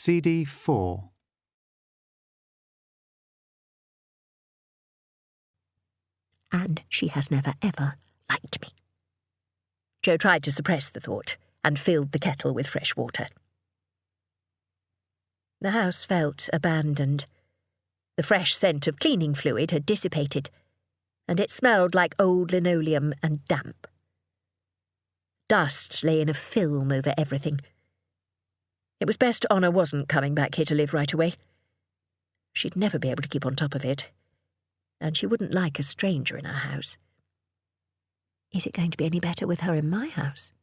CD 4. And she has never, ever liked me. Jo tried to suppress the thought and filled the kettle with fresh water. The house felt abandoned. The fresh scent of cleaning fluid had dissipated, and it smelled like old linoleum and damp. Dust lay in a film over everything. It was best Honor wasn't coming back here to live right away. She'd never be able to keep on top of it, and she wouldn't like a stranger in our house. Is it going to be any better with her in my house?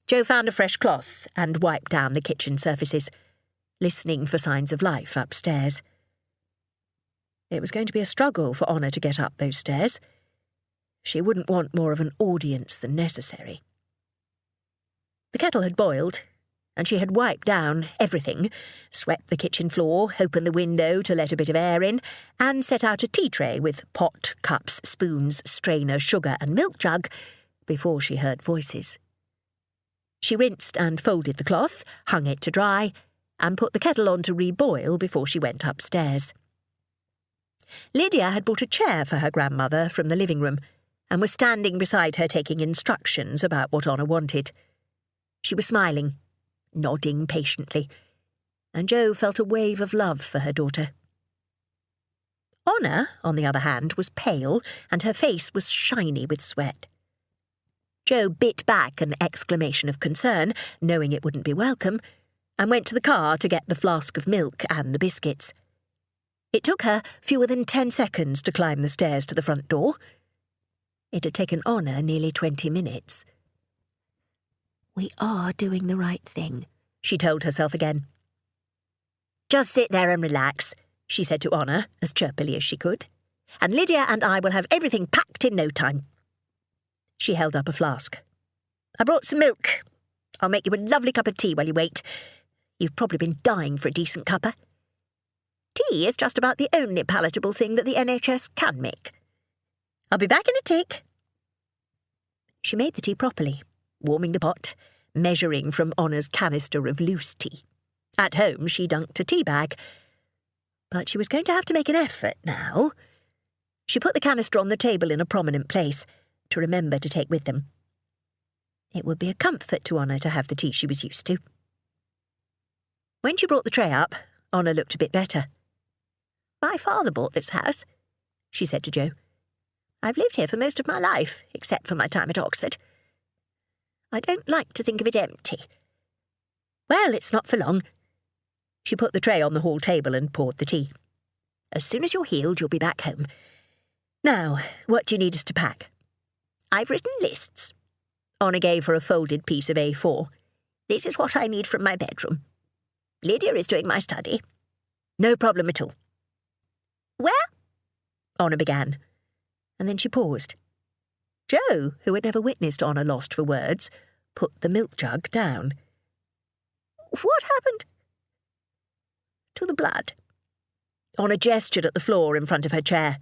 Jo found a fresh cloth and wiped down the kitchen surfaces, listening for signs of life upstairs. It was going to be a struggle for Honor to get up those stairs. She wouldn't want more of an audience than necessary. The kettle had boiled, and she had wiped down everything, swept the kitchen floor, opened the window to let a bit of air in, and set out a tea tray with pot, cups, spoons, strainer, sugar and milk jug before she heard voices. She rinsed and folded the cloth, hung it to dry, and put the kettle on to reboil before she went upstairs. Lydia had brought a chair for her grandmother from the living room and was standing beside her taking instructions about what Honor wanted. She was smiling, nodding patiently, and Jo felt a wave of love for her daughter. Honor, on the other hand, was pale, and her face was shiny with sweat. Jo bit back an exclamation of concern, knowing it wouldn't be welcome, and went to the car to get the flask of milk and the biscuits. It took her fewer than 10 seconds to climb the stairs to the front door. It had taken Honor nearly 20 minutes. We are doing the right thing, she told herself again. Just sit there and relax, she said to Honor, as chirpily as she could, and Lydia and I will have everything packed in no time. She held up a flask. I brought some milk. I'll make you a lovely cup of tea while you wait. You've probably been dying for a decent cuppa. Tea is just about the only palatable thing that the NHS can make. I'll be back in a tick. She made the tea properly, warming the pot, measuring from Honor's canister of loose tea. At home she dunked a tea bag, but she was going to have to make an effort now. She put the canister on the table in a prominent place to remember to take with them. It would be a comfort to Honor to have the tea she was used to. When she brought the tray up, Honor looked a bit better. My father bought this house, she said to Jo. I've lived here for most of my life, except for my time at Oxford. I don't like to think of it empty. Well, it's not for long. She put the tray on the hall table and poured the tea. As soon as you're healed, you'll be back home. Now, what do you need us to pack? I've written lists. Honor gave her a folded piece of A4. This is what I need from my bedroom. Lydia is doing my study. No problem at all. Where? Honor began, and then she paused. Jo, who had never witnessed Honor lost for words, put the milk jug down. What happened to the blood? Honor gestured at the floor in front of her chair,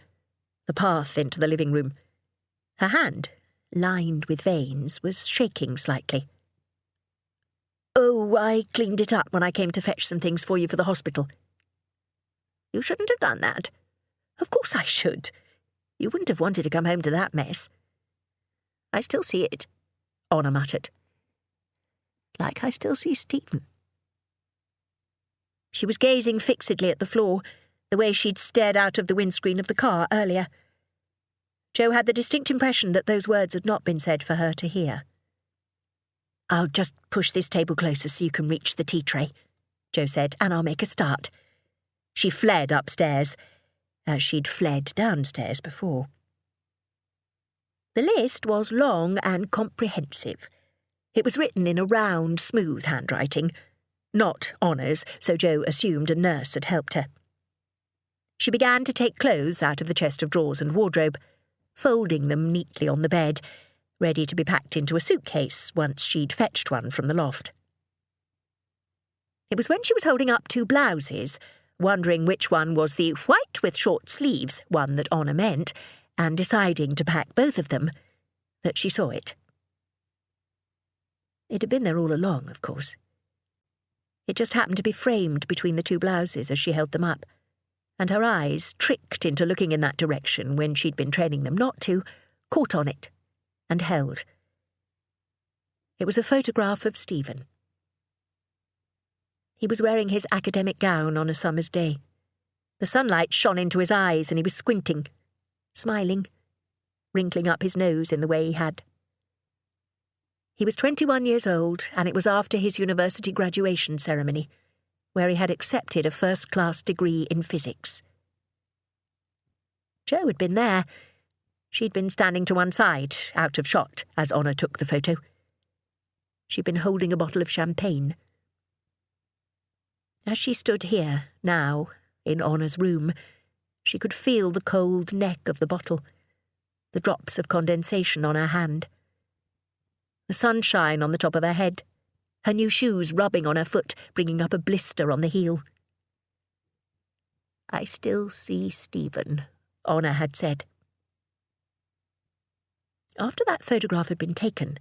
the path into the living room. Her hand, lined with veins, was shaking slightly. Oh, I cleaned it up when I came to fetch some things for you for the hospital. You shouldn't have done that. Of course I should. You wouldn't have wanted to come home to that mess. I still see it, Honor muttered. Like I still see Stephen. She was gazing fixedly at the floor, the way she'd stared out of the windscreen of the car earlier. Jo had the distinct impression that those words had not been said for her to hear. I'll just push this table closer so you can reach the tea tray, Jo said, and I'll make a start. She fled upstairs, as she'd fled downstairs before. The list was long and comprehensive. It was written in a round, smooth handwriting. Not Honor's, so Jo assumed a nurse had helped her. She began to take clothes out of the chest of drawers and wardrobe, folding them neatly on the bed, ready to be packed into a suitcase once she'd fetched one from the loft. It was when she was holding up 2 blouses, wondering which one was the white with short sleeves one that Honor meant, and deciding to pack both of them, that she saw it. It had been there all along, of course. It just happened to be framed between the two blouses as she held them up, and her eyes, tricked into looking in that direction when she'd been training them not to, caught on it and held. It was a photograph of Stephen. He was wearing his academic gown on a summer's day. The sunlight shone into his eyes and he was squinting, smiling, wrinkling up his nose in the way he had. He was 21 years old, and it was after his university graduation ceremony, where he had accepted a first-class degree in physics. Jo had been there. She'd been standing to one side, out of shot, as Honor took the photo. She'd been holding a bottle of champagne. As she stood here, now, in Honor's room, she could feel the cold neck of the bottle, the drops of condensation on her hand, the sunshine on the top of her head, her new shoes rubbing on her foot, bringing up a blister on the heel. "I still see Stephen," Honor had said. After that photograph had been taken,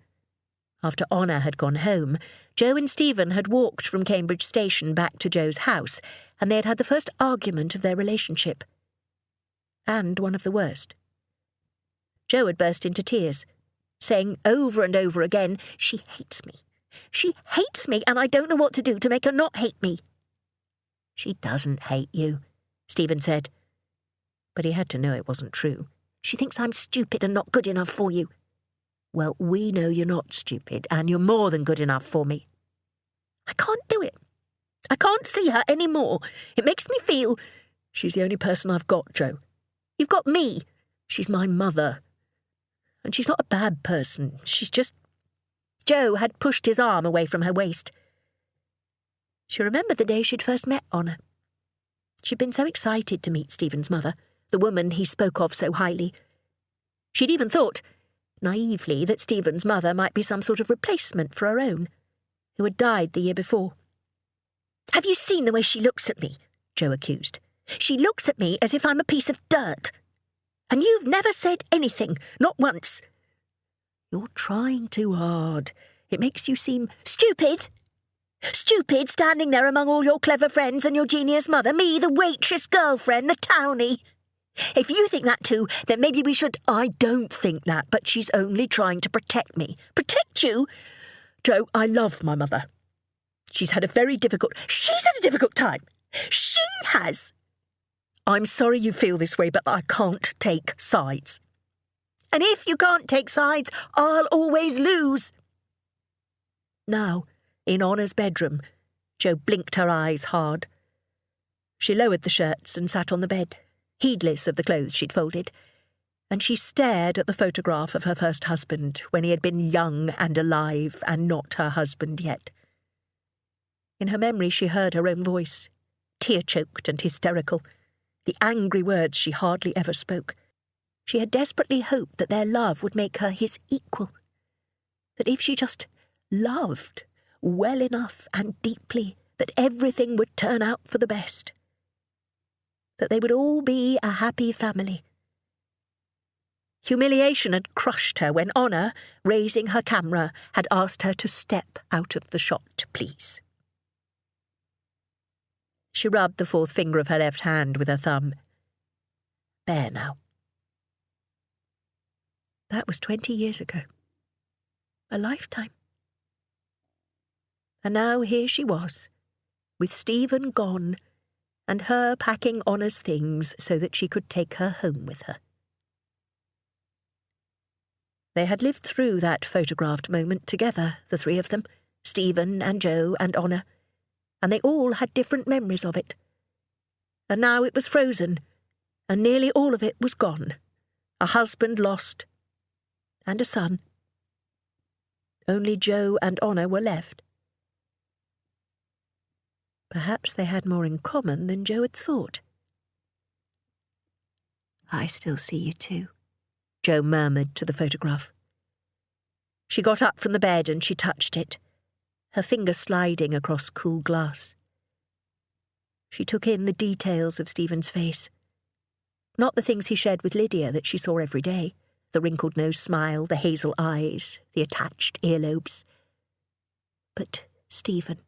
after Honor had gone home, Jo and Stephen had walked from Cambridge Station back to Jo's house, and they had had the first argument of their relationship. And one of the worst. Jo had burst into tears, saying over and over again, "She hates me. She hates me, and I don't know what to do to make her not hate me." "She doesn't hate you," Stephen said. But he had to know it wasn't true. "She thinks I'm stupid and not good enough for you." "Well, we know you're not stupid, and you're more than good enough for me." "I can't do it. I can't see her any more. It makes me feel—" "She's the only person I've got, Jo." "You've got me." "She's my mother. And she's not a bad person. She's just—" Jo had pushed his arm away from her waist. She remembered the day she'd first met Honor. She'd been so excited to meet Stephen's mother, the woman he spoke of so highly. She'd even thought, naively, that Stephen's mother might be some sort of replacement for her own, who had died the year before. "Have you seen the way she looks at me?" Jo accused. "She looks at me as if I'm a piece of dirt. And you've never said anything, not once." "You're trying too hard. It makes you seem—" "Stupid! Stupid, standing there among all your clever friends and your genius mother, me, the waitress girlfriend, the townie. If you think that too, then maybe we should—" "I don't think that, but she's only trying to protect me." "Protect you?" "Jo, I love my mother. She's had a very difficult—" "She's had a difficult time. She has." "I'm sorry you feel this way, but I can't take sides." "And if you can't take sides, I'll always lose." Now, in Honor's bedroom, Jo blinked her eyes hard. She lowered the shirts and sat on the bed, heedless of the clothes she'd folded, and she stared at the photograph of her first husband when he had been young and alive and not her husband yet. In her memory she heard her own voice, tear-choked and hysterical, the angry words she hardly ever spoke. She had desperately hoped that their love would make her his equal, that if she just loved well enough and deeply, that everything would turn out for the best, that they would all be a happy family. Humiliation had crushed her when Honor, raising her camera, had asked her to step out of the shot, please. She rubbed the fourth finger of her left hand with her thumb. There now. That was 20 years ago. A lifetime. And now here she was, with Stephen gone, and her packing Honor's things so that she could take her home with her. They had lived through that photographed moment together, the three of them, Stephen and Jo and Honor, and they all had different memories of it. And now it was frozen, and nearly all of it was gone. A husband lost, and a son. Only Jo and Honor were left. Perhaps they had more in common than Jo had thought. "I still see you too," Jo murmured to the photograph. She got up from the bed and she touched it, her finger sliding across cool glass. She took in the details of Stephen's face. Not the things he shared with Lydia that she saw every day, the wrinkled nose smile, the hazel eyes, the attached earlobes. But Stephen.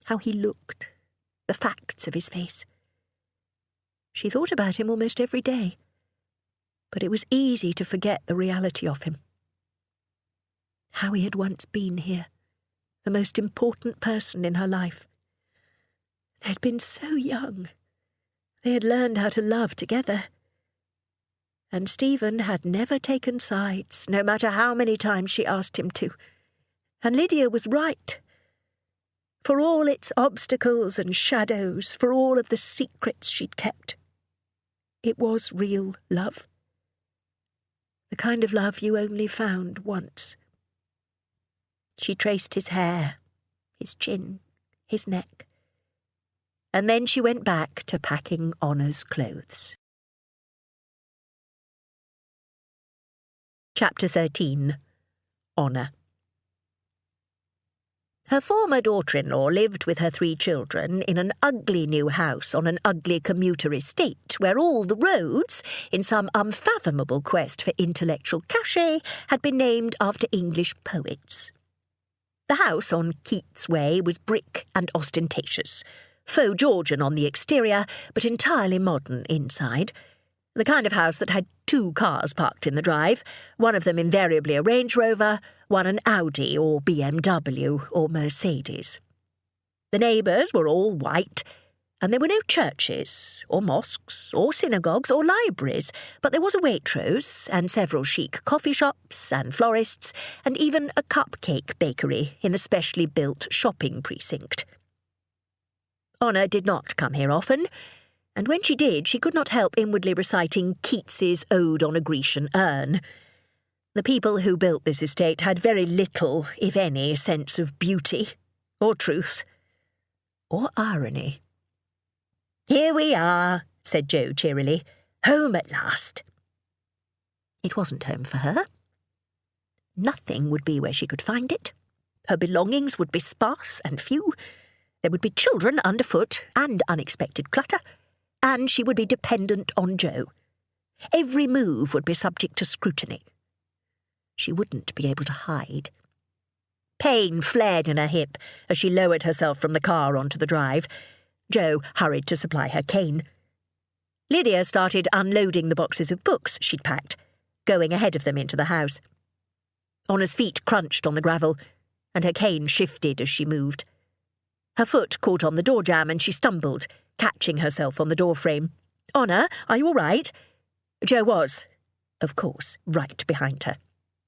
how he looked, the facts of his face. She thought about him almost every day, but it was easy to forget the reality of him. How he had once been here, the most important person in her life. They had been so young. They had learned how to love together. And Stephen had never taken sides, no matter how many times she asked him to. And Lydia was right. For all its obstacles and shadows, for all of the secrets she'd kept, it was real love. The kind of love you only found once. She traced his hair, his chin, his neck, and then she went back to packing Honor's clothes. Chapter 13. Honor. Her former daughter-in-law lived with her 3 children in an ugly new house on an ugly commuter estate where all the roads, in some unfathomable quest for intellectual cachet, had been named after English poets. The house on Keats Way was brick and ostentatious, faux Georgian on the exterior, but entirely modern inside. The kind of house that had 2 cars parked in the drive, one of them invariably a Range Rover, one an Audi or BMW or Mercedes. The neighbours were all white, and there were no churches or mosques or synagogues or libraries, but there was a Waitrose and several chic coffee shops and florists and even a cupcake bakery in the specially built shopping precinct. Honor did not come here often, and when she did, she could not help inwardly reciting Keats's Ode on a Grecian Urn. The people who built this estate had very little, if any, sense of beauty, or truth, or irony. "Here we are," said Jo cheerily. "Home at last." It wasn't home for her. Nothing would be where she could find it. Her belongings would be sparse and few. There would be children underfoot and unexpected clutter. And she would be dependent on Jo. Every move would be subject to scrutiny. She wouldn't be able to hide. Pain flared in her hip as she lowered herself from the car onto the drive. Jo hurried to supply her cane. Lydia started unloading the boxes of books she'd packed, going ahead of them into the house. Honor's feet crunched on the gravel, and her cane shifted as she moved. Her foot caught on the door jamb and she stumbled, catching herself on the doorframe. "Honor, are you all right?" Jo was, of course, right behind her.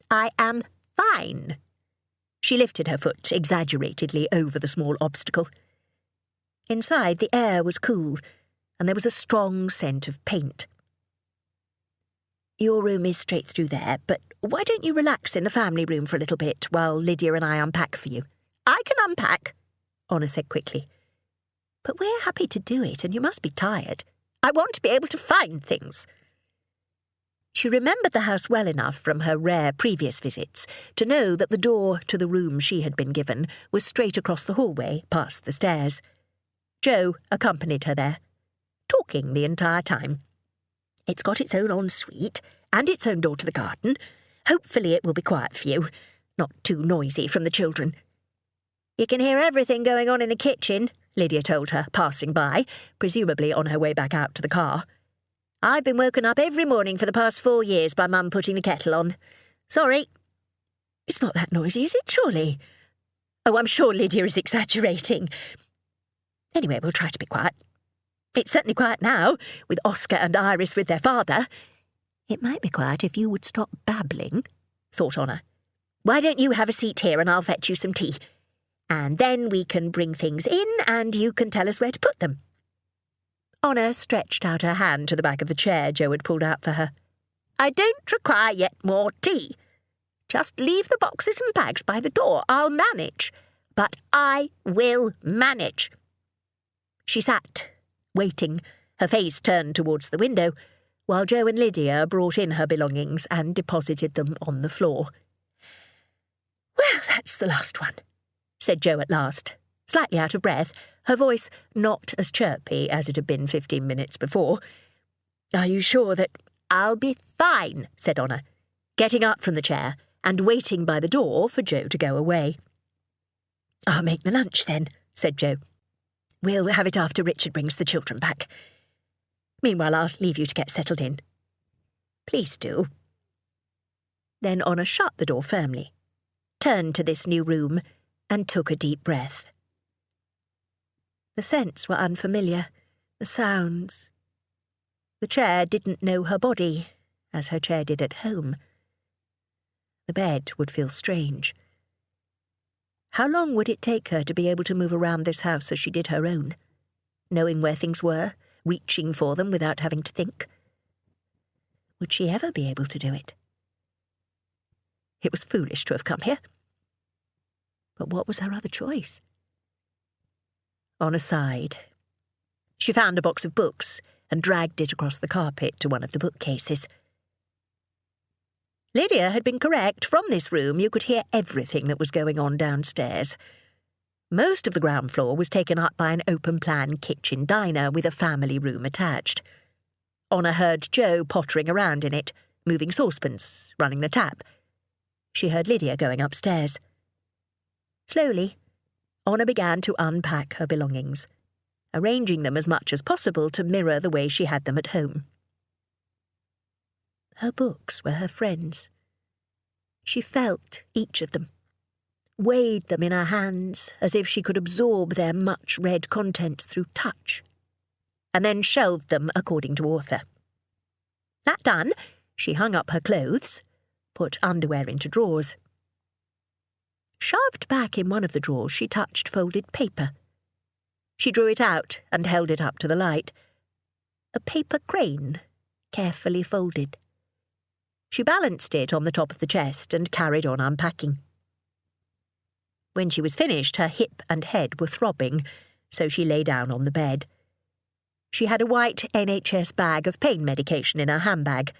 "I am fine." She lifted her foot exaggeratedly over the small obstacle. Inside, the air was cool, and there was a strong scent of paint. "Your room is straight through there, but why don't you relax in the family room for a little bit while Lydia and I unpack for you?" "I can unpack," Honor said quickly. "But we're happy to do it, and you must be tired." "I want to be able to find things." She remembered the house well enough from her rare previous visits to know that the door to the room she had been given was straight across the hallway, past the stairs. Jo accompanied her there, talking the entire time. "It's got its own ensuite and its own door to the garden. Hopefully it will be quiet for you, not too noisy from the children." "You can hear everything going on in the kitchen," Lydia told her, passing by, presumably on her way back out to the car. "I've been woken up every morning for the past 4 years by Mum putting the kettle on. Sorry." "It's not that noisy, is it, surely?" "Oh, I'm sure Lydia is exaggerating. Anyway, we'll try to be quiet. It's certainly quiet now, with Oscar and Iris with their father." "It might be quiet if you would stop babbling," thought Honor. "Why don't you have a seat here and I'll fetch you some tea? And then we can bring things in and you can tell us where to put them." Honor stretched out her hand to the back of the chair Jo had pulled out for her. "I don't require yet more tea. Just leave the boxes and bags by the door. I'll manage. But I will manage." She sat, waiting, her face turned towards the window, while Jo and Lydia brought in her belongings and deposited them on the floor. "Well, that's the last one," said Jo at last, slightly out of breath, her voice not as chirpy as it had been 15 minutes before. "Are you sure that—" "I'll be fine," said Honor, getting up from the chair and waiting by the door for Jo to go away. "I'll make the lunch then," said Joe. "We'll have it after Richard brings the children back. Meanwhile, I'll leave you to get settled in." "Please do." Then Honor shut the door firmly, turned to this new room, and took a deep breath. The scents were unfamiliar, the sounds. The chair didn't know her body, as her chair did at home. The bed would feel strange. How long would it take her to be able to move around this house as she did her own, knowing where things were, reaching for them without having to think? Would she ever be able to do it? It was foolish to have come here. But what was her other choice? Honor sighed. She found a box of books and dragged it across the carpet to one of the bookcases. Lydia had been correct. From this room you could hear everything that was going on downstairs. Most of the ground floor was taken up by an open-plan kitchen diner with a family room attached. Honor heard Joe pottering around in it, moving saucepans, running the tap. She heard Lydia going upstairs. Slowly, Honor began to unpack her belongings, arranging them as much as possible to mirror the way she had them at home. Her books were her friends. She felt each of them, weighed them in her hands as if she could absorb their much-read contents through touch, and then shelved them according to author. That done, she hung up her clothes, put underwear into drawers. Shoved back in one of the drawers, she touched folded paper. She drew it out and held it up to the light. A paper crane, carefully folded. She balanced it on the top of the chest and carried on unpacking. When she was finished, her hip and head were throbbing, so she lay down on the bed. She had a white NHS bag of pain medication in her handbag,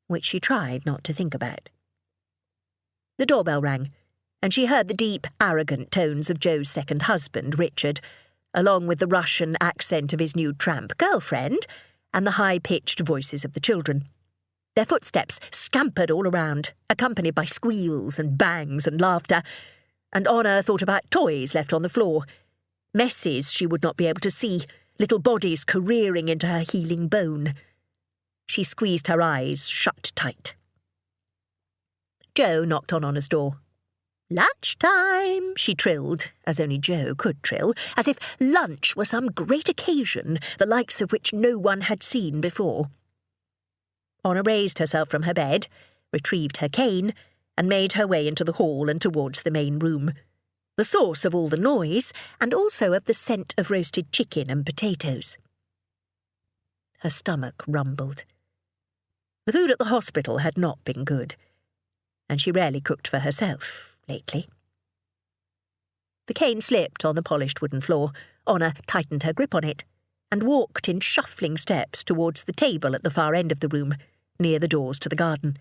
which she tried not to think about. The doorbell rang, and she heard the deep, arrogant tones of Joe's second husband, Richard, along with the Russian accent of his new tramp girlfriend, and the high-pitched voices of the children. Their footsteps scampered all around, accompanied by squeals and bangs and laughter, and Honor thought about toys left on the floor, messes she would not be able to see, little bodies careering into her healing bone. She squeezed her eyes shut tight. Joe knocked on Honor's door. "Lunchtime," she trilled, as only Joe could trill, as if lunch were some great occasion, the likes of which no one had seen before. Honor raised herself from her bed, retrieved her cane, and made her way into the hall and towards the main room, the source of all the noise, and also of the scent of roasted chicken and potatoes. Her stomach rumbled. The food at the hospital had not been good, and she rarely cooked for herself lately. The cane slipped on the polished wooden floor. Honor tightened her grip on it, and walked in shuffling steps towards the table at the far end of the room, near the doors to the garden.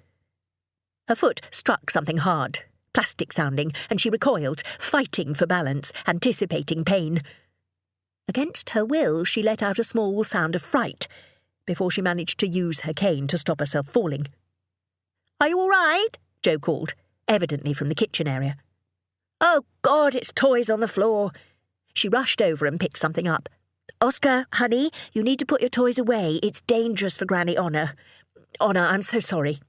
Her foot struck something hard, plastic-sounding, and she recoiled, fighting for balance, anticipating pain. Against her will, she let out a small sound of fright, before she managed to use her cane to stop herself falling. "Are you all right?" Joe called, evidently from the kitchen area. "Oh, God, it's toys on the floor." She rushed over and picked something up. "Oscar, honey, you need to put your toys away. It's dangerous for Granny Honor. Honor, I'm so sorry."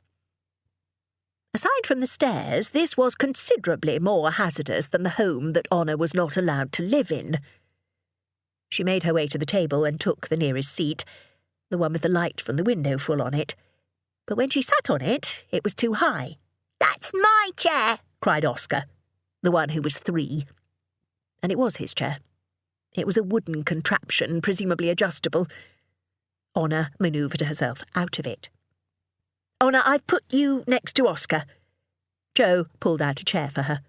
Aside from the stairs, this was considerably more hazardous than the home that Honor was not allowed to live in. She made her way to the table and took the nearest seat, the one with the light from the window full on it. But when she sat on it, it was too high. "That's my chair!" cried Oscar, the one who was 3. And it was his chair. It was a wooden contraption, presumably adjustable. Honor manoeuvred herself out of it. "Honor, I've put you next to Oscar." Joe pulled out a chair for her.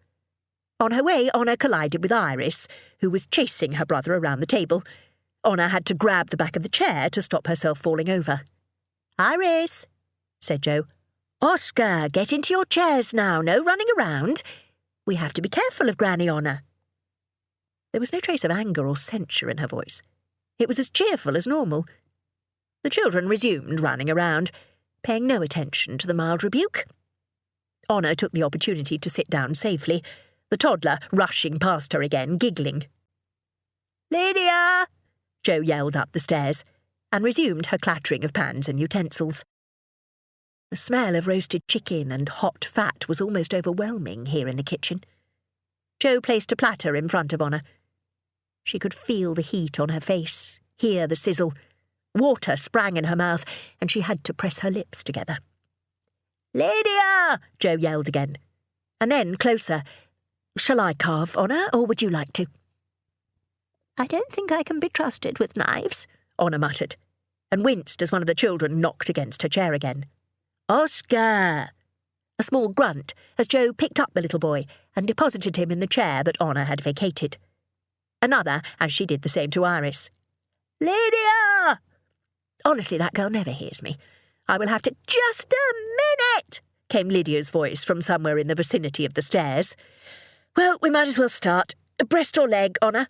On her way, Honor collided with Iris, who was chasing her brother around the table. Honor had to grab the back of the chair to stop herself falling over. "Iris," said Joe. "Oscar, get into your chairs now. No running around. We have to be careful of Granny Honor." There was no trace of anger or censure in her voice. It was as cheerful as normal. The children resumed running around, paying no attention to the mild rebuke. Honor took the opportunity to sit down safely, the toddler rushing past her again, giggling. Lydia! Jo yelled up the stairs, and resumed her clattering of pans and utensils. The smell of roasted chicken and hot fat was almost overwhelming here in the kitchen. Jo placed a platter in front of Honor. She could feel the heat on her face, hear the sizzle. Water sprang in her mouth, and she had to press her lips together. Lydia! Jo yelled again. And then, closer, Shall I carve, Honor, or would you like to? I don't think I can be trusted with knives, Honor muttered, and winced as one of the children knocked against her chair again. Oscar! A small grunt as Jo picked up the little boy and deposited him in the chair that Honor had vacated. Another as she did the same to Iris. Lydia! Honestly, that girl never hears me. I will have to— Just a minute! Came Lydia's voice from somewhere in the vicinity of the stairs. Well, we might as well start. Breast or leg, Honor?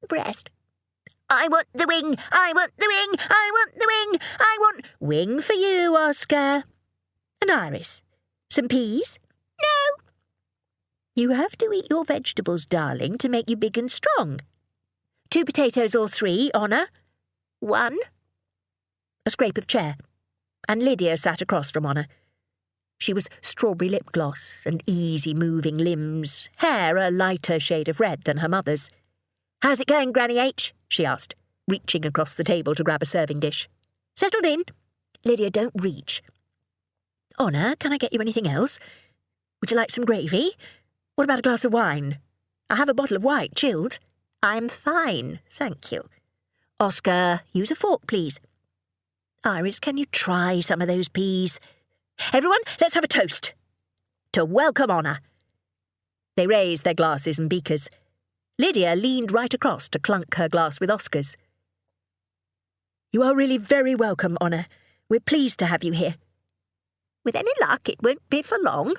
Breast. I want the wing! I want the wing! I want the wing! I want— Wing for you, Oscar. And Iris, some peas? No. You have to eat your vegetables, darling, to make you big and strong. 2 potatoes or 3, Honor? 1. A scrape of chair, and Lydia sat across from Honor. She was strawberry lip gloss and easy-moving limbs, hair a lighter shade of red than her mother's. How's it going, Granny H? She asked, reaching across the table to grab a serving dish. Settled in? Lydia, don't reach. Honor, can I get you anything else? Would you like some gravy? What about a glass of wine? I have a bottle of white, chilled. I'm fine, thank you. Oscar, use a fork, please. Iris, can you try some of those peas? Everyone, let's have a toast. To welcome Honor. They raised their glasses and beakers. Lydia leaned right across to clunk her glass with Oscar's. You are really very welcome, Honor. We're pleased to have you here. With any luck, it won't be for long.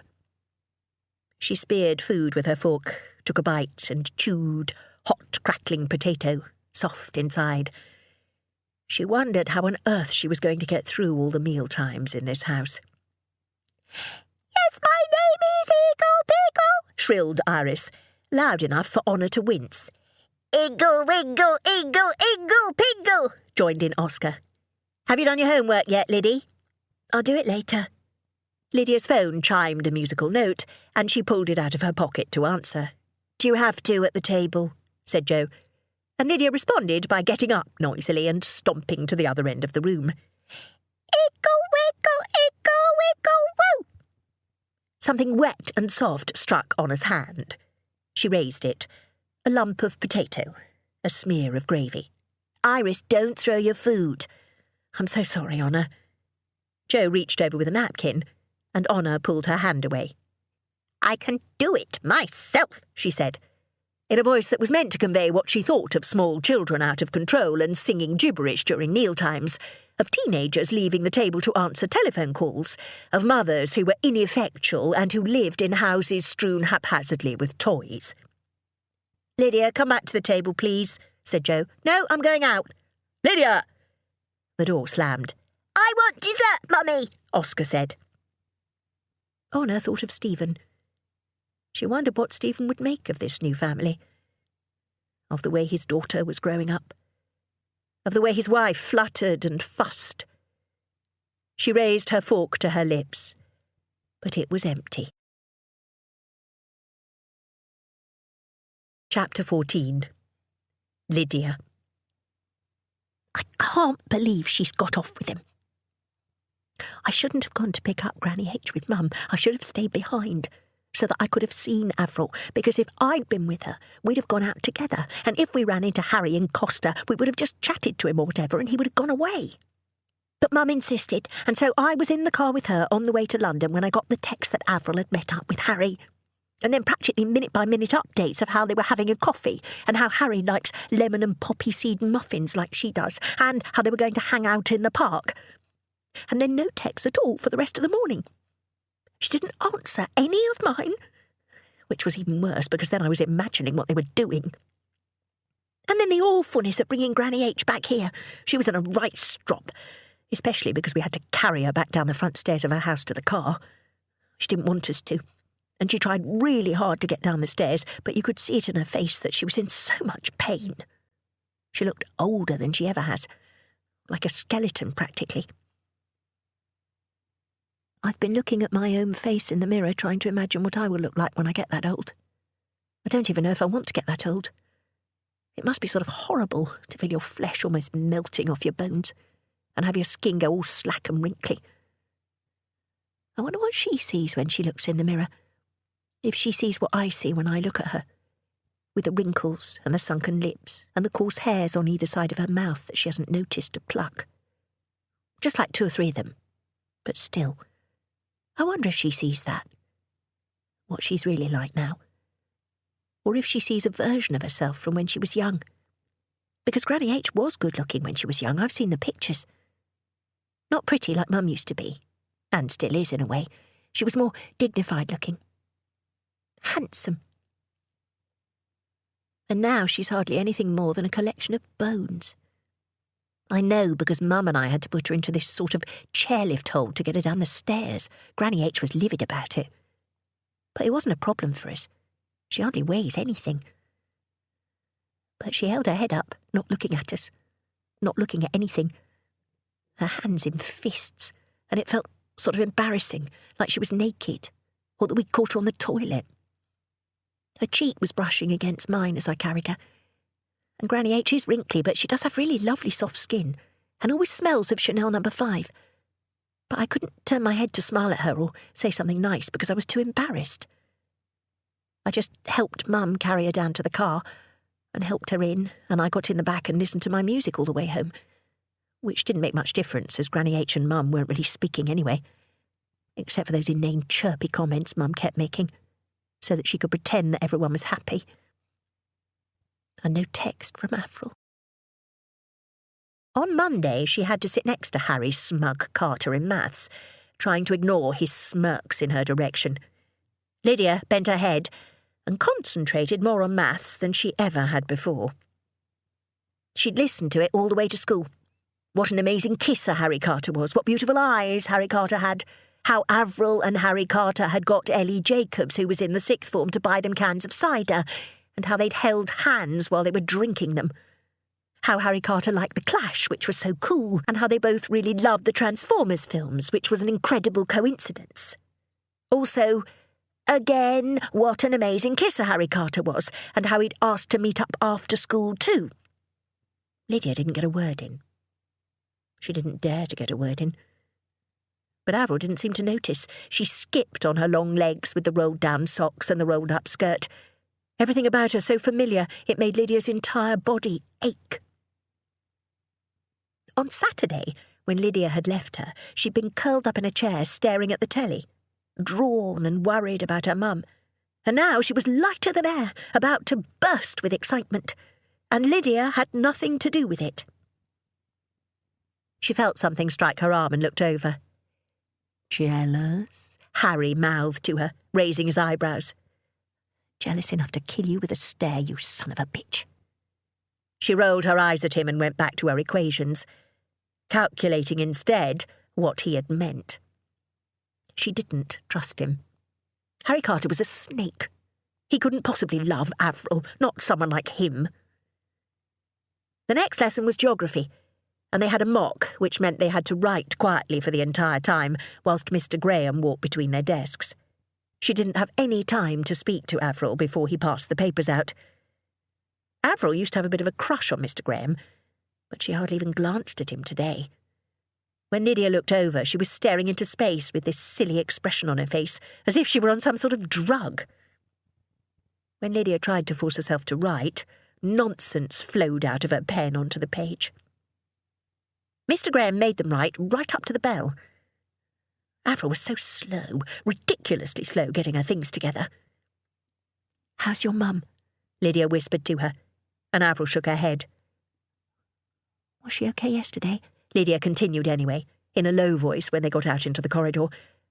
She speared food with her fork, took a bite, and chewed hot, crackling potato, soft inside. She wondered how on earth she was going to get through all the meal times in this house. Yes, my name is Eagle Pickle, shrilled Iris, loud enough for Honor to wince. Iggle, wiggle, iggle, iggle, piggle, joined in Oscar. Have you done your homework yet, Liddy? I'll do it later. Lydia's phone chimed a musical note, and she pulled it out of her pocket to answer. Do you have to at the table? Said Jo, and Lydia responded by getting up noisily and stomping to the other end of the room. Iggle, wiggle, woo! Something wet and soft struck Honor's hand. She raised it. A lump of potato, a smear of gravy. Iris, don't throw your food. I'm so sorry, Honor. Jo reached over with a napkin, and Honor pulled her hand away. I can do it myself, she said, in a voice that was meant to convey what she thought of small children out of control and singing gibberish during mealtimes, of teenagers leaving the table to answer telephone calls, of mothers who were ineffectual and who lived in houses strewn haphazardly with toys. Lydia, come back to the table, please, said Jo. No, I'm going out. Lydia! The door slammed. I want dessert, Mummy, Oscar said. Honor thought of Stephen. She wondered what Stephen would make of this new family, of the way his daughter was growing up, of the way his wife fluttered and fussed. She raised her fork to her lips, but it was empty. Chapter 14. Lydia. I can't believe she's got off with him. I shouldn't have gone to pick up Granny H with Mum. I should have stayed behind, so that I could have seen Avril, because if I'd been with her, we'd have gone out together, and if we ran into Harry and Costa, we would have just chatted to him or whatever, and he would have gone away. But Mum insisted, and so I was in the car with her on the way to London when I got the text that Avril had met up with Harry. And then practically minute-by-minute updates of how they were having a coffee, and how Harry likes lemon and poppy seed muffins like she does, and how they were going to hang out in the park. And then no text at all for the rest of the morning. She didn't answer any of mine, which was even worse because then I was imagining what they were doing. And then the awfulness of bringing Granny H back here. She was in a right strop, especially because we had to carry her back down the front stairs of her house to the car. She didn't want us to, and she tried really hard to get down the stairs, but you could see it in her face that she was in so much pain. She looked older than she ever has, like a skeleton practically. I've been looking at my own face in the mirror trying to imagine what I will look like when I get that old. I don't even know if I want to get that old. It must be sort of horrible to feel your flesh almost melting off your bones and have your skin go all slack and wrinkly. I wonder what she sees when she looks in the mirror, if she sees what I see when I look at her, with the wrinkles and the sunken lips and the coarse hairs on either side of her mouth that she hasn't noticed to pluck. Just like 2 or 3 of them, but still. I wonder if she sees that, what she's really like now. Or if she sees a version of herself from when she was young. Because Granny H was good-looking when she was young. I've seen the pictures. Not pretty like Mum used to be, and still is in a way. She was more dignified-looking. Handsome. And now she's hardly anything more than a collection of bones. I know because Mum and I had to put her into this sort of chairlift hole to get her down the stairs. Granny H was livid about it. But it wasn't a problem for us. She hardly weighs anything. But she held her head up, not looking at us, not looking at anything. Her hands in fists, and it felt sort of embarrassing, like she was naked, or that we'd caught her on the toilet. Her cheek was brushing against mine as I carried her. And Granny H is wrinkly, but she does have really lovely soft skin, and always smells of Chanel No. 5. But I couldn't turn my head to smile at her or say something nice because I was too embarrassed. I just helped Mum carry her down to the car, and helped her in, and I got in the back and listened to my music all the way home, which didn't make much difference, as Granny H and Mum weren't really speaking anyway, except for those inane chirpy comments Mum kept making, so that she could pretend that everyone was happy. And no text from Avril. On Monday, she had to sit next to Harry's smug Carter in maths, trying to ignore his smirks in her direction. Lydia bent her head and concentrated more on maths than she ever had before. She'd listened to it all the way to school. What an amazing kisser Harry Carter was, what beautiful eyes Harry Carter had, how Avril and Harry Carter had got Ellie Jacobs, who was in the 6th form, to buy them cans of cider, and how they'd held hands while they were drinking them. How Harry Carter liked The Clash, which was so cool, and how they both really loved the Transformers films, which was an incredible coincidence. Also, again, what an amazing kisser Harry Carter was, and how he'd asked to meet up after school too. Lydia didn't get a word in. She didn't dare to get a word in. But Avril didn't seem to notice. She skipped on her long legs with the rolled-down socks and the rolled-up skirt. Everything about her so familiar, it made Lydia's entire body ache. On Saturday, when Lydia had left her, she'd been curled up in a chair staring at the telly, drawn and worried about her mum. And now she was lighter than air, about to burst with excitement. And Lydia had nothing to do with it. She felt something strike her arm and looked over. "Jealous?" Harry mouthed to her, raising his eyebrows. "Jealous enough to kill you with a stare, you son of a bitch." She rolled her eyes at him and went back to her equations, calculating instead what he had meant. She didn't trust him. Harry Carter was a snake. He couldn't possibly love Avril, not someone like him. The next lesson was geography, and they had a mock, which meant they had to write quietly for the entire time, whilst Mr. Graham walked between their desks. She didn't have any time to speak to Avril before he passed the papers out. Avril used to have a bit of a crush on Mr. Graham, but she hardly even glanced at him today. When Lydia looked over, she was staring into space with this silly expression on her face, as if she were on some sort of drug. When Lydia tried to force herself to write, nonsense flowed out of her pen onto the page. Mr. Graham made them write right up to the bell. Avril was so slow, ridiculously slow getting her things together. "How's your mum?" Lydia whispered to her, and Avril shook her head. "Was she okay yesterday?" Lydia continued anyway, in a low voice when they got out into the corridor,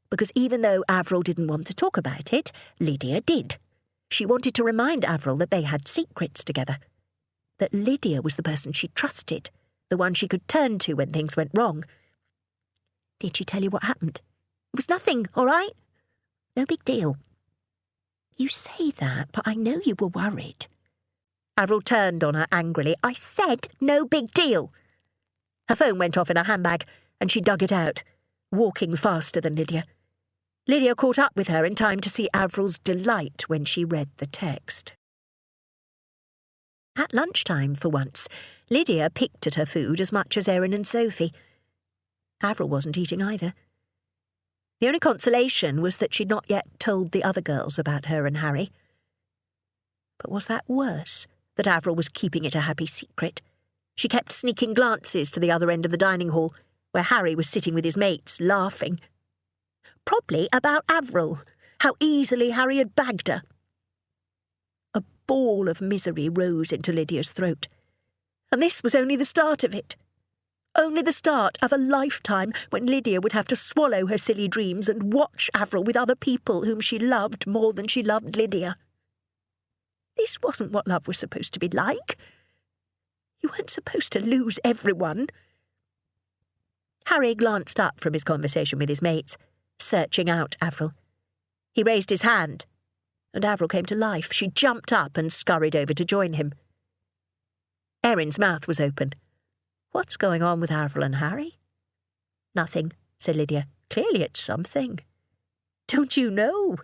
because even though Avril didn't want to talk about it, Lydia did. She wanted to remind Avril that they had secrets together, that Lydia was the person she trusted, the one she could turn to when things went wrong. "Did she tell you what happened?" "It was nothing, all right? No big deal." "You say that, but I know you were worried." Avril turned on her angrily. "I said no big deal." Her phone went off in her handbag, and she dug it out, walking faster than Lydia. Lydia caught up with her in time to see Avril's delight when she read the text. At lunchtime, for once, Lydia picked at her food as much as Erin and Sophie. Avril wasn't eating either. The only consolation was that she'd not yet told the other girls about her and Harry. But was that worse, that Avril was keeping it a happy secret? She kept sneaking glances to the other end of the dining hall, where Harry was sitting with his mates, laughing. Probably about Avril, how easily Harry had bagged her. A ball of misery rose into Lydia's throat, and this was only the start of it. Only the start of a lifetime when Lydia would have to swallow her silly dreams and watch Avril with other people whom she loved more than she loved Lydia. This wasn't what love was supposed to be like. You weren't supposed to lose everyone. Harry glanced up from his conversation with his mates, searching out Avril. He raised his hand, and Avril came to life. She jumped up and scurried over to join him. Erin's mouth was open. "What's going on with Avril and Harry?" "Nothing," said Lydia. "Clearly it's something." "Don't you know?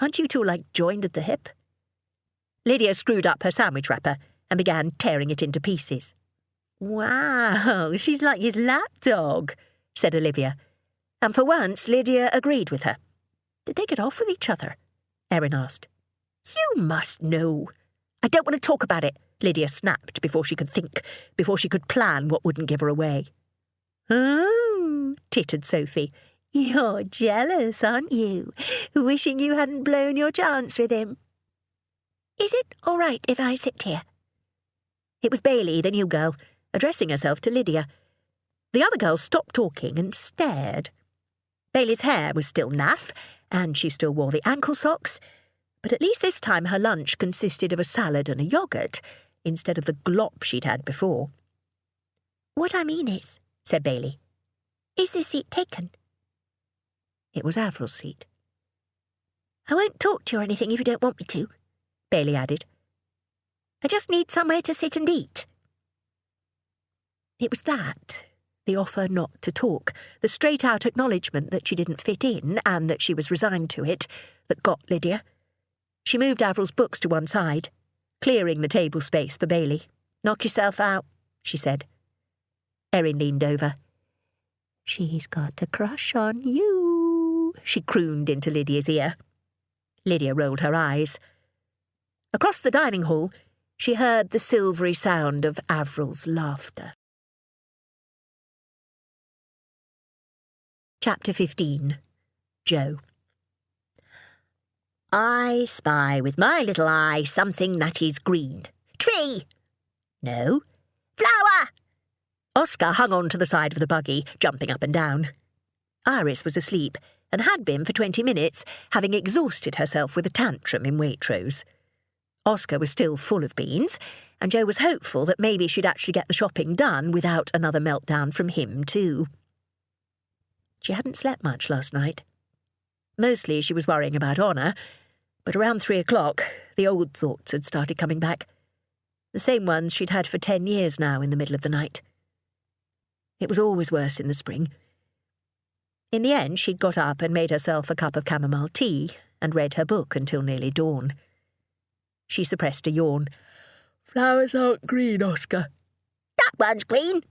Aren't you two like joined at the hip?" Lydia screwed up her sandwich wrapper and began tearing it into pieces. "Wow, she's like his lapdog," said Olivia. And for once Lydia agreed with her. "Did they get off with each other?" Erin asked. "You must know." "I don't want to talk about it," Lydia snapped before she could think, before she could plan what wouldn't give her away. "Oh," tittered Sophie. "You're jealous, aren't you? Wishing you hadn't blown your chance with him." "Is it all right if I sit here?" It was Bailey, the new girl, addressing herself to Lydia. The other girls stopped talking and stared. Bailey's hair was still naff, and she still wore the ankle socks, but at least this time her lunch consisted of a salad and a yoghurt, instead of the glop she'd had before. "What I mean is," said Bailey, "is this seat taken?" It was Avril's seat. "I won't talk to you or anything if you don't want me to," Bailey added. "I just need somewhere to sit and eat." It was that, the offer not to talk, the straight-out acknowledgement that she didn't fit in and that she was resigned to it, that got Lydia. She moved Avril's books to one side, clearing the table space for Bailey. "Knock yourself out," she said. Erin leaned over. "She's got a crush on you," she crooned into Lydia's ear. Lydia rolled her eyes. Across the dining hall, she heard the silvery sound of Avril's laughter. Chapter 15. Joe. "I spy with my little eye something that is green." "Tree." "No." "Flower." Oscar hung on to the side of the buggy, jumping up and down. Iris was asleep, and had been for 20 minutes, having exhausted herself with a tantrum in Waitrose. Oscar was still full of beans, and Joe was hopeful that maybe she'd actually get the shopping done without another meltdown from him too. She hadn't slept much last night. Mostly she was worrying about Honor, but around 3 o'clock the old thoughts had started coming back. The same ones she'd had for 10 years now in the middle of the night. It was always worse in the spring. In the end she'd got up and made herself a cup of chamomile tea and read her book until nearly dawn. She suppressed a yawn. "Flowers aren't green, Oscar." "That one's green."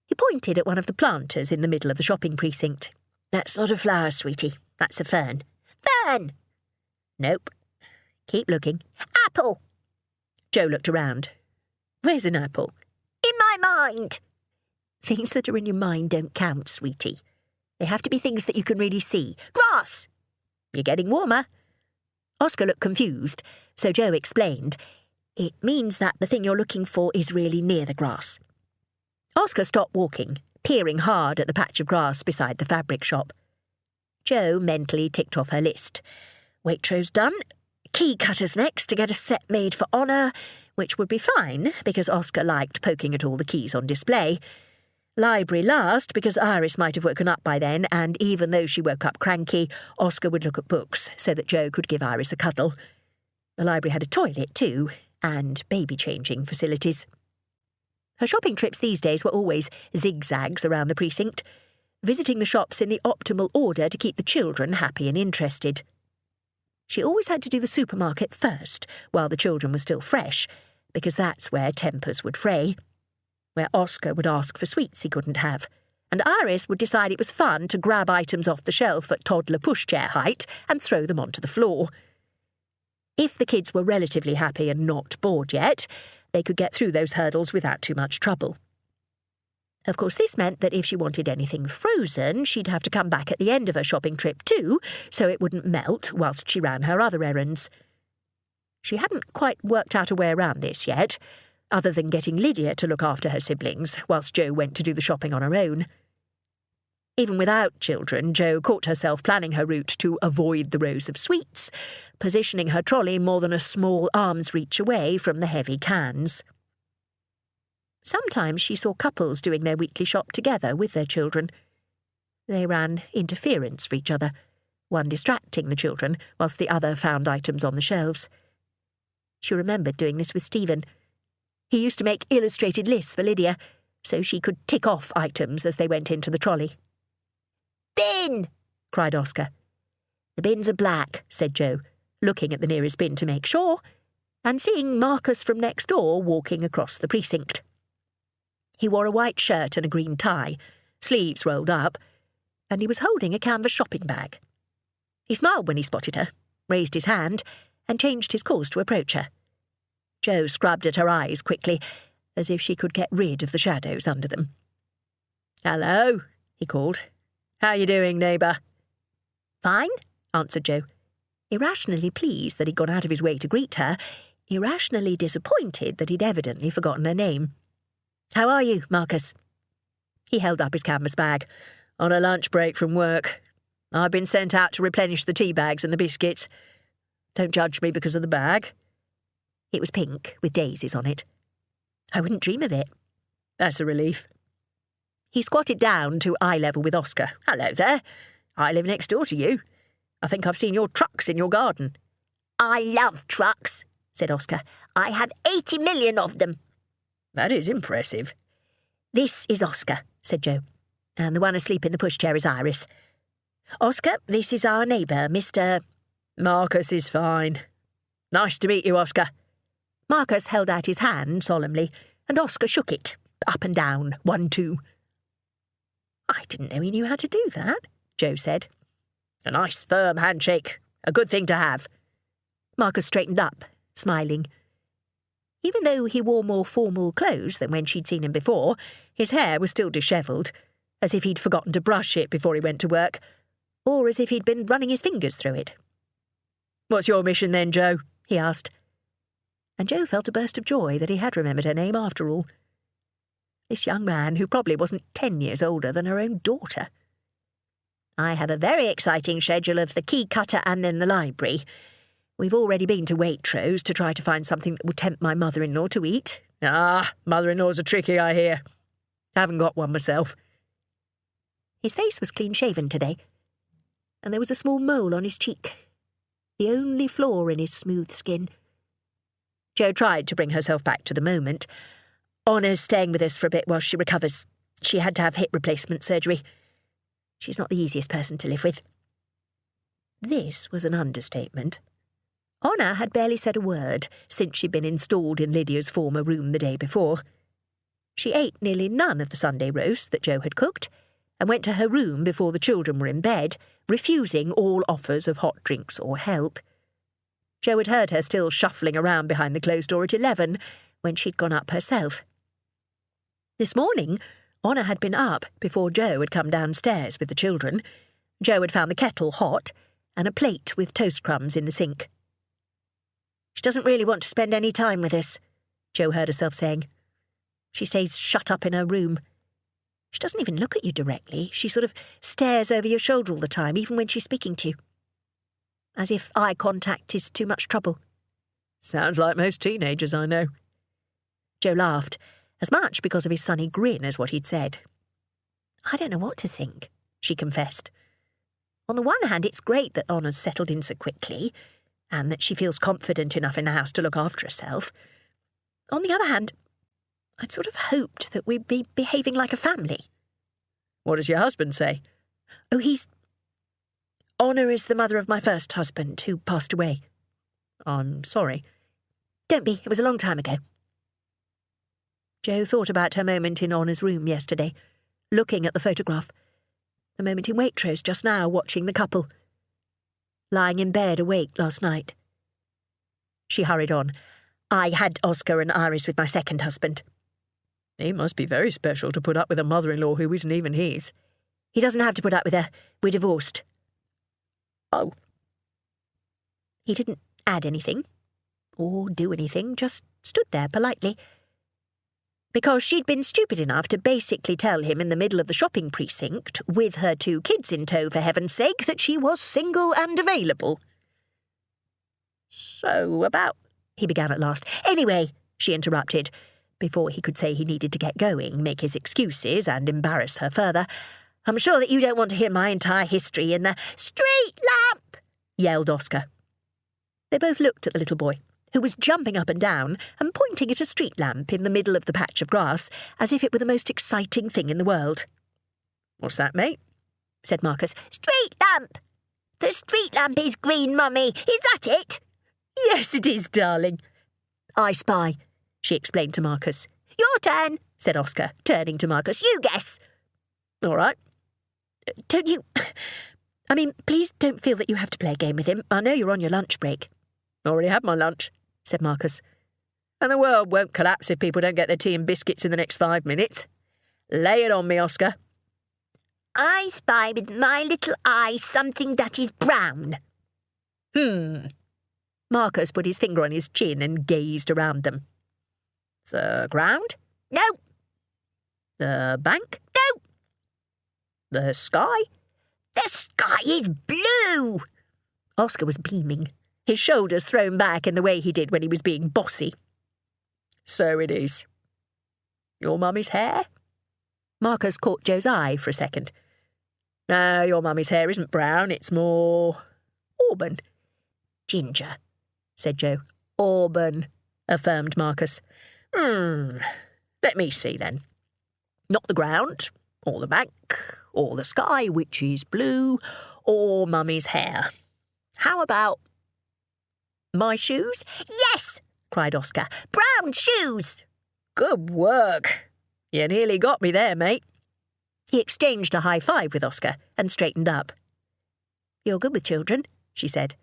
He pointed at one of the planters in the middle of the shopping precinct. "That's not a flower, sweetie. That's a fern." "Fern." "Nope. Keep looking." "Apple." Joe looked around. "Where's an apple?" "In my mind." "Things that are in your mind don't count, sweetie. They have to be things that you can really see." "Grass." "You're getting warmer." Oscar looked confused, so Joe explained. "It means that the thing you're looking for is really near the grass." Oscar stopped walking, peering hard at the patch of grass beside the fabric shop. Joe mentally ticked off her list. Waitrose done. Key cutters next to get a set made for Honor, which would be fine because Oscar liked poking at all the keys on display. Library last because Iris might have woken up by then, and even though she woke up cranky, Oscar would look at books so that Joe could give Iris a cuddle. The library had a toilet too, and baby-changing facilities. Her shopping trips these days were always zigzags around the precinct, visiting the shops in the optimal order to keep the children happy and interested. She always had to do the supermarket first, while the children were still fresh, because that's where tempers would fray, where Oscar would ask for sweets he couldn't have, and Iris would decide it was fun to grab items off the shelf at toddler pushchair height and throw them onto the floor. If the kids were relatively happy and not bored yet, they could get through those hurdles without too much trouble. Of course, this meant that if she wanted anything frozen, she'd have to come back at the end of her shopping trip too, so it wouldn't melt whilst she ran her other errands. She hadn't quite worked out a way around this yet, other than getting Lydia to look after her siblings, whilst Jo went to do the shopping on her own. Even without children, Jo caught herself planning her route to avoid the rows of sweets, positioning her trolley more than a small arm's reach away from the heavy cans. Sometimes she saw couples doing their weekly shop together with their children. They ran interference for each other, one distracting the children whilst the other found items on the shelves. She remembered doing this with Stephen. He used to make illustrated lists for Lydia, so she could tick off items as they went into the trolley. "Bin!" cried Oscar. "The bins are black," said Jo, looking at the nearest bin to make sure, and seeing Marcus from next door walking across the precinct. He wore a white shirt and a green tie, sleeves rolled up, and he was holding a canvas shopping bag. He smiled when he spotted her, raised his hand, and changed his course to approach her. Jo scrubbed at her eyes quickly, as if she could get rid of the shadows under them. "Hello," he called. "How you doing, neighbour?" "Fine," answered Jo, irrationally pleased that he'd gone out of his way to greet her, irrationally disappointed that he'd evidently forgotten her name. "How are you, Marcus?" He held up his canvas bag. "On a lunch break from work. I've been sent out to replenish the tea bags and the biscuits. Don't judge me because of the bag." It was pink, with daisies on it. "I wouldn't dream of it." "That's a relief." He squatted down to eye level with Oscar. "Hello there. I live next door to you. I think I've seen your trucks in your garden." "I love trucks," said Oscar. "I have 80 million of them." "That is impressive." "This is Oscar," said Jo, "and the one asleep in the pushchair is Iris. Oscar, this is our neighbour, Mr. "Marcus is fine. Nice to meet you, Oscar." Marcus held out his hand solemnly, and Oscar shook it, up and down, 1, 2. "I didn't know he knew how to do that," Jo said. "A nice firm handshake. A good thing to have." Marcus straightened up, smiling. Even though he wore more formal clothes than when she'd seen him before, his hair was still dishevelled, as if he'd forgotten to brush it before he went to work, or as if he'd been running his fingers through it. "What's your mission then, Jo?" he asked. And Jo felt a burst of joy that he had remembered her name after all. This young man, who probably wasn't 10 years older than her own daughter. "I have a very exciting schedule of the key cutter and then the library. We've already been to Waitrose to try to find something that will tempt my mother-in-law to eat." "Ah, mother-in-laws are tricky, I hear. Haven't got one myself." His face was clean-shaven today, and there was a small mole on his cheek, the only flaw in his smooth skin. Jo tried to bring herself back to the moment. "Honor's staying with us for a bit while she recovers. She had to have hip replacement surgery. She's not the easiest person to live with." This was an understatement. Honor had barely said a word since she'd been installed in Lydia's former room the day before. She ate nearly none of the Sunday roast that Jo had cooked, and went to her room before the children were in bed, refusing all offers of hot drinks or help. Jo had heard her still shuffling around behind the closed door at 11, when she'd gone up herself. This morning, Honor had been up before Jo had come downstairs with the children. Jo had found the kettle hot, and a plate with toast crumbs in the sink. "She doesn't really want to spend any time with us," Jo heard herself saying. "She stays shut up in her room. She doesn't even look at you directly. She sort of stares over your shoulder all the time, even when she's speaking to you. As if eye contact is too much trouble." "Sounds like most teenagers I know." Jo laughed, as much because of his sunny grin as what he'd said. "I don't know what to think," she confessed. "On the one hand, it's great that Honor's settled in so quickly, and that she feels confident enough in the house to look after herself. On the other hand, I'd sort of hoped that we'd be behaving like a family. What does your husband say? Oh, Honor is the mother of my first husband, who passed away. I'm sorry. Don't be, it was a long time ago. Jo thought about her moment in Honor's room yesterday, looking at the photograph. The moment in Waitrose just now, watching the couple. Lying in bed awake last night. She hurried on. I had Oscar and Iris with my second husband. He must be very special to put up with a mother-in-law who isn't even his. He doesn't have to put up with her. We're divorced. Oh. He didn't add anything, or do anything, just stood there politely. Because she'd been stupid enough to basically tell him in the middle of the shopping precinct, with her 2 kids in tow for heaven's sake, that she was single and available. So about... he began at last. Anyway, she interrupted, before he could say he needed to get going, make his excuses, and embarrass her further. I'm sure that you don't want to hear my entire history in the street lamp, yelled Oscar. They both looked at the little boy, who was jumping up and down and pointing at a street lamp in the middle of the patch of grass, as if it were the most exciting thing in the world. What's that, mate? Said Marcus. Street lamp! The street lamp is green, Mummy. Is that it? Yes, it is, darling. I spy, she explained to Marcus. Your turn, said Oscar, turning to Marcus. You guess. All right. Don't you... I mean, please don't feel that you have to play a game with him. I know you're on your lunch break. Already had my lunch, said Marcus. And the world won't collapse if people don't get their tea and biscuits in the next 5 minutes. Lay it on me, Oscar. I spy with my little eye something that is brown. Marcus put his finger on his chin and gazed around them. The ground? No. The bank? No. The sky? The sky is blue. Oscar was beaming, his shoulders thrown back in the way he did when he was being bossy. So it is. Your mummy's hair? Marcus caught Jo's eye for a second. No, your mummy's hair isn't brown, it's more... auburn. Ginger, said Jo. Auburn, affirmed Marcus. Let me see, then. Not the ground, or the bank, or the sky, which is blue, or mummy's hair. How about... my shoes? Yes, cried Oscar. Brown shoes. Good work. You nearly got me there, mate. He exchanged a high five with Oscar and straightened up. You're good with children, she said.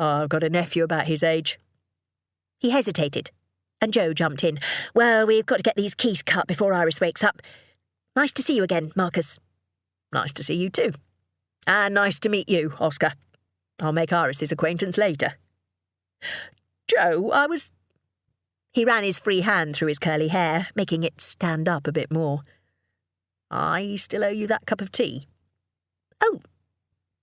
I've got a nephew about his age. He hesitated, and Jo jumped in. Well, we've got to get these keys cut before Iris wakes up. Nice to see you again, Marcus. Nice to see you too. And nice to meet you, Oscar. I'll make Iris's acquaintance later. Jo, I was... He ran his free hand through his curly hair, making it stand up a bit more. I still owe you that cup of tea. Oh,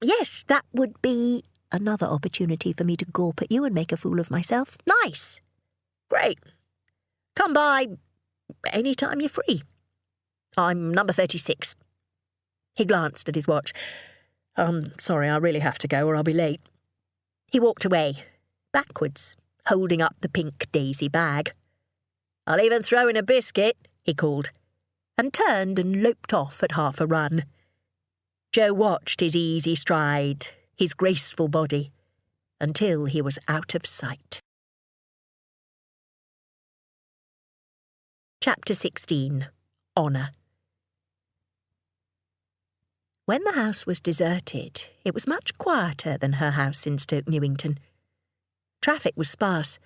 yes, that would be another opportunity for me to gawp at you and make a fool of myself. Nice. Great. Come by any time you're free. I'm number 36. He glanced at his watch. I'm sorry, I really have to go or I'll be late. He walked away, backwards, holding up the pink daisy bag. I'll even throw in a biscuit, he called, and turned and loped off at half a run. Jo watched his easy stride, his graceful body, until he was out of sight. Chapter 16. Honour. When the house was deserted, it was much quieter than her house in Stoke Newington. Traffic was sparse.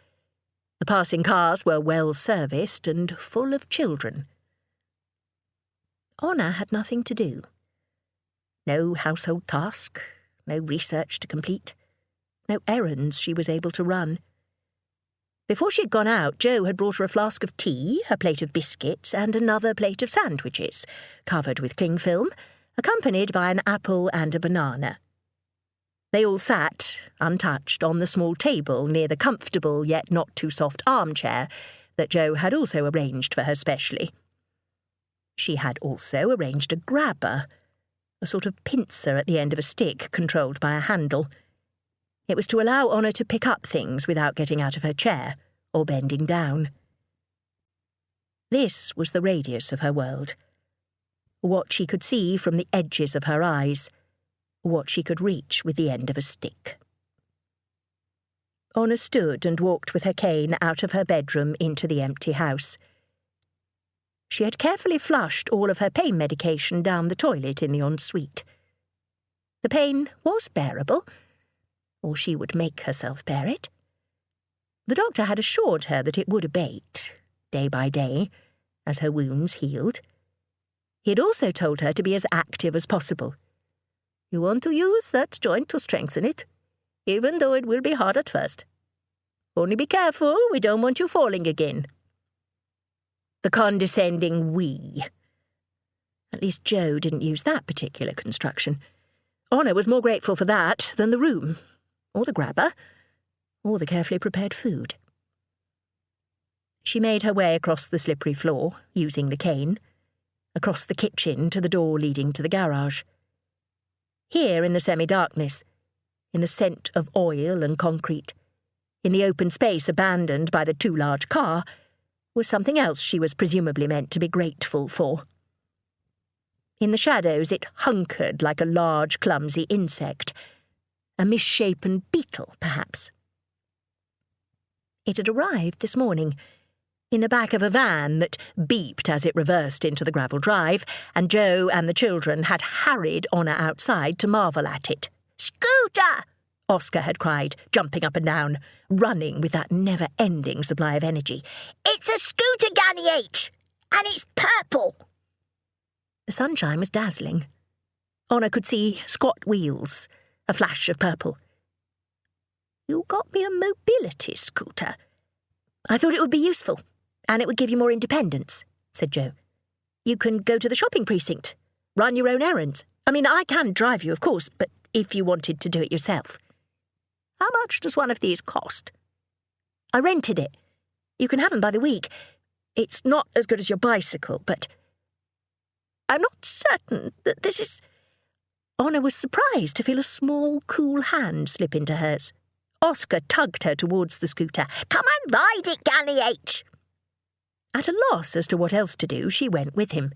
The passing cars were well serviced and full of children. Honour had nothing to do. No household task, no research to complete, no errands she was able to run. Before she had gone out, Jo had brought her a flask of tea, a plate of biscuits, and another plate of sandwiches, covered with cling film, accompanied by an apple and a banana. They all sat, untouched, on the small table near the comfortable yet not too soft armchair that Jo had also arranged for her specially. She had also arranged a grabber, a sort of pincer at the end of a stick controlled by a handle. It was to allow Honour to pick up things without getting out of her chair or bending down. This was the radius of her world. What she could see from the edges of her eyes, what she could reach with the end of a stick. Honor stood and walked with her cane out of her bedroom into the empty house. She had carefully flushed all of her pain medication down the toilet in the ensuite. The pain was bearable, or she would make herself bear it. The doctor had assured her that it would abate, day by day, as her wounds healed. He had also told her to be as active as possible. You want to use that joint to strengthen it, even though it will be hard at first. Only be careful, we don't want you falling again. The condescending we. At least Joe didn't use that particular construction. Honor was more grateful for that than the room, or the grabber, or the carefully prepared food. She made her way across the slippery floor, using the cane, across the kitchen to the door leading to the garage. Here in the semi-darkness, in the scent of oil and concrete, in the open space abandoned by the too large car, was something else she was presumably meant to be grateful for. In the shadows it hunkered like a large, clumsy insect, a misshapen beetle, perhaps. It had arrived this morning, in the back of a van that beeped as it reversed into the gravel drive, and Joe and the children had harried Honor outside to marvel at it. "Scooter!" Oscar had cried, jumping up and down, running with that never-ending supply of energy. "It's a scooter, Ganny H! And it's purple!" The sunshine was dazzling. Honor could see squat wheels, a flash of purple. "You got me a mobility scooter. I thought it would be useful, and it would give you more independence," said Joe. "You can go to the shopping precinct, run your own errands. I mean, I can drive you, of course, but if you wanted to do it yourself." "How much does one of these cost?" "I rented it. You can have them by the week. It's not as good as your bicycle, but—" "I'm not certain that this is—" Honor was surprised to feel a small, cool hand slip into hers. Oscar tugged her towards the scooter. "Come and ride it, Ganny H!" At a loss as to what else to do, she went with him.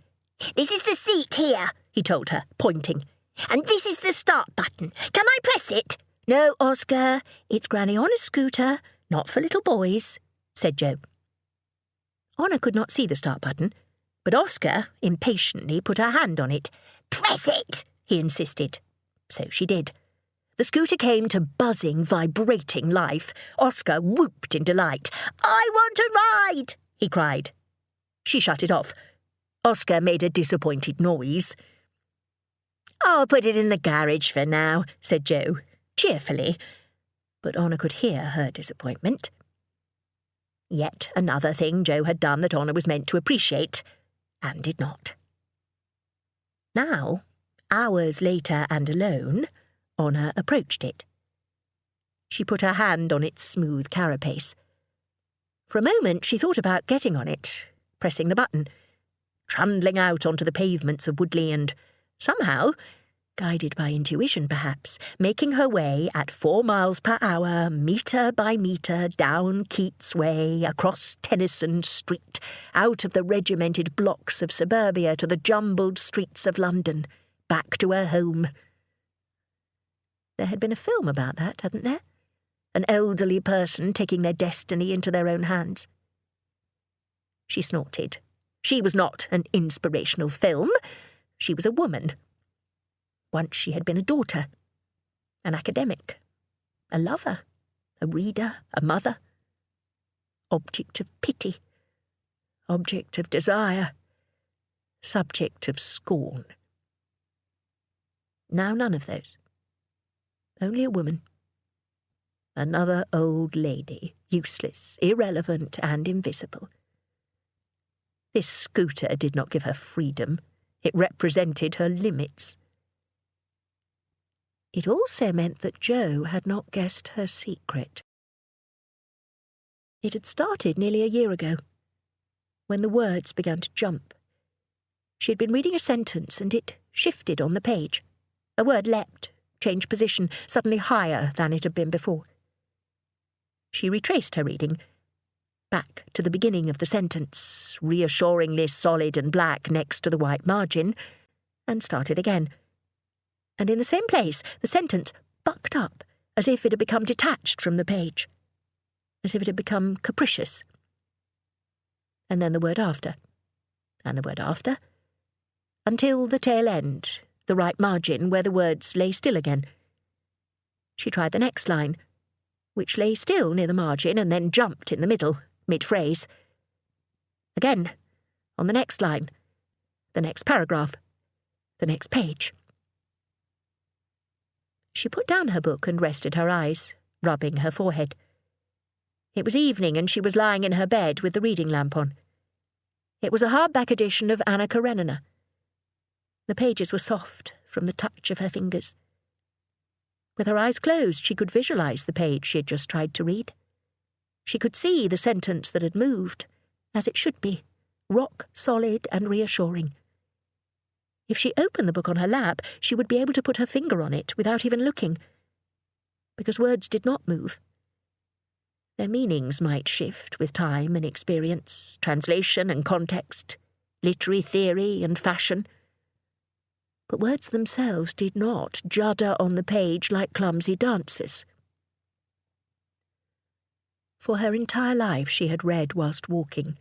"This is the seat here," he told her, pointing. "And this is the start button. Can I press it?" "No, Oscar, it's Granny Honor's scooter, not for little boys," said Joe. Honor could not see the start button, but Oscar impatiently put her hand on it. "Press it!" he insisted. So she did. The scooter came to buzzing, vibrating life. Oscar whooped in delight. "I want to ride!" he cried. She shut it off. Oscar made a disappointed noise. "I'll put it in the garage for now," said Joe, cheerfully, but Honor could hear her disappointment. Yet another thing Joe had done that Honor was meant to appreciate, and did not. Now, hours later and alone, Honor approached it. She put her hand on its smooth carapace. For a moment she thought about getting on it, pressing the button, trundling out onto the pavements of Woodley and, somehow, guided by intuition perhaps, making her way at 4 miles per hour, metre by metre, down Keats Way, across Tennyson Street, out of the regimented blocks of suburbia to the jumbled streets of London, back to her home. There had been a film about that, hadn't there? An elderly person taking their destiny into their own hands. She snorted. She was not an inspirational film. She was a woman. Once she had been a daughter, an academic, a lover, a reader, a mother. Object of pity, object of desire, subject of scorn. Now none of those. Only a woman. Another old lady, useless, irrelevant, and invisible. This scooter did not give her freedom. It represented her limits. It also meant that Joe had not guessed her secret. It had started nearly a year ago, when the words began to jump. She had been reading a sentence, and it shifted on the page. A word leapt, changed position, suddenly higher than it had been before. She retraced her reading, back to the beginning of the sentence, reassuringly solid and black next to the white margin, and started again. And in the same place, the sentence bucked up, as if it had become detached from the page, as if it had become capricious. And then the word after, and the word after, until the tail end, the right margin, where the words lay still again. She tried the next line, which lay still near the margin and then jumped in the middle, mid-phrase. Again, on the next line, the next paragraph, the next page. She put down her book and rested her eyes, rubbing her forehead. It was evening and she was lying in her bed with the reading lamp on. It was a hardback edition of Anna Karenina. The pages were soft from the touch of her fingers. With her eyes closed, she could visualize the page she had just tried to read. She could see the sentence that had moved, as it should be, rock solid and reassuring. If she opened the book on her lap, she would be able to put her finger on it without even looking, because words did not move. Their meanings might shift with time and experience, translation and context, literary theory and fashion. But words themselves did not judder on the page like clumsy dancers. For her entire life she had read whilst walking.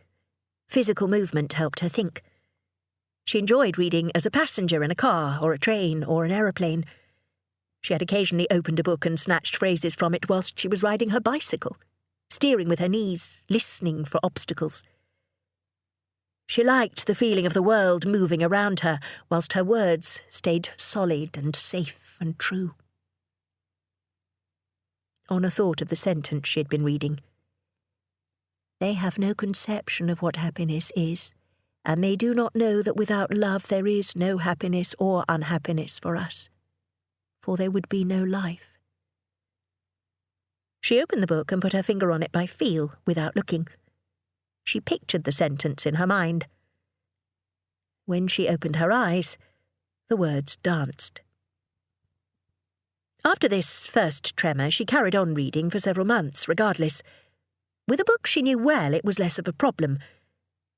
Physical movement helped her think. She enjoyed reading as a passenger in a car or a train or an aeroplane. She had occasionally opened a book and snatched phrases from it whilst she was riding her bicycle, steering with her knees, listening for obstacles. She liked the feeling of the world moving around her, whilst her words stayed solid and safe and true. Honor thought of the sentence she had been reading. They have no conception of what happiness is, and they do not know that without love there is no happiness or unhappiness for us, for there would be no life. She opened the book and put her finger on it by feel, without looking. She pictured the sentence in her mind. When she opened her eyes, the words danced. After this first tremor, she carried on reading for several months, regardless. With a book she knew well, it was less of a problem.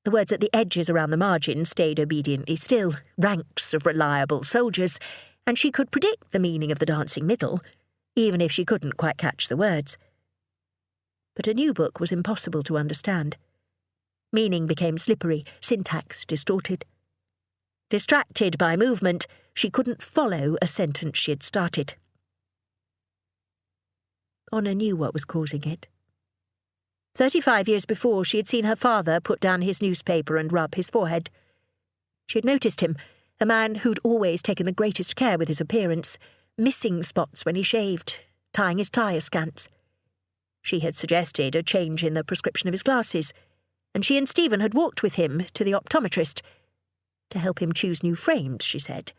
The words at the edges around the margin stayed obediently still, ranks of reliable soldiers, and she could predict the meaning of the dancing middle, even if she couldn't quite catch the words. But a new book was impossible to understand. Meaning became slippery, syntax distorted. Distracted by movement, she couldn't follow a sentence she had started. Honor knew what was causing it. 35 years before, she had seen her father put down his newspaper and rub his forehead. She had noticed him, a man who'd always taken the greatest care with his appearance, missing spots when he shaved, tying his tie askance. She had suggested a change in the prescription of his glasses, and she and Stephen had walked with him to the optometrist to help him choose new frames, she said.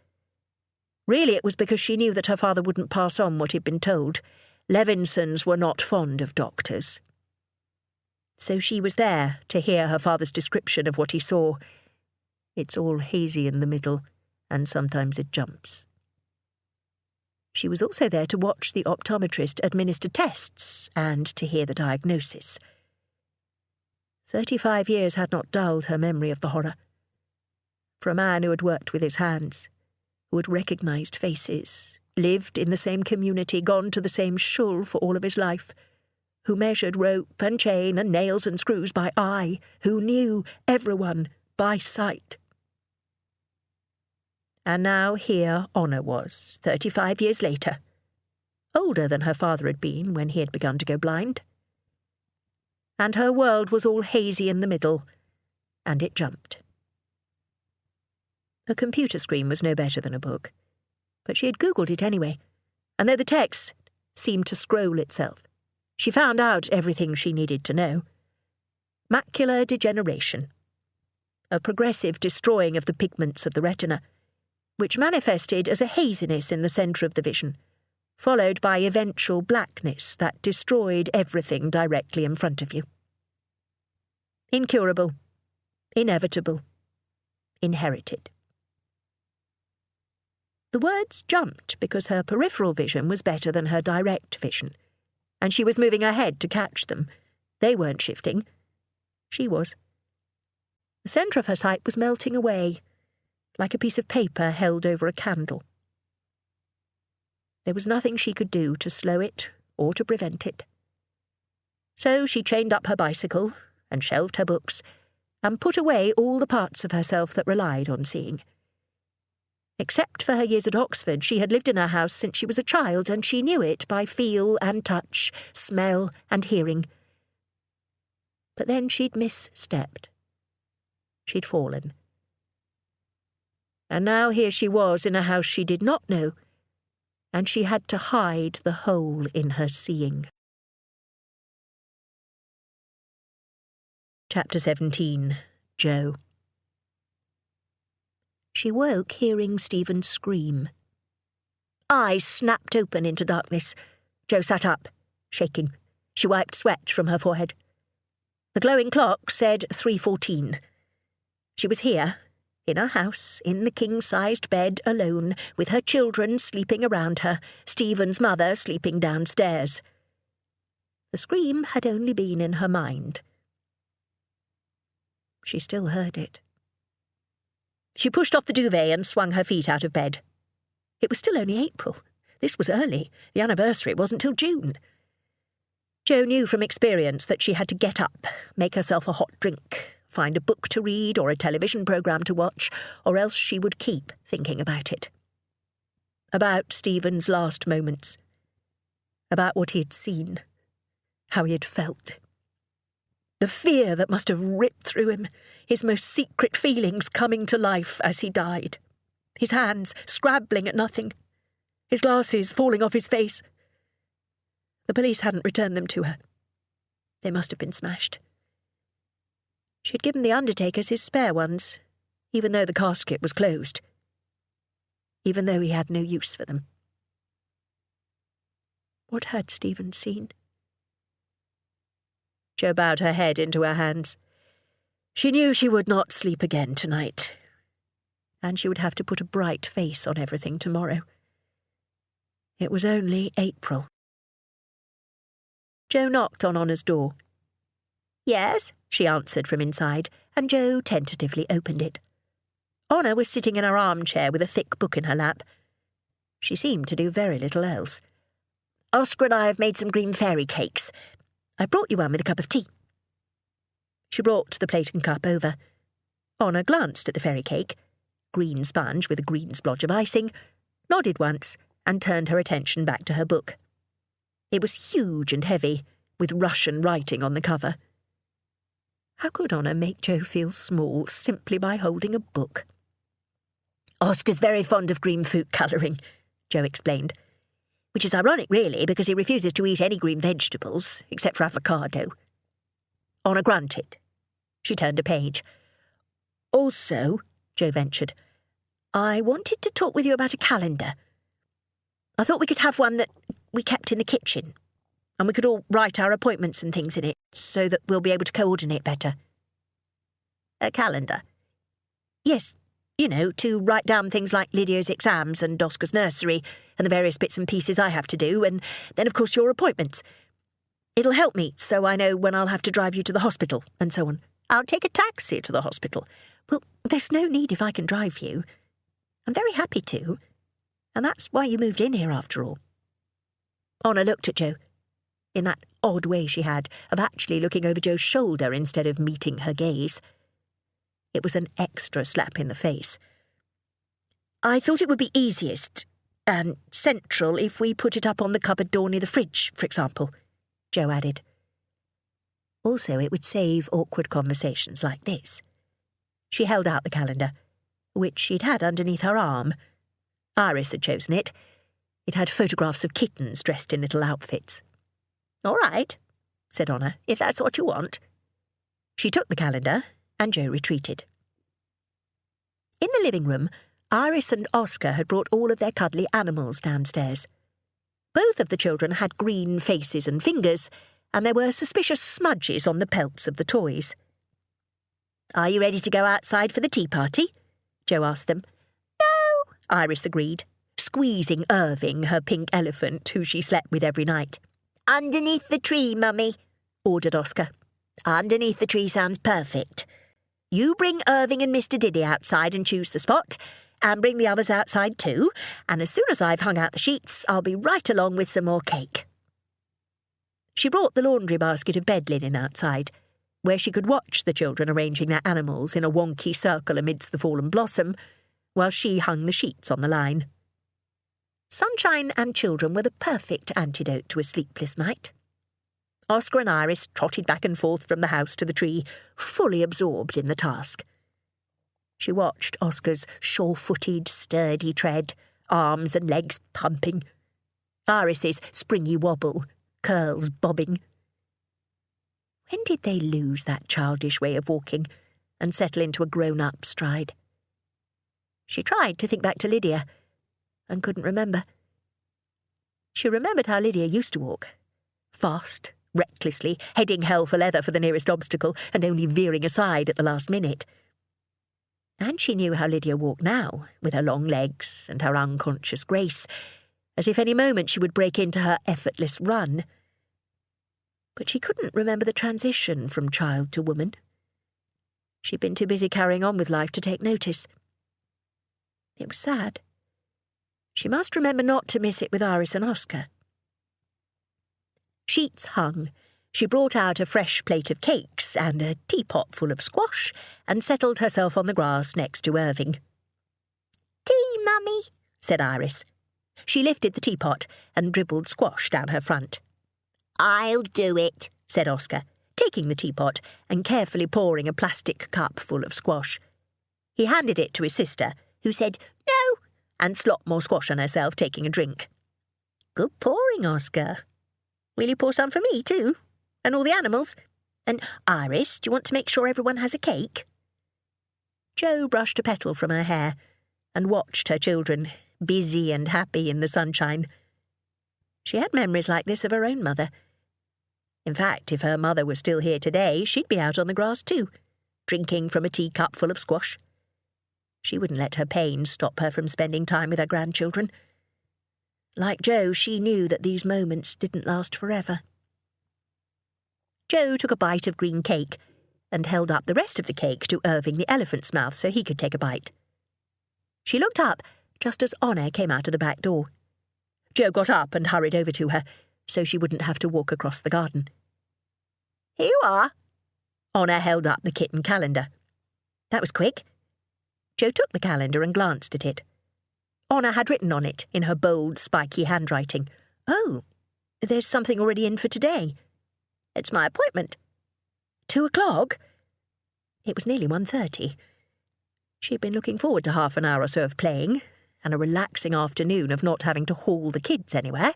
Really, it was because she knew that her father wouldn't pass on what he'd been told. Levinsons were not fond of doctors. So she was there to hear her father's description of what he saw. It's all hazy in the middle, and sometimes it jumps. She was also there to watch the optometrist administer tests and to hear the diagnosis. 35 years had not dulled her memory of the horror. For a man who had worked with his hands, who had recognised faces, lived in the same community, gone to the same shul for all of his life, who measured rope and chain and nails and screws by eye, who knew everyone by sight. And now here Honor was, 35 years later, older than her father had been when he had begun to go blind. And her world was all hazy in the middle, and it jumped. A computer screen was no better than a book, but she had Googled it anyway, and though the text seemed to scroll itself, she found out everything she needed to know. Macular degeneration, a progressive destroying of the pigments of the retina, which manifested as a haziness in the centre of the vision, followed by eventual blackness that destroyed everything directly in front of you. Incurable, inevitable, inherited. The words jumped because her peripheral vision was better than her direct vision, and she was moving her head to catch them. They weren't shifting. She was. The centre of her sight was melting away, like a piece of paper held over a candle. There was nothing she could do to slow it or to prevent it. So she chained up her bicycle and shelved her books and put away all the parts of herself that relied on seeing. Except for her years at Oxford, she had lived in her house since she was a child, and she knew it by feel and touch, smell and hearing. But then she'd misstepped. She'd fallen. And now here she was in a house she did not know, and she had to hide the hole in her seeing. Chapter 17. Jo. She woke hearing Stephen scream. Eyes snapped open into darkness. Jo sat up, shaking. She wiped sweat from her forehead. The glowing clock said 3:14. She was here, in her house, in the king-sized bed, alone, with her children sleeping around her, Stephen's mother sleeping downstairs. The scream had only been in her mind. She still heard it. She pushed off the duvet and swung her feet out of bed. It was still only April. This was early. The anniversary wasn't till June. Jo knew from experience that she had to get up, make herself a hot drink, find a book to read or a television programme to watch, or else she would keep thinking about it. About Stephen's last moments. About what he had seen. How he had felt. The fear that must have ripped through him, his most secret feelings coming to life as he died. His hands scrabbling at nothing. His glasses falling off his face. The police hadn't returned them to her. They must have been smashed. She had given the undertakers his spare ones, even though the casket was closed. Even though he had no use for them. What had Stephen seen? Jo bowed her head into her hands. She knew she would not sleep again tonight, and she would have to put a bright face on everything tomorrow. It was only April. Jo knocked on Honor's door. Yes, she answered from inside, and Jo tentatively opened it. Honor was sitting in her armchair with a thick book in her lap. She seemed to do very little else. Oscar and I have made some green fairy cakes. I brought you one with a cup of tea. She brought the plate and cup over. Honor glanced at the fairy cake, green sponge with a green splodge of icing, nodded once, and turned her attention back to her book. It was huge and heavy, with Russian writing on the cover. How could Honor make Jo feel small simply by holding a book? Oscar's very fond of green food colouring, Jo explained. Which is ironic, really, because he refuses to eat any green vegetables, except for avocado. Honor grunted. She turned a page. Also, Jo ventured, I wanted to talk with you about a calendar. I thought we could have one that we kept in the kitchen, and we could all write our appointments and things in it, so that we'll be able to coordinate better. A calendar? Yes. You know, to write down things like Lydia's exams and Oscar's nursery and the various bits and pieces I have to do, and then, of course, your appointments. It'll help me, so I know when I'll have to drive you to the hospital, and so on. I'll take a taxi to the hospital. Well, there's no need if I can drive you. I'm very happy to, and that's why you moved in here after all. Honor looked at Jo, in that odd way she had of actually looking over Jo's shoulder instead of meeting her gaze. It was an extra slap in the face. I thought it would be easiest and central if we put it up on the cupboard door near the fridge, for example, Jo added. Also, it would save awkward conversations like this. She held out the calendar, which she'd had underneath her arm. Iris had chosen it. It had photographs of kittens dressed in little outfits. All right, said Honor, if that's what you want. She took the calendar, and Jo retreated. In the living room, Iris and Oscar had brought all of their cuddly animals downstairs. Both of the children had green faces and fingers, and there were suspicious smudges on the pelts of the toys. Are you ready to go outside for the tea party? Jo asked them. No, Iris agreed, squeezing Irving, her pink elephant, who she slept with every night. Underneath the tree, Mummy, ordered Oscar. Underneath the tree sounds perfect. You bring Irving and Mr. Diddy outside and choose the spot, and bring the others outside too, and as soon as I've hung out the sheets, I'll be right along with some more cake. She brought the laundry basket of bed linen outside, where she could watch the children arranging their animals in a wonky circle amidst the fallen blossom, while she hung the sheets on the line. Sunshine and children were the perfect antidote to a sleepless night. Oscar and Iris trotted back and forth from the house to the tree, fully absorbed in the task. She watched Oscar's sure-footed, sturdy tread, arms and legs pumping, Iris's springy wobble, curls bobbing. When did they lose that childish way of walking and settle into a grown-up stride? She tried to think back to Lydia, and couldn't remember. She remembered how Lydia used to walk, fast, recklessly, heading hell for leather for the nearest obstacle and only veering aside at the last minute. And she knew how Lydia walked now, with her long legs and her unconscious grace, as if any moment she would break into her effortless run. But she couldn't remember the transition from child to woman. She'd been too busy carrying on with life to take notice. It was sad. She must remember not to miss it with Iris and Oscar. Sheets hung. She brought out a fresh plate of cakes and a teapot full of squash and settled herself on the grass next to Irving. "Tea, Mummy," said Iris. She lifted the teapot and dribbled squash down her front. "I'll do it," said Oscar, taking the teapot and carefully pouring a plastic cup full of squash. He handed it to his sister, who said "No," and slopped more squash on herself, taking a drink. "Good pouring, Oscar. Will you pour some for me, too? And all the animals? And, Iris, do you want to make sure everyone has a cake?" Jo brushed a petal from her hair and watched her children, busy and happy in the sunshine. She had memories like this of her own mother. In fact, if her mother were still here today, she'd be out on the grass too, drinking from a teacup full of squash. She wouldn't let her pain stop her from spending time with her grandchildren. Like Jo, she knew that these moments didn't last forever. Jo took a bite of green cake and held up the rest of the cake to Irving the elephant's mouth so he could take a bite. She looked up just as Honor came out of the back door. Jo got up and hurried over to her so she wouldn't have to walk across the garden. "Here you are." Honor held up the kitten calendar. That was quick. Jo took the calendar and glanced at it. Honor had written on it, in her bold, spiky handwriting, "Oh, there's something already in for today. It's my appointment. 2 o'clock?" It was nearly 1:30. She'd been looking forward to half an hour or so of playing, and a relaxing afternoon of not having to haul the kids anywhere.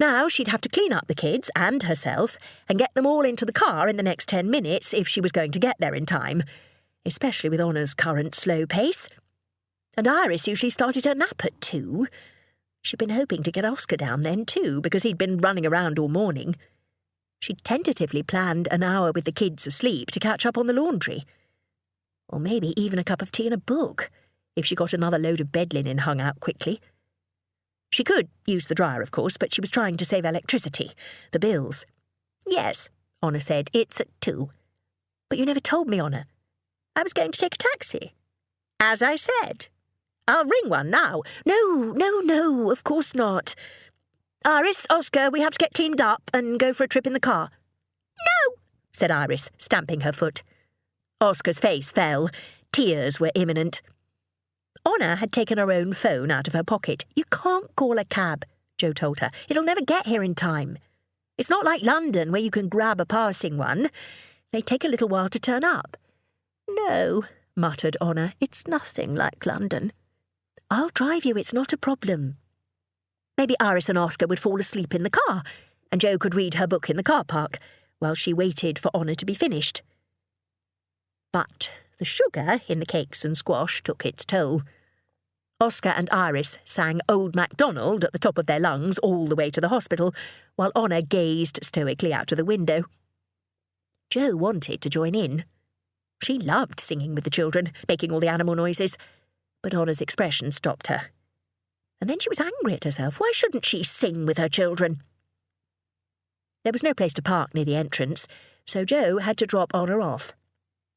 Now she'd have to clean up the kids and herself and get them all into the car in the next 10 minutes if she was going to get there in time, especially with Honor's current slow pace. And Iris usually started her nap at 2. She'd been hoping to get Oscar down then too, because he'd been running around all morning. She'd tentatively planned an hour with the kids asleep to catch up on the laundry. Or maybe even a cup of tea and a book, if she got another load of bed linen hung out quickly. She could use the dryer, of course, but she was trying to save electricity, the bills. "Yes," Honor said, "it's at 2. "But you never told me, Honor." "I was going to take a taxi." "As I said. I'll ring one now." No, of course not. "Iris, Oscar, we have to get cleaned up and go for a trip in the car." "No," said Iris, stamping her foot. Oscar's face fell. Tears were imminent. Honor had taken her own phone out of her pocket. "You can't call a cab," Jo told her. "It'll never get here in time. It's not like London, where you can grab a passing one. They take a little while to turn up." "No," muttered Honor, "it's nothing like London. I'll drive you, it's not a problem." Maybe Iris and Oscar would fall asleep in the car, and Jo could read her book in the car park, while she waited for Honor to be finished. But the sugar in the cakes and squash took its toll. Oscar and Iris sang Old MacDonald at the top of their lungs all the way to the hospital, while Honor gazed stoically out of the window. Jo wanted to join in. She loved singing with the children, making all the animal noises, but Honor's expression stopped her. And then she was angry at herself. Why shouldn't she sing with her children? There was no place to park near the entrance, so Jo had to drop Honor off.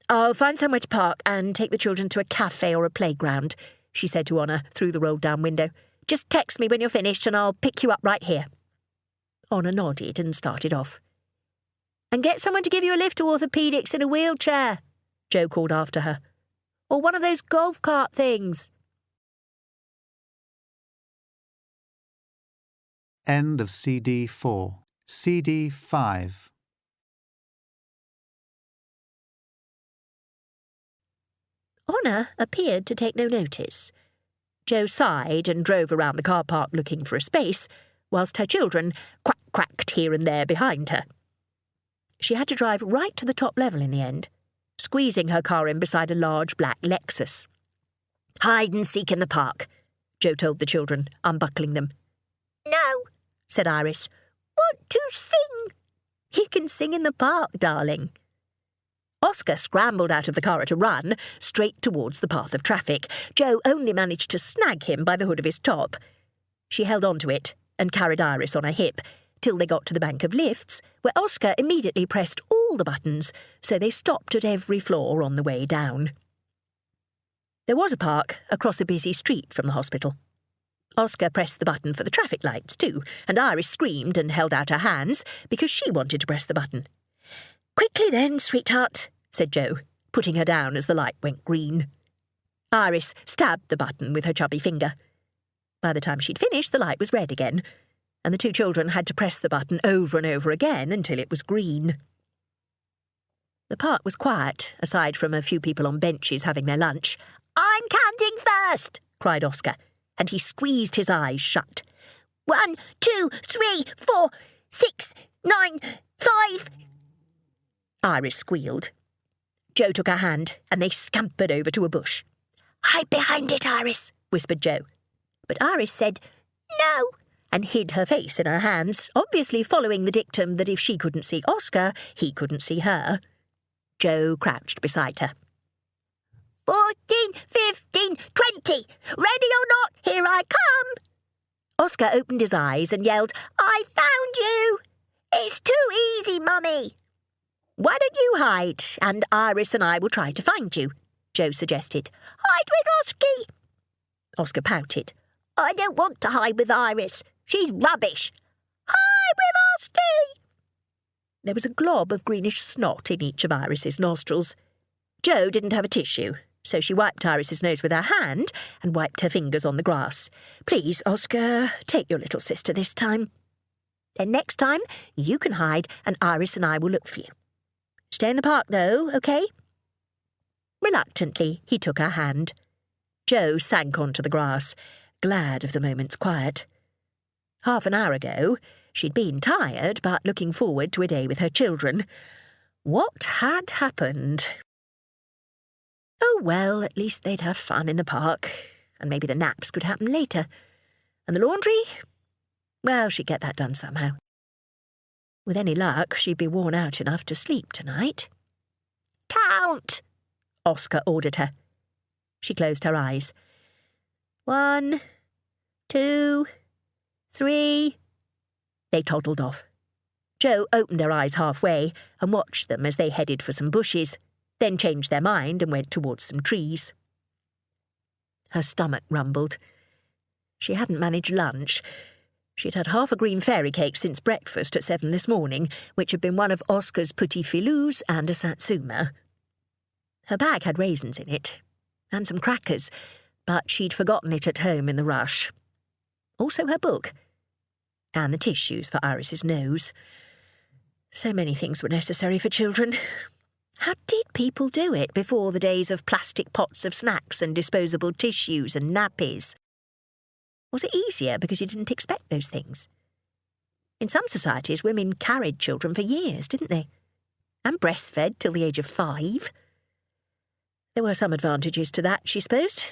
"I'll find somewhere to park and take the children to a cafe or a playground," she said to Honor through the rolled-down window. "Just text me when you're finished and I'll pick you up right here." Honor nodded and started off. "And get someone to give you a lift to orthopaedics in a wheelchair," Jo called after her. "Or one of those golf cart things." End of CD 4. CD 5. Honor appeared to take no notice. Jo sighed and drove around the car park looking for a space, whilst her children quacked here and there behind her. She had to drive right to the top level in the end, squeezing her car in beside a large black Lexus. "Hide and seek in the park," Jo told the children, unbuckling them. "No," said Iris. "Want to sing?" "You can sing in the park, darling." Oscar scrambled out of the car at a run, straight towards the path of traffic. Jo only managed to snag him by the hood of his top. She held on to it and carried Iris on her hip, till they got to the bank of lifts, where Oscar immediately pressed all the buttons, so they stopped at every floor on the way down. There was a park across a busy street from the hospital. Oscar pressed the button for the traffic lights too, and Iris screamed and held out her hands because she wanted to press the button. "Quickly then, sweetheart," said Jo, putting her down as the light went green. Iris stabbed the button with her chubby finger. By the time she'd finished, the light was red again, and the two children had to press the button over and over again until it was green. The park was quiet, aside from a few people on benches having their lunch. "I'm counting first," cried Oscar, and he squeezed his eyes shut. 1, 2, 3, 4, 6, 9, 5... Iris squealed. Jo took her hand, and they scampered over to a bush. "Hide behind it, Iris," whispered Jo. But Iris said, "No," and hid her face in her hands, obviously following the dictum that if she couldn't see Oscar, he couldn't see her. Jo crouched beside her. 14, 15, 20. Ready or not, here I come." Oscar opened his eyes and yelled, "I found you! It's too easy, Mummy." "Why don't you hide, and Iris and I will try to find you," Jo suggested. "Hide with Oski." Oscar pouted. "I don't want to hide with Iris. She's rubbish." "Hide with Oski." There was a glob of greenish snot in each of Iris's nostrils. Jo didn't have a tissue, so she wiped Iris's nose with her hand and wiped her fingers on the grass. "Please, Oscar, take your little sister this time. Then next time, you can hide and Iris and I will look for you. Stay in the park, though, OK?" Reluctantly, he took her hand. Jo sank onto the grass, glad of the moment's quiet. Half an hour ago, she'd been tired, but looking forward to a day with her children. What had happened? Oh, well, at least they'd have fun in the park, and maybe the naps could happen later. And the laundry? Well, she'd get that done somehow. With any luck, she'd be worn out enough to sleep tonight. "Count," Oscar ordered her. She closed her eyes. 1, 2, 3... They toddled off. Jo opened her eyes halfway and watched them as they headed for some bushes, then changed their mind and went towards some trees. Her stomach rumbled. She hadn't managed lunch. She'd had half a green fairy cake since breakfast at 7 this morning, which had been one of Oscar's petit filous and a satsuma. Her bag had raisins in it, and some crackers, but she'd forgotten it at home in the rush. Also her book, and the tissues for Iris's nose. So many things were necessary for children. How did people do it before the days of plastic pots of snacks and disposable tissues and nappies? Was it easier because you didn't expect those things? In some societies, women carried children for years, didn't they? And breastfed till the age of 5. There were some advantages to that, she supposed,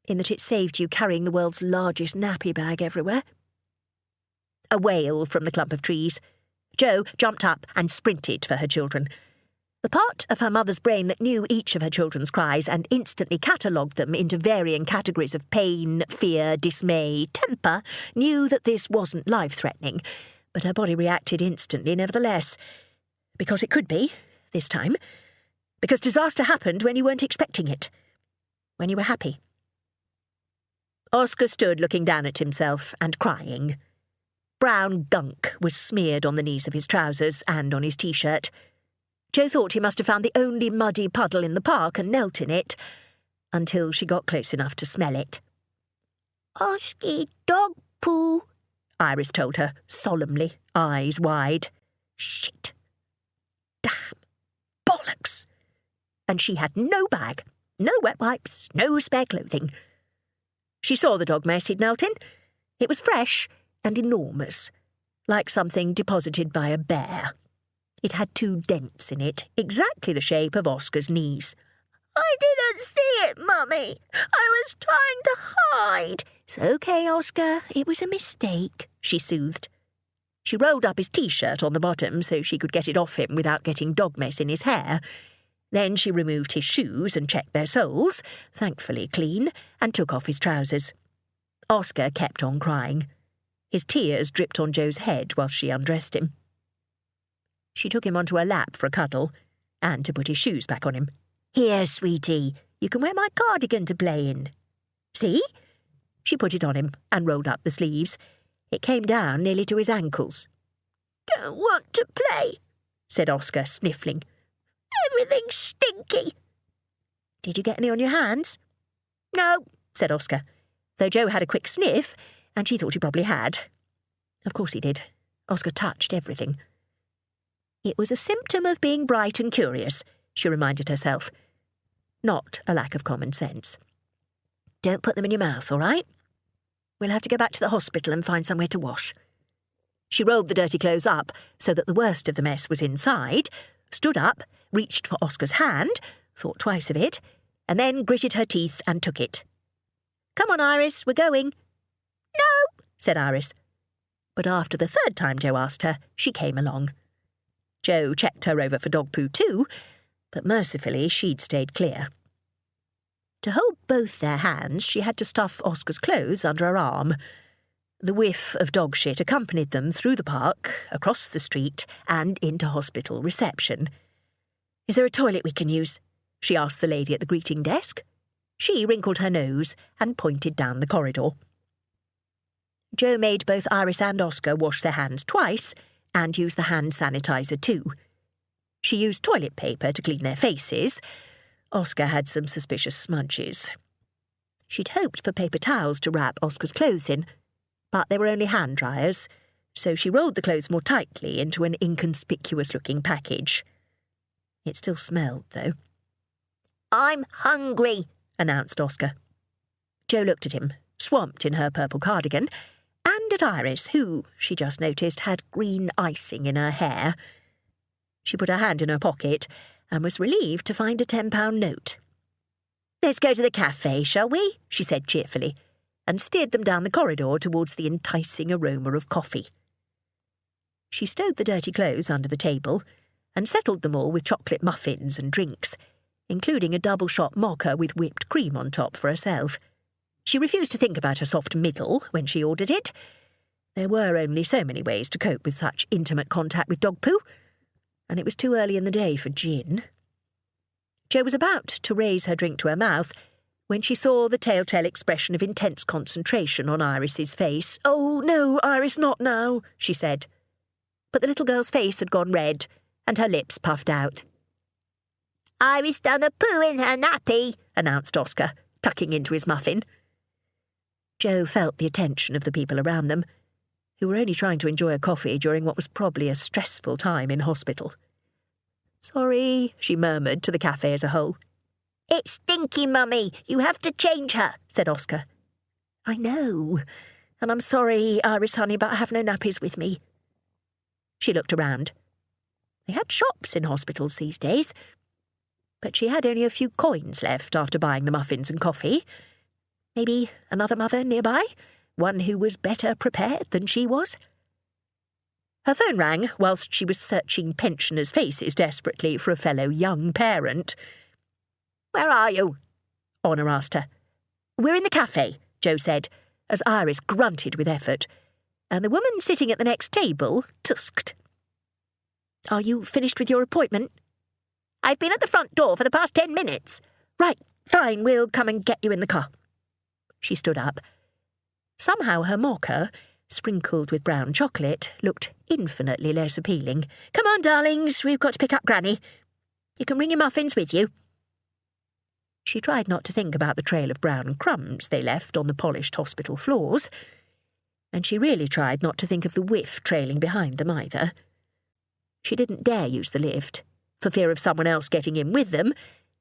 in that it saved you carrying the world's largest nappy bag everywhere. A wail from the clump of trees. Jo jumped up and sprinted for her children. The part of her mother's brain that knew each of her children's cries and instantly catalogued them into varying categories of pain, fear, dismay, temper, knew that this wasn't life-threatening, but her body reacted instantly nevertheless. Because it could be, this time. Because disaster happened when you weren't expecting it. When you were happy. Oscar stood looking down at himself and crying. Brown gunk was smeared on the knees of his trousers and on his T-shirt. Jo thought he must have found the only muddy puddle in the park and knelt in it, until she got close enough to smell it. "Osky dog poo," Iris told her, solemnly, eyes wide. Shit. Damn. Bollocks. And she had no bag, no wet wipes, no spare clothing. She saw the dog mess he'd knelt in. It was fresh and enormous, like something deposited by a bear. It had 2 dents in it, exactly the shape of Oscar's knees. "I didn't see it, Mummy. I was trying to hide." "It's okay, Oscar. It was a mistake," she soothed. She rolled up his T-shirt on the bottom so she could get it off him without getting dog mess in his hair. Then she removed his shoes and checked their soles, thankfully clean, and took off his trousers. Oscar kept on crying. His tears dripped on Jo's head while she undressed him. She took him onto her lap for a cuddle, and to put his shoes back on him. "Here, sweetie, you can wear my cardigan to play in. See?" She put it on him and rolled up the sleeves. It came down nearly to his ankles. "Don't want to play," said Oscar, sniffling. "Everything's stinky." "Did you get any on your hands?" "No," said Oscar, though Jo had a quick sniff, and she thought he probably had. Of course he did. Oscar touched everything. It was a symptom of being bright and curious, she reminded herself. Not a lack of common sense. "Don't put them in your mouth, all right? We'll have to go back to the hospital and find somewhere to wash." She rolled the dirty clothes up so that the worst of the mess was inside, stood up, reached for Oscar's hand, thought twice of it, and then gritted her teeth and took it. "Come on, Iris, we're going." "No," said Iris. But after the 3rd time Jo asked her, she came along. Jo checked her over for dog poo too, but mercifully she'd stayed clear. To hold both their hands, she had to stuff Oscar's clothes under her arm. The whiff of dog shit accompanied them through the park, across the street, and into hospital reception. "Is there a toilet we can use?" she asked the lady at the greeting desk. She wrinkled her nose and pointed down the corridor. Jo made both Iris and Oscar wash their hands twice and use the hand sanitizer too. She used toilet paper to clean their faces. Oscar had some suspicious smudges. She'd hoped for paper towels to wrap Oscar's clothes in, but they were only hand dryers, so she rolled the clothes more tightly into an inconspicuous-looking package. It still smelled, though. "I'm hungry," announced Oscar. Jo looked at him, swamped in her purple cardigan, and at Iris, who, she just noticed, had green icing in her hair. She put her hand in her pocket and was relieved to find a £10 note. "Let's go to the cafe, shall we?" she said cheerfully, and steered them down the corridor towards the enticing aroma of coffee. She stowed the dirty clothes under the table and settled them all with chocolate muffins and drinks, including a double-shot mocha with whipped cream on top for herself. She refused to think about her soft middle when she ordered it. There were only so many ways to cope with such intimate contact with dog poo, and it was too early in the day for gin. Jo was about to raise her drink to her mouth when she saw the telltale expression of intense concentration on Iris's face. "Oh, no, Iris, not now," she said. But the little girl's face had gone red, and her lips puffed out. "Iris done a poo in her nappy," announced Oscar, tucking into his muffin. Jo felt the attention of the people around them, who were only trying to enjoy a coffee during what was probably a stressful time in hospital. "Sorry," she murmured to the cafe as a whole. "It's stinky, Mummy. You have to change her," said Oscar. "I know, and I'm sorry, Iris, honey, but I have no nappies with me." She looked around. They had shops in hospitals these days, but she had only a few coins left after buying the muffins and coffee. Maybe another mother nearby, one who was better prepared than she was. Her phone rang whilst she was searching pensioners' faces desperately for a fellow young parent. "Where are you?" Honor asked her. "We're in the cafe," Jo said, as Iris grunted with effort, and the woman sitting at the next table tusked. Are you finished with your appointment? I've been at the front door for the past 10 minutes. Right, fine, we'll come and get you in the car. She stood up. Somehow her mocha, sprinkled with brown chocolate, looked infinitely less appealing. Come on, darlings, we've got to pick up Granny. You can bring your muffins with you. She tried not to think about the trail of brown crumbs they left on the polished hospital floors, and she really tried not to think of the whiff trailing behind them either. She didn't dare use the lift, for fear of someone else getting in with them,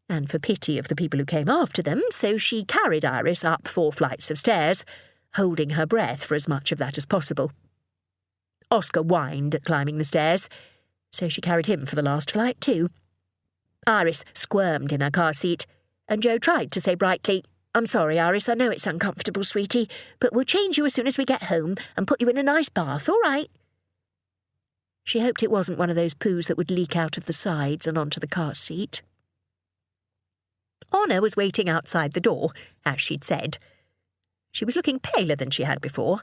and for pity of the people who came after them, so she carried Iris up 4 flights of stairs, holding her breath for as much of that as possible. Oscar whined at climbing the stairs, so she carried him for the last flight too. Iris squirmed in her car seat, and Joe tried to say brightly, "I'm sorry, Iris, I know it's uncomfortable, sweetie, but we'll change you as soon as we get home and put you in a nice bath, all right?" She hoped it wasn't one of those poos that would leak out of the sides and onto the car seat. Honor was waiting outside the door, as she'd said. She was looking paler than she had before,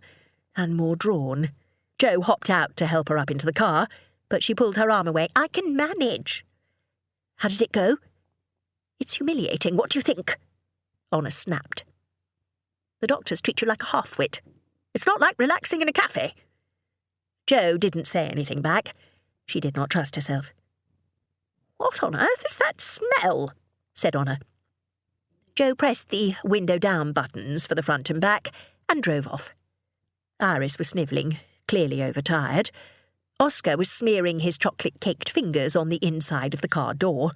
and more drawn. Joe hopped out to help her up into the car, but she pulled her arm away. "I can manage." "How did it go?" "It's humiliating. What do you think?" Honor snapped. "The doctors treat you like a half-wit. It's not like relaxing in a cafe." Joe didn't say anything back. She did not trust herself. "What on earth is that smell?" said Honor. Joe pressed the window-down buttons for the front and back and drove off. Iris was snivelling, clearly overtired. Oscar was smearing his chocolate-caked fingers on the inside of the car door.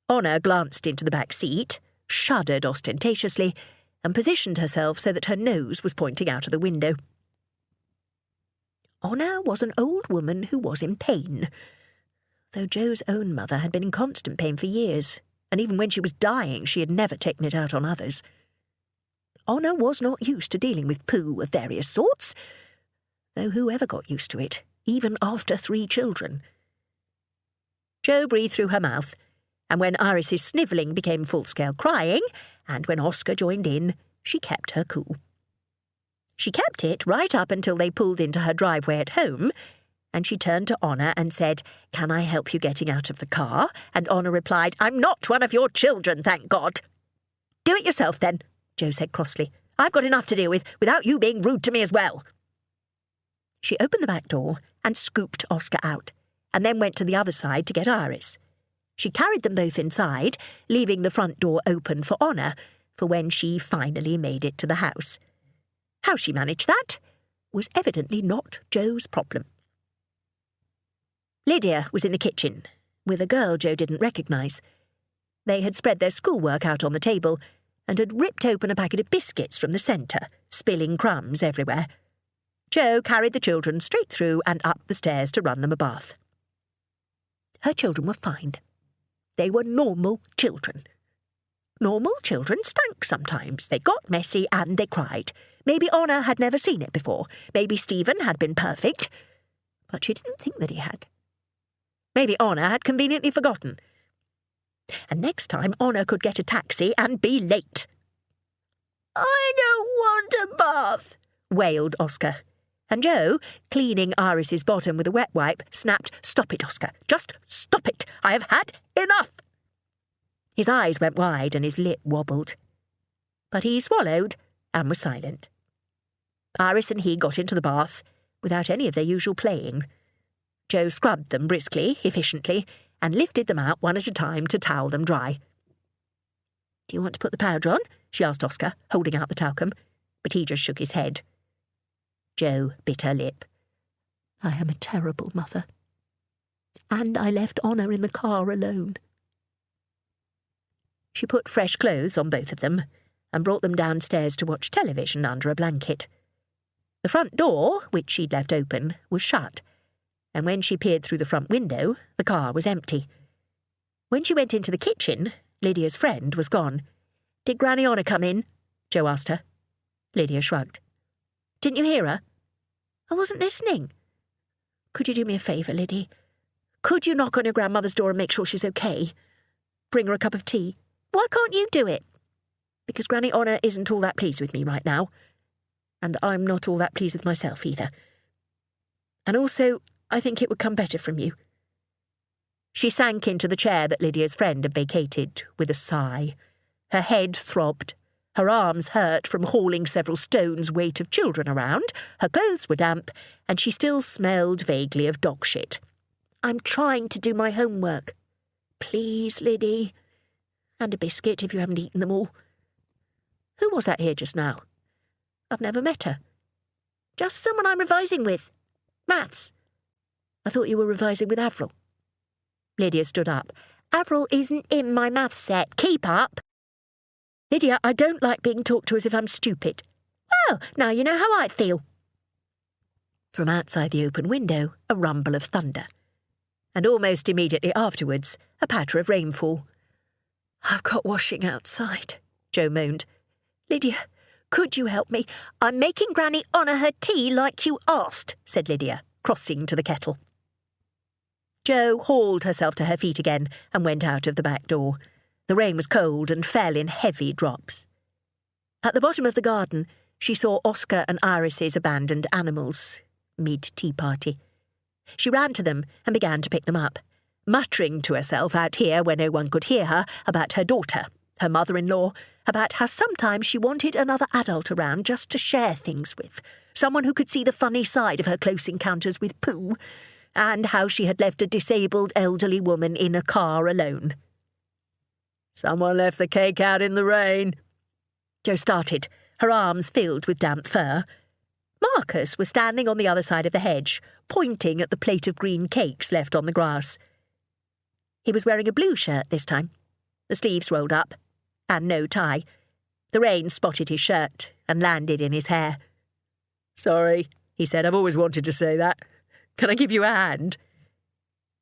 Honor glanced into the back seat, shuddered ostentatiously, and positioned herself so that her nose was pointing out of the window. Honor was an old woman who was in pain, though Joe's own mother had been in constant pain for years, and even when she was dying she had never taken it out on others. Honor was not used to dealing with poo of various sorts, though who ever got used to it, even after 3 children? Joe breathed through her mouth, and when Iris's snivelling became full-scale crying, and when Oscar joined in, she kept her cool. She kept it right up until they pulled into her driveway at home, and she turned to Honor and said, "Can I help you getting out of the car?" And Honor replied, "I'm not one of your children, thank God." "Do it yourself, then," Joe said crossly. "I've got enough to deal with, without you being rude to me as well." She opened the back door and scooped Oscar out, and then went to the other side to get Iris. She carried them both inside, leaving the front door open for Honor, for when she finally made it to the house. How she managed that was evidently not Joe's problem. Lydia was in the kitchen, with a girl Joe didn't recognise. They had spread their schoolwork out on the table, and had ripped open a packet of biscuits from the centre, spilling crumbs everywhere. Joe carried the children straight through and up the stairs to run them a bath. Her children were fine. They were normal children. Normal children stank sometimes. They got messy and they cried. Maybe Honor had never seen it before. Maybe Stephen had been perfect. But she didn't think that he had. Maybe Honor had conveniently forgotten. And next time Honor could get a taxi and be late. "I don't want a bath," wailed Oscar. And Joe, cleaning Iris's bottom with a wet wipe, snapped, "Stop it, Oscar. Just stop it. I have had enough." His eyes went wide and his lip wobbled. But he swallowed and was silent. Iris and he got into the bath without any of their usual playing. Joe scrubbed them briskly, efficiently, and lifted them out one at a time to towel them dry. "Do you want to put the powder on?" she asked Oscar, holding out the talcum, but he just shook his head. Joe bit her lip. "I am a terrible mother. And I left Honor in the car alone." She put fresh clothes on both of them and brought them downstairs to watch television under a blanket. The front door, which she'd left open, was shut, and when she peered through the front window, the car was empty. When she went into the kitchen, Lydia's friend was gone. "Did Granny Honor come in?" Joe asked her. Lydia shrugged. "Didn't you hear her?" "I wasn't listening." "Could you do me a favour, Liddy? Could you knock on your grandmother's door and make sure she's okay? Bring her a cup of tea?" "Why can't you do it?" "Because Granny Honor isn't all that pleased with me right now. And I'm not all that pleased with myself either. And also, I think it would come better from you. She sank into the chair that Lydia's friend had vacated with a sigh. Her head throbbed. Her arms hurt from hauling several stones' weight of children around. Her clothes were damp, and she still smelled vaguely of dog shit. "I'm trying to do my homework. Please, Liddy. And a biscuit if you haven't eaten them all. Who was that here just now? I've never met her. Just someone I'm revising with. Maths. I thought you were revising with Avril." Lydia stood up. "Avril isn't in my maths set. Keep up." "Lydia, I don't like being talked to as if I'm stupid." "Well, now you know how I feel." From outside the open window, a rumble of thunder. And almost immediately afterwards, a patter of rainfall. "I've got washing outside," Jo moaned. "Lydia, could you help me? I'm making Granny honour her tea like you asked," said Lydia, crossing to the kettle. Jo hauled herself to her feet again and went out of the back door. The rain was cold and fell in heavy drops. At the bottom of the garden, she saw Oscar and Iris's abandoned animals, mid-tea party. She ran to them and began to pick them up, muttering to herself out here where no one could hear her about her daughter, her mother-in-law, about how sometimes she wanted another adult around just to share things with, someone who could see the funny side of her close encounters with Pooh, and how she had left a disabled elderly woman in a car alone. "Someone left the cake out in the rain." Jo started, her arms filled with damp fur. Marcus was standing on the other side of the hedge, pointing at the plate of green cakes left on the grass. He was wearing a blue shirt this time, the sleeves rolled up, and no tie. The rain spotted his shirt and landed in his hair. "Sorry," he said. "I've always wanted to say that. Can I give you a hand?"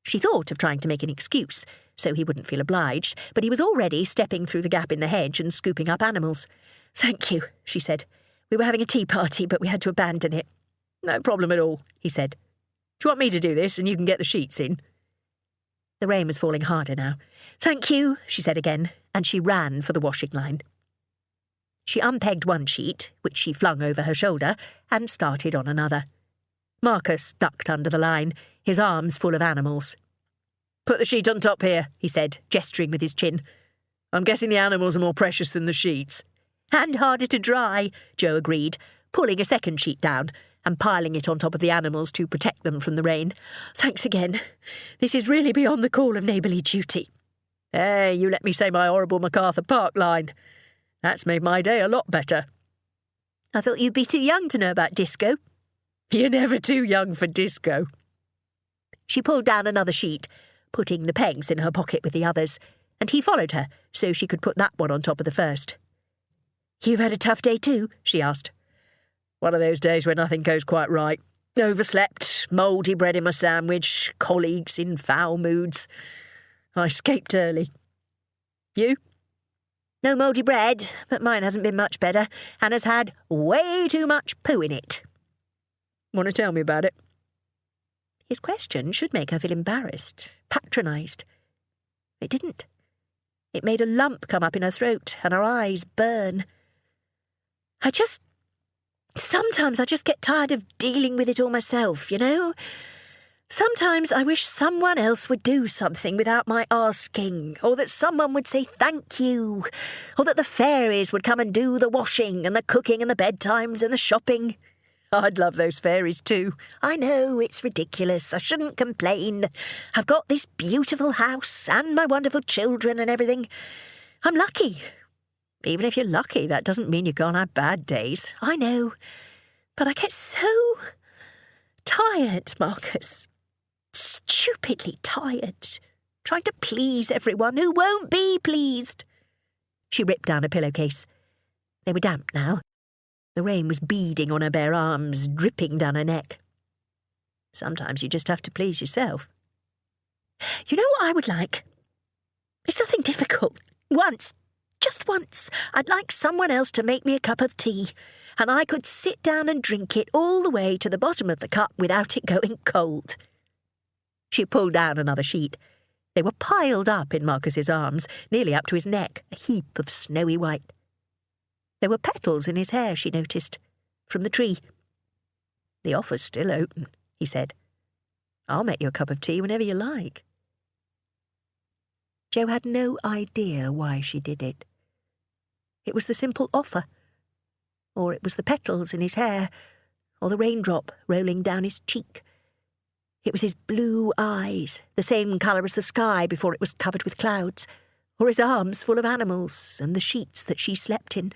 She thought of trying to make an excuse, so he wouldn't feel obliged, but he was already stepping through the gap in the hedge and scooping up animals. "Thank you," she said. "We were having a tea party, but we had to abandon it." "No problem at all," he said. "Do you want me to do this and you can get the sheets in?" The rain was falling harder now. "Thank you," she said again, and she ran for the washing line. She unpegged one sheet, which she flung over her shoulder, and started on another. Marcus ducked under the line, his arms full of animals. "Put the sheet on top here," he said, gesturing with his chin. "I'm guessing the animals are more precious than the sheets." "And harder to dry," Jo agreed, pulling a second sheet down and piling it on top of the animals to protect them from the rain. "Thanks again. This is really beyond the call of neighbourly duty." "Hey, you let me say my horrible MacArthur Park line. That's made my day a lot better." "I thought you'd be too young to know about disco." "You're never too young for disco." She pulled down another sheet, putting the pegs in her pocket with the others, and he followed her so she could put that one on top of the first. "You've had a tough day too?" she asked. "One of those days where nothing goes quite right. Overslept, mouldy bread in my sandwich, colleagues in foul moods. I escaped early. You?" "No mouldy bread, but mine hasn't been much better, and has had way too much poo in it." "Want to tell me about it?" His question should make her feel embarrassed, patronised. It didn't. It made a lump come up in her throat and her eyes burn. Sometimes I just get tired of dealing with it all myself, you know? Sometimes I wish someone else would do something without my asking, or that someone would say thank you, or that the fairies would come and do the washing and the cooking and the bedtimes and the shopping. I'd love those fairies too. I know, it's ridiculous. I shouldn't complain. I've got this beautiful house and my wonderful children and everything. I'm lucky. Even if you're lucky, that doesn't mean you can't have bad days. I know. But I get so tired, Marcus. Stupidly tired. Trying to please everyone who won't be pleased. She ripped down a pillowcase. They were damp now. The rain was beading on her bare arms, dripping down her neck. Sometimes you just have to please yourself. You know what I would like? It's nothing difficult. Once, just once, I'd like someone else to make me a cup of tea, and I could sit down and drink it all the way to the bottom of the cup without it going cold. She pulled down another sheet. They were piled up in Marcus's arms, nearly up to his neck, a heap of snowy white. There were petals in his hair, she noticed, from the tree. "The offer's still open," he said. "I'll make you a cup of tea whenever you like." Jo had no idea why she did it. It was the simple offer, or it was the petals in his hair, or the raindrop rolling down his cheek. It was his blue eyes, the same colour as the sky before it was covered with clouds, or his arms full of animals and the sheets that she slept in.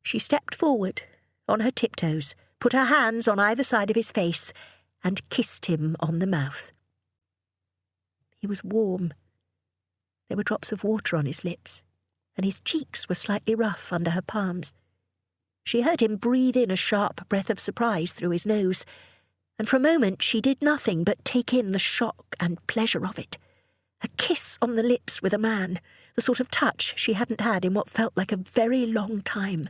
She stepped forward, on her tiptoes, put her hands on either side of his face, and kissed him on the mouth. He was warm. There were drops of water on his lips, and his cheeks were slightly rough under her palms. She heard him breathe in a sharp breath of surprise through his nose, and for a moment she did nothing but take in the shock and pleasure of it. A kiss on the lips with a man, the sort of touch she hadn't had in what felt like a very long time.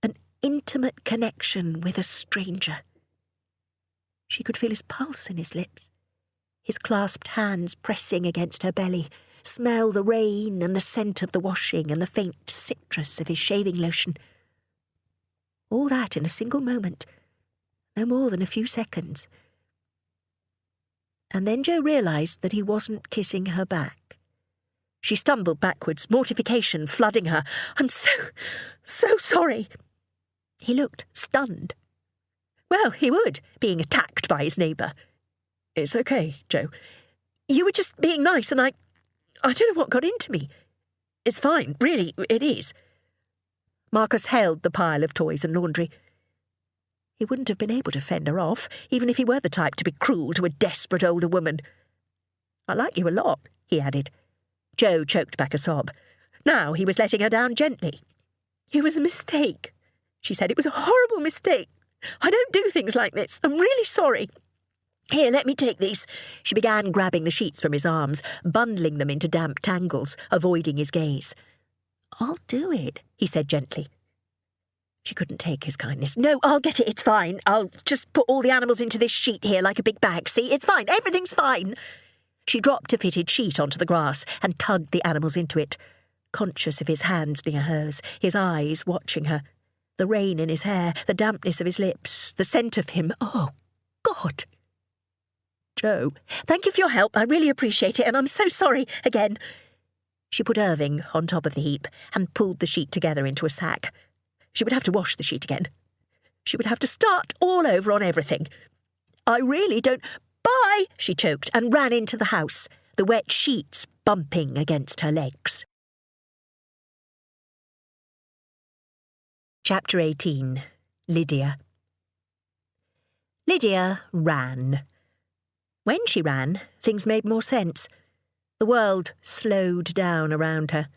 An intimate connection with a stranger. She could feel his pulse in his lips, his clasped hands pressing against her belly, smell the rain and the scent of the washing and the faint citrus of his shaving lotion. All that in a single moment, no more than a few seconds. And then Jo realised that he wasn't kissing her back. She stumbled backwards, mortification flooding her. "I'm so sorry." He looked stunned. Well, he would, being attacked by his neighbour. "It's okay, Jo. You were just being nice and I don't know what got into me. It's fine, really, it is." Marcus held the pile of toys and laundry. He wouldn't have been able to fend her off, even if he were the type to be cruel to a desperate older woman. "I like you a lot," he added. Jo choked back a sob. Now he was letting her down gently. "It was a mistake," she said. "It was a horrible mistake. I don't do things like this. I'm really sorry. Here, let me take these." She began grabbing the sheets from his arms, bundling them into damp tangles, avoiding his gaze. "I'll do it," he said gently. She couldn't take his kindness. "No, I'll get it, it's fine. I'll just put all the animals into this sheet here like a big bag. See, it's fine, everything's fine." She dropped a fitted sheet onto the grass and tugged the animals into it, conscious of his hands near hers, his eyes watching her, the rain in his hair, the dampness of his lips, the scent of him. Oh, God! "Jo, thank you for your help. I really appreciate it, and I'm so sorry again." She put Irving on top of the heap and pulled the sheet together into a sack. She would have to wash the sheet again. She would have to start all over on everything. "I really don't—" "Bye," she choked and ran into the house, the wet sheets bumping against her legs. Chapter 18. Lydia. Lydia ran. When she ran, things made more sense. The world slowed down around her.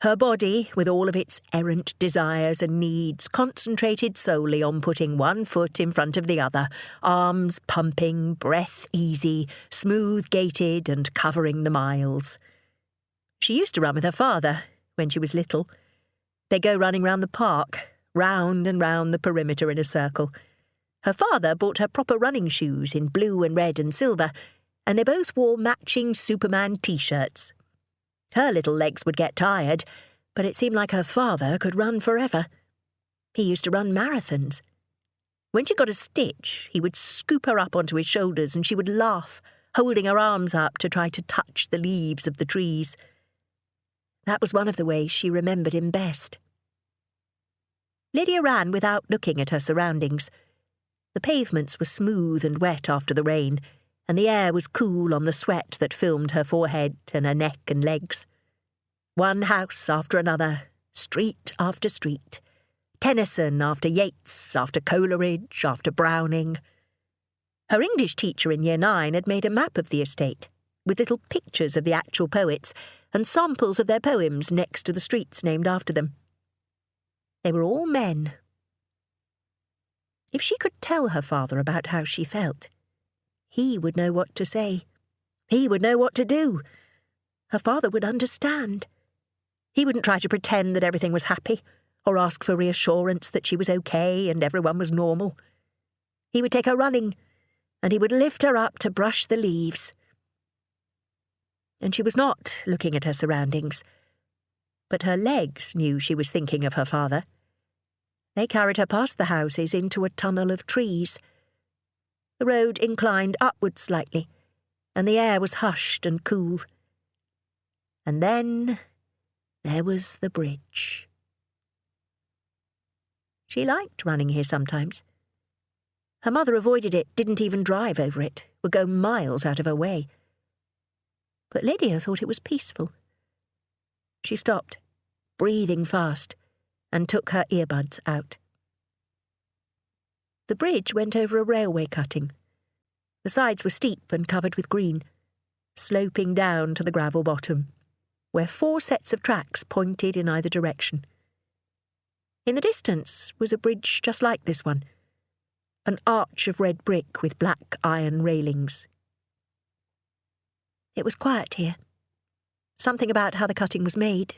Her body, with all of its errant desires and needs, concentrated solely on putting one foot in front of the other, arms pumping, breath easy, smooth-gaited and covering the miles. She used to run with her father when she was little. They go running round the park, round and round the perimeter in a circle. Her father bought her proper running shoes in blue and red and silver, and they both wore matching Superman T-shirts. Her little legs would get tired, but it seemed like her father could run forever. He used to run marathons. When she got a stitch, he would scoop her up onto his shoulders and she would laugh, holding her arms up to try to touch the leaves of the trees. That was one of the ways she remembered him best. Lydia ran without looking at her surroundings. The pavements were smooth and wet after the rain, and the air was cool on the sweat that filmed her forehead and her neck and legs. One house after another, street after street, Tennyson after Yeats, after Coleridge, after Browning. Her English teacher in Year 9 had made a map of the estate, with little pictures of the actual poets and samples of their poems next to the streets named after them. They were all men. If she could tell her father about how she felt, he would know what to say. He would know what to do. Her father would understand. He wouldn't try to pretend that everything was happy, or ask for reassurance that she was okay and everyone was normal. He would take her running, and he would lift her up to brush the leaves. And she was not looking at her surroundings, but her legs knew she was thinking of her father. They carried her past the houses into a tunnel of trees. The road inclined upwards slightly, and the air was hushed and cool. And then there was the bridge. She liked running here sometimes. Her mother avoided it, didn't even drive over it, would go miles out of her way. But Lydia thought it was peaceful. She stopped, breathing fast, and took her earbuds out. The bridge went over a railway cutting. The sides were steep and covered with green, sloping down to the gravel bottom, where 4 sets of tracks pointed in either direction. In the distance was a bridge just like this one, an arch of red brick with black iron railings. It was quiet here. Something about how the cutting was made,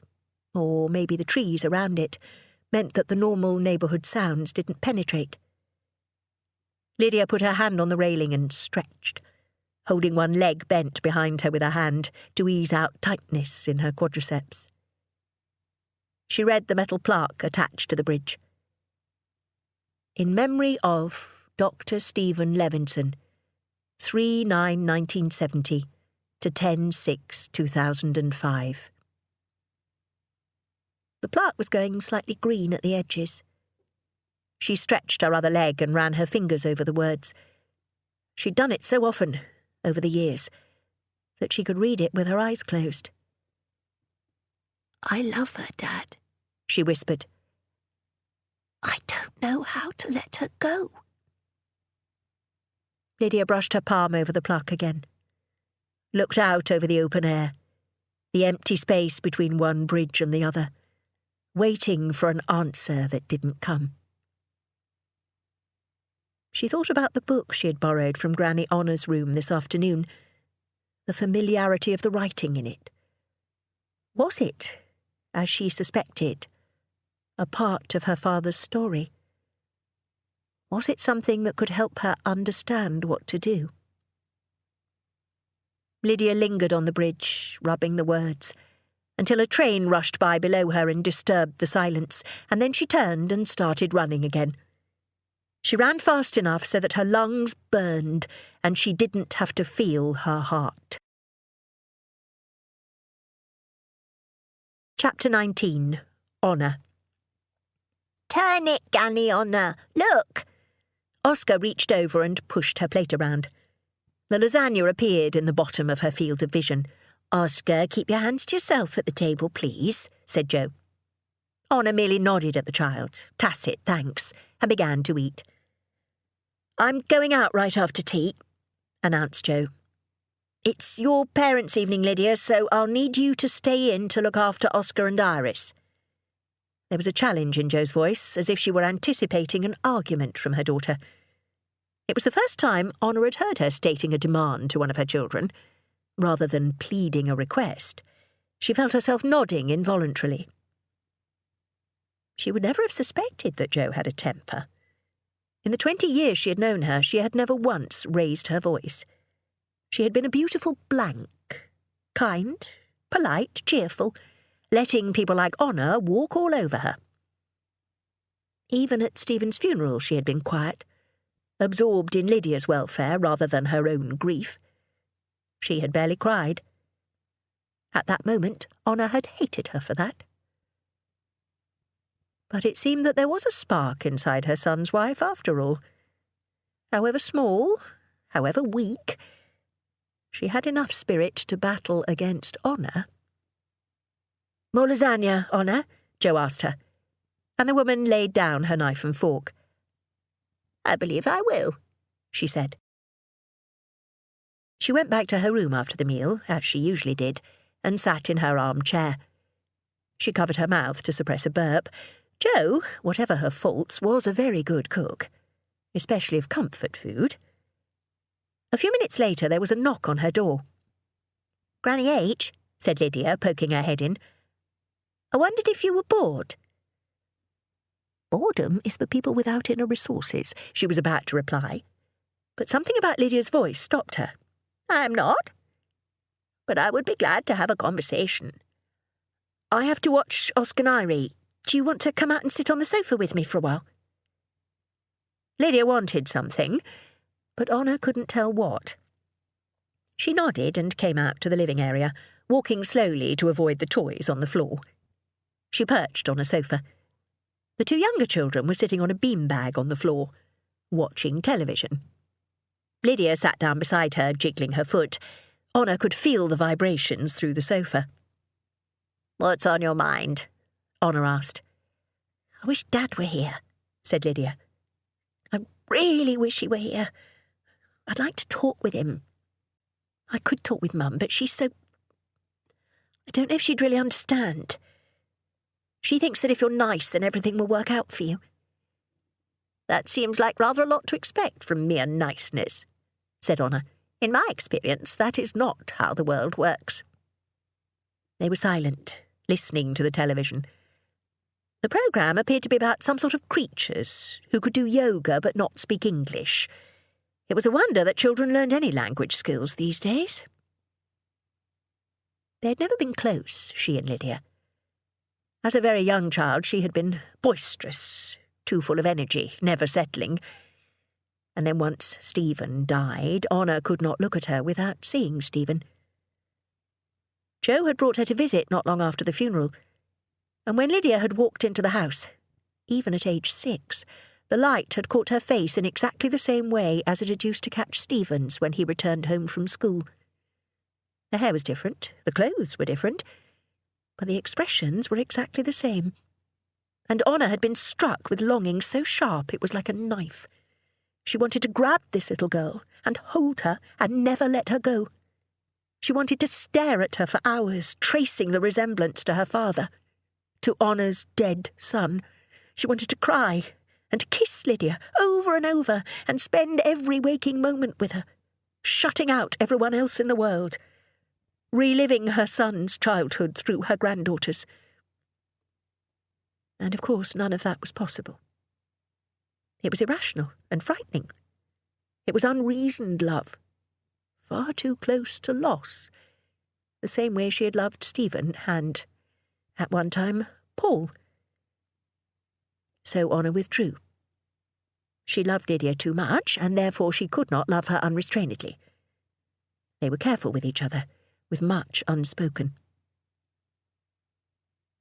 or maybe the trees around it, meant that the normal neighbourhood sounds didn't penetrate. Lydia put her hand on the railing and stretched, holding one leg bent behind her with her hand to ease out tightness in her quadriceps. She read the metal plaque attached to the bridge. In memory of Dr. Stephen Levinson, 3/9/1970 to 10/6/2005. The plaque was going slightly green at the edges. She stretched her other leg and ran her fingers over the words. She'd done it so often, over the years, that she could read it with her eyes closed. "I love her, Dad," she whispered. "I don't know how to let her go." Lydia brushed her palm over the plaque again, looked out over the open air, the empty space between one bridge and the other, waiting for an answer that didn't come. She thought about the book she had borrowed from Granny Honor's room this afternoon, the familiarity of the writing in it. Was it, as she suspected, a part of her father's story? Was it something that could help her understand what to do? Lydia lingered on the bridge, rubbing the words, until a train rushed by below her and disturbed the silence, and then she turned and started running again. She ran fast enough so that her lungs burned and she didn't have to feel her heart. Chapter 19. Honor. "Turn it, Granny Honor! Look!" Oscar reached over and pushed her plate around. The lasagna appeared in the bottom of her field of vision. "Oscar, keep your hands to yourself at the table, please," said Joe. Honor merely nodded at the child, tacit thanks, and began to eat. "I'm going out right after tea," announced Joe. "It's your parents' evening, Lydia, so I'll need you to stay in to look after Oscar and Iris." There was a challenge in Joe's voice, as if she were anticipating an argument from her daughter. It was the first time Honor had heard her stating a demand to one of her children, rather than pleading a request. She felt herself nodding involuntarily. She would never have suspected that Joe had a temper. In the 20 years she had known her, she had never once raised her voice. She had been a beautiful blank, kind, polite, cheerful, letting people like Honor walk all over her. Even at Stephen's funeral she had been quiet, absorbed in Lydia's welfare rather than her own grief. She had barely cried. At that moment, Honor had hated her for that. But it seemed that there was a spark inside her son's wife after all. However small, however weak, she had enough spirit to battle against Honor. "More lasagna, Honor?" Joe asked her, and the woman laid down her knife and fork. "I believe I will," she said. She went back to her room after the meal, as she usually did, and sat in her armchair. She covered her mouth to suppress a burp. Joe, whatever her faults, was a very good cook, especially of comfort food. A few minutes later there was a knock on her door. "Granny H," said Lydia, poking her head in. "I wondered if you were bored." "Boredom is for people without inner resources," she was about to reply, but something about Lydia's voice stopped her. "I am not, but I would be glad to have a conversation. I have to watch Oscar and Irie. Do you want to come out and sit on the sofa with me for a while?" Lydia wanted something, but Honor couldn't tell what. She nodded and came out to the living area, walking slowly to avoid the toys on the floor. She perched on a sofa. The two younger children were sitting on a beanbag on the floor, watching television. Lydia sat down beside her, jiggling her foot. Honor could feel the vibrations through the sofa. "What's on your mind?" Honor asked. "I wish Dad were here," said Lydia. "I really wish he were here. I'd like to talk with him. I could talk with Mum, but she's so... I don't know if she'd really understand. She thinks that if you're nice, then everything will work out for you." "That seems like rather a lot to expect from mere niceness," said Honor. "In my experience, that is not how the world works." They were silent, listening to the television. The programme appeared to be about some sort of creatures who could do yoga but not speak English. It was a wonder that children learned any language skills these days. They had never been close, she and Lydia. As a very young child, she had been boisterous, too full of energy, never settling. And then once Stephen died, Honor could not look at her without seeing Stephen. Joe had brought her to visit not long after the funeral, and when Lydia had walked into the house, even at age 6, the light had caught her face in exactly the same way as it had used to catch Stephen's when he returned home from school. The hair was different, the clothes were different, but the expressions were exactly the same. And Honor had been struck with longing so sharp it was like a knife. She wanted to grab this little girl and hold her and never let her go. She wanted to stare at her for hours, tracing the resemblance to her father, to Honor's dead son. She wanted to cry and kiss Lydia over and over and spend every waking moment with her, shutting out everyone else in the world, reliving her son's childhood through her granddaughter's. And of course none of that was possible. It was irrational and frightening. It was unreasoned love, far too close to loss, the same way she had loved Stephen and, at one time, Paul. So Honor withdrew. She loved Lydia too much, and therefore she could not love her unrestrainedly. They were careful with each other, with much unspoken.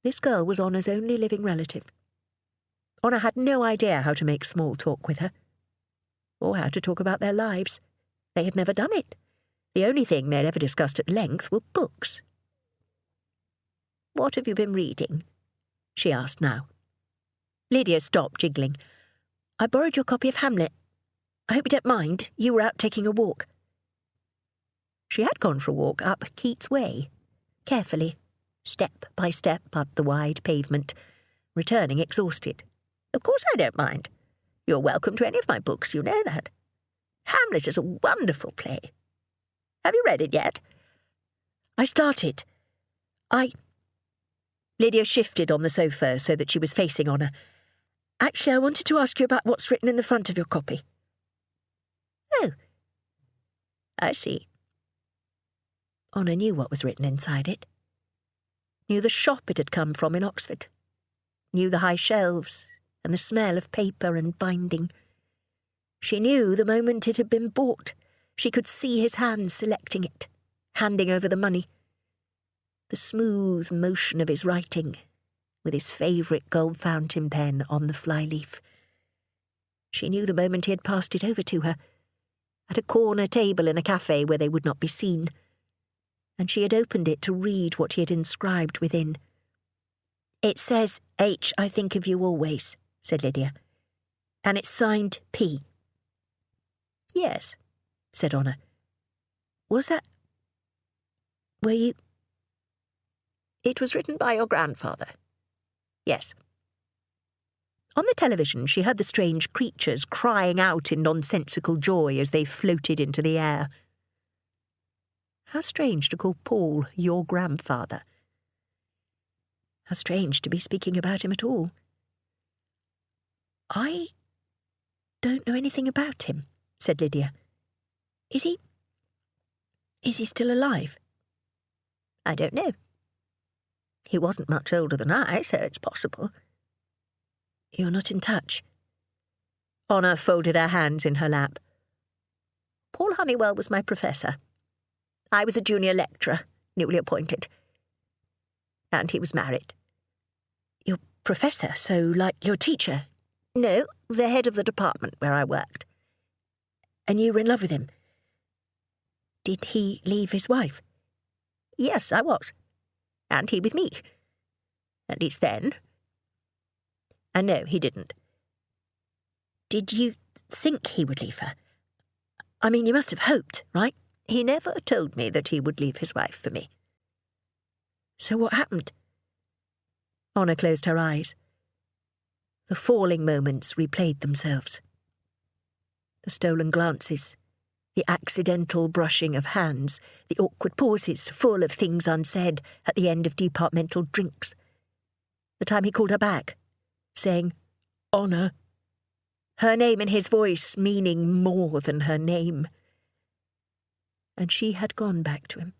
This girl was Honor's only living relative. Honor had no idea how to make small talk with her, or how to talk about their lives. They had never done it. The only thing they had ever discussed at length were books. "What have you been reading?" she asked now. Lydia stopped jiggling. "I borrowed your copy of Hamlet. I hope you don't mind. You were out taking a walk." She had gone for a walk up Keats Way, carefully, step by step up the wide pavement, returning exhausted. "Of course I don't mind. You're welcome to any of my books, you know that. Hamlet is a wonderful play. Have you read it yet?" "I started. Lydia shifted on the sofa so that she was facing Honor. "Actually, I wanted to ask you about what's written in the front of your copy." "Oh, I see." Honor knew what was written inside it. Knew the shop it had come from in Oxford. Knew the high shelves and the smell of paper and binding. She knew the moment it had been bought. She could see his hands selecting it, handing over the money. The smooth motion of his writing, with his favourite gold fountain pen on the flyleaf. She knew the moment he had passed it over to her, at a corner table in a cafe where they would not be seen, and she had opened it to read what he had inscribed within. "It says, 'H, I think of you always,'" said Lydia, "and it's signed P." "Yes," said Honor. "Was that... were you... It was written by your grandfather. Yes." On the television she heard the strange creatures crying out in nonsensical joy as they floated into the air. How strange to call Paul your grandfather. How strange to be speaking about him at all. "I don't know anything about him," said Lydia. Is he still alive?" "I don't know. He wasn't much older than I, so it's possible." "You're not in touch?" Honor folded her hands in her lap. "Paul Honeywell was my professor. I was a junior lecturer, newly appointed. And he was married. Your professor, so like your teacher? No, the head of the department where I worked. And you were in love with him? Did he leave his wife? Yes, I was. And he with me. At least then. And no, he didn't. Did you think he would leave her? I mean, you must have hoped, right? He never told me that he would leave his wife for me. So what happened? Honor closed her eyes. The falling moments replayed themselves. The stolen glances, the accidental brushing of hands, the awkward pauses full of things unsaid at the end of departmental drinks. The time he called her back, saying, "Honor," her name in his voice meaning more than her name. And she had gone back to him.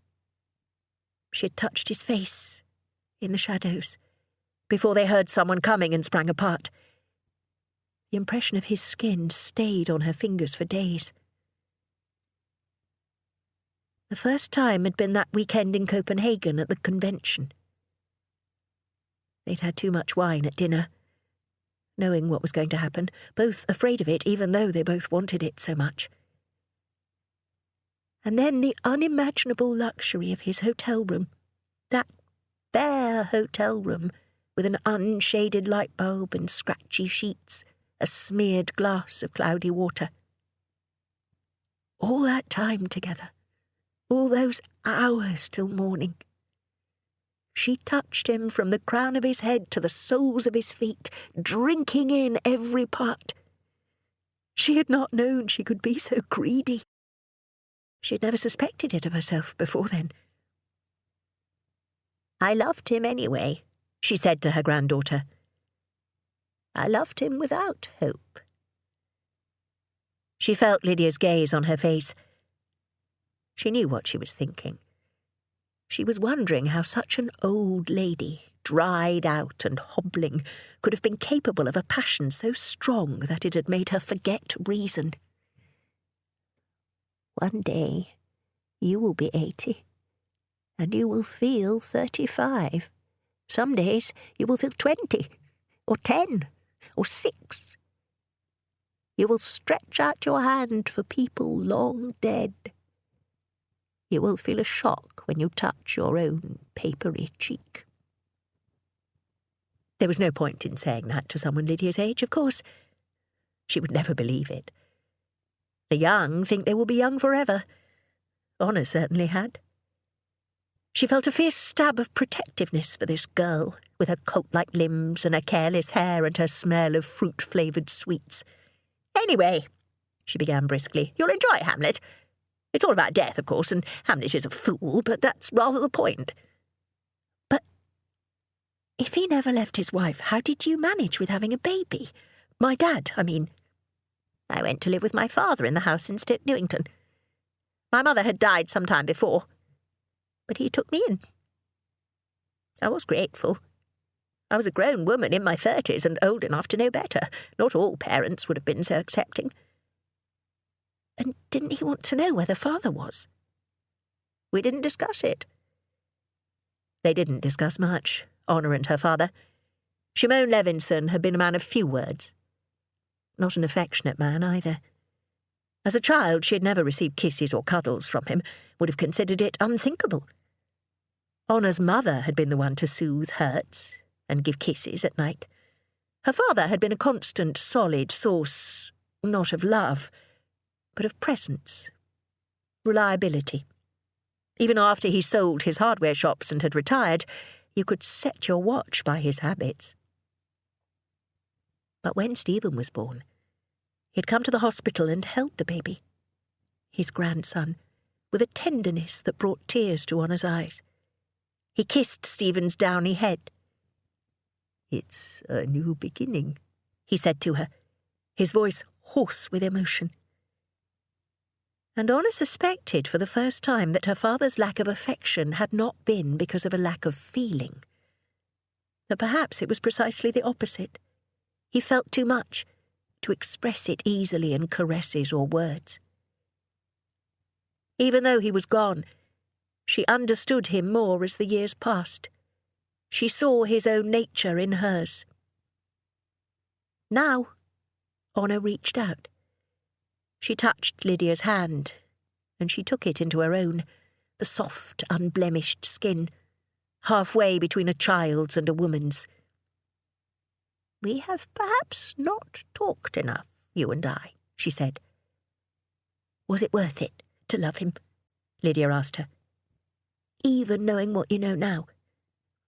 She had touched his face, in the shadows, before they heard someone coming and sprang apart. The impression of his skin stayed on her fingers for days. The first time had been that weekend in Copenhagen at the convention. They'd had too much wine at dinner, knowing what was going to happen, both afraid of it even though they both wanted it so much. And then the unimaginable luxury of his hotel room, that bare hotel room with an unshaded light bulb and scratchy sheets, a smeared glass of cloudy water. All that time together, all those hours till morning. She touched him from the crown of his head to the soles of his feet, drinking in every part. She had not known she could be so greedy. She had never suspected it of herself before then. "I loved him anyway," she said to her granddaughter. "I loved him without hope." She felt Lydia's gaze on her face. She knew what she was thinking. She was wondering how such an old lady, dried out and hobbling, could have been capable of a passion so strong that it had made her forget reason. "One day you will be 80, and you will feel 35. Some days you will feel 20, or 10, or 6. You will stretch out your hand for people long dead. You will feel a shock when you touch your own papery cheek." There was no point in saying that to someone Lydia's age, of course. She would never believe it. The young think they will be young forever. Honor certainly had. She felt a fierce stab of protectiveness for this girl, with her coat-like limbs and her careless hair and her smell of fruit-flavoured sweets. "Anyway," she began briskly, "you'll enjoy Hamlet. It's all about death, of course, and Hamlet is a fool, but that's rather the point." "But if he never left his wife, how did you manage with having a baby? My dad, I mean." "I went to live with my father in the house in Stoke Newington. My mother had died some time before, but he took me in. I was grateful. I was a grown woman in my 30s and old enough to know better. Not all parents would have been so accepting." "And didn't he want to know where the father was?" "We didn't discuss it." They didn't discuss much, Honor and her father. Shimon Levinson had been a man of few words. Not an affectionate man either. As a child, she had never received kisses or cuddles from him, would have considered it unthinkable. Honor's mother had been the one to soothe hurts and give kisses at night. Her father had been a constant, solid source, not of love, but of presence, reliability. Even after he sold his hardware shops and had retired, you could set your watch by his habits. But when Stephen was born, he'd come to the hospital and held the baby, his grandson, with a tenderness that brought tears to Honor's eyes. He kissed Stephen's downy head. "It's a new beginning," he said to her, his voice hoarse with emotion. And Honor suspected for the first time that her father's lack of affection had not been because of a lack of feeling. That perhaps it was precisely the opposite. He felt too much to express it easily in caresses or words. Even though he was gone, She understood him more as the years passed. She saw his own nature in hers. Now, Honor reached out. She touched Lydia's hand, and she took it into her own, the soft, unblemished skin, halfway between a child's and a woman's. "We have perhaps not talked enough, you and I," she said. "Was it worth it to love him?" Lydia asked her. "Even knowing what you know now,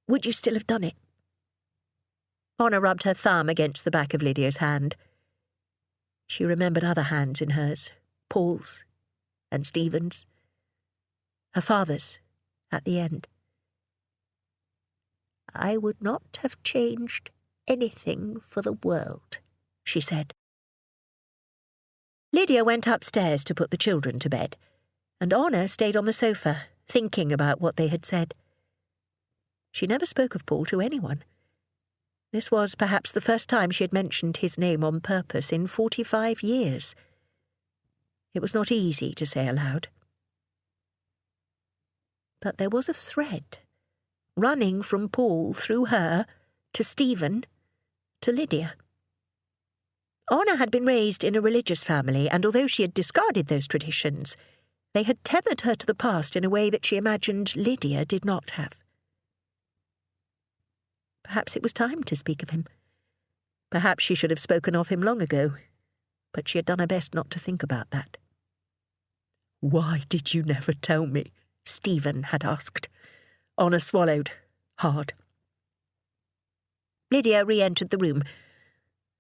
would you still have done it?" Honor rubbed her thumb against the back of Lydia's hand. She remembered other hands in hers, Paul's and Stephen's, her father's at the end. "I would not have changed anything for the world," she said. Lydia went upstairs to put the children to bed, and Honor stayed on the sofa, thinking about what they had said. She never spoke of Paul to anyone. This was perhaps the first time she had mentioned his name on purpose in 45 years. It was not easy to say aloud. But there was a thread running from Paul through her to Stephen to Lydia. Honor had been raised in a religious family, and although she had discarded those traditions, they had tethered her to the past in a way that she imagined Lydia did not have. Perhaps it was time to speak of him. Perhaps she should have spoken of him long ago, but she had done her best not to think about that. "Why did you never tell me?" Stephen had asked. Honor swallowed, hard. Lydia re-entered the room.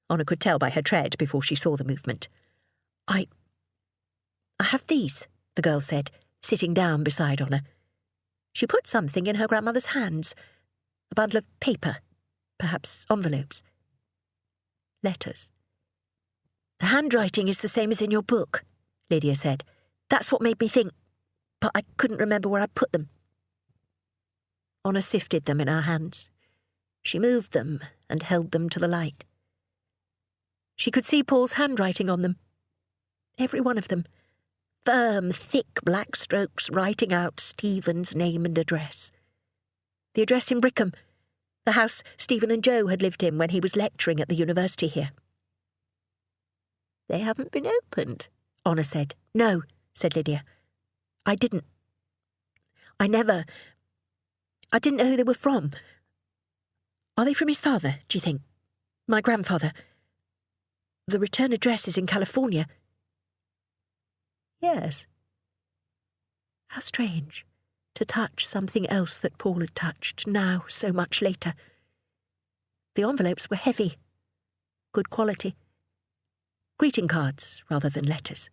Honor could tell by her tread before she saw the movement. I have these," the girl said, sitting down beside Honor. She put something in her grandmother's hands, a bundle of paper, perhaps envelopes. Letters. "The handwriting is the same as in your book," Lydia said. "That's what made me think, but I couldn't remember where I put them." Honor sifted them in her hands. She moved them and held them to the light. She could see Paul's handwriting on them. Every one of them. Firm, thick black strokes writing out Stephen's name and address. The address in Brickham, the house Stephen and Joe had lived in when he was lecturing at the university here. "They haven't been opened," Honor said. "No," said Lydia. "I didn't know who they were from. Are they from his father, do you think? My grandfather? The return address is in California." "Yes." How strange to touch something else that Paul had touched, now, so much later. The envelopes were heavy, good quality. Greeting cards rather than letters.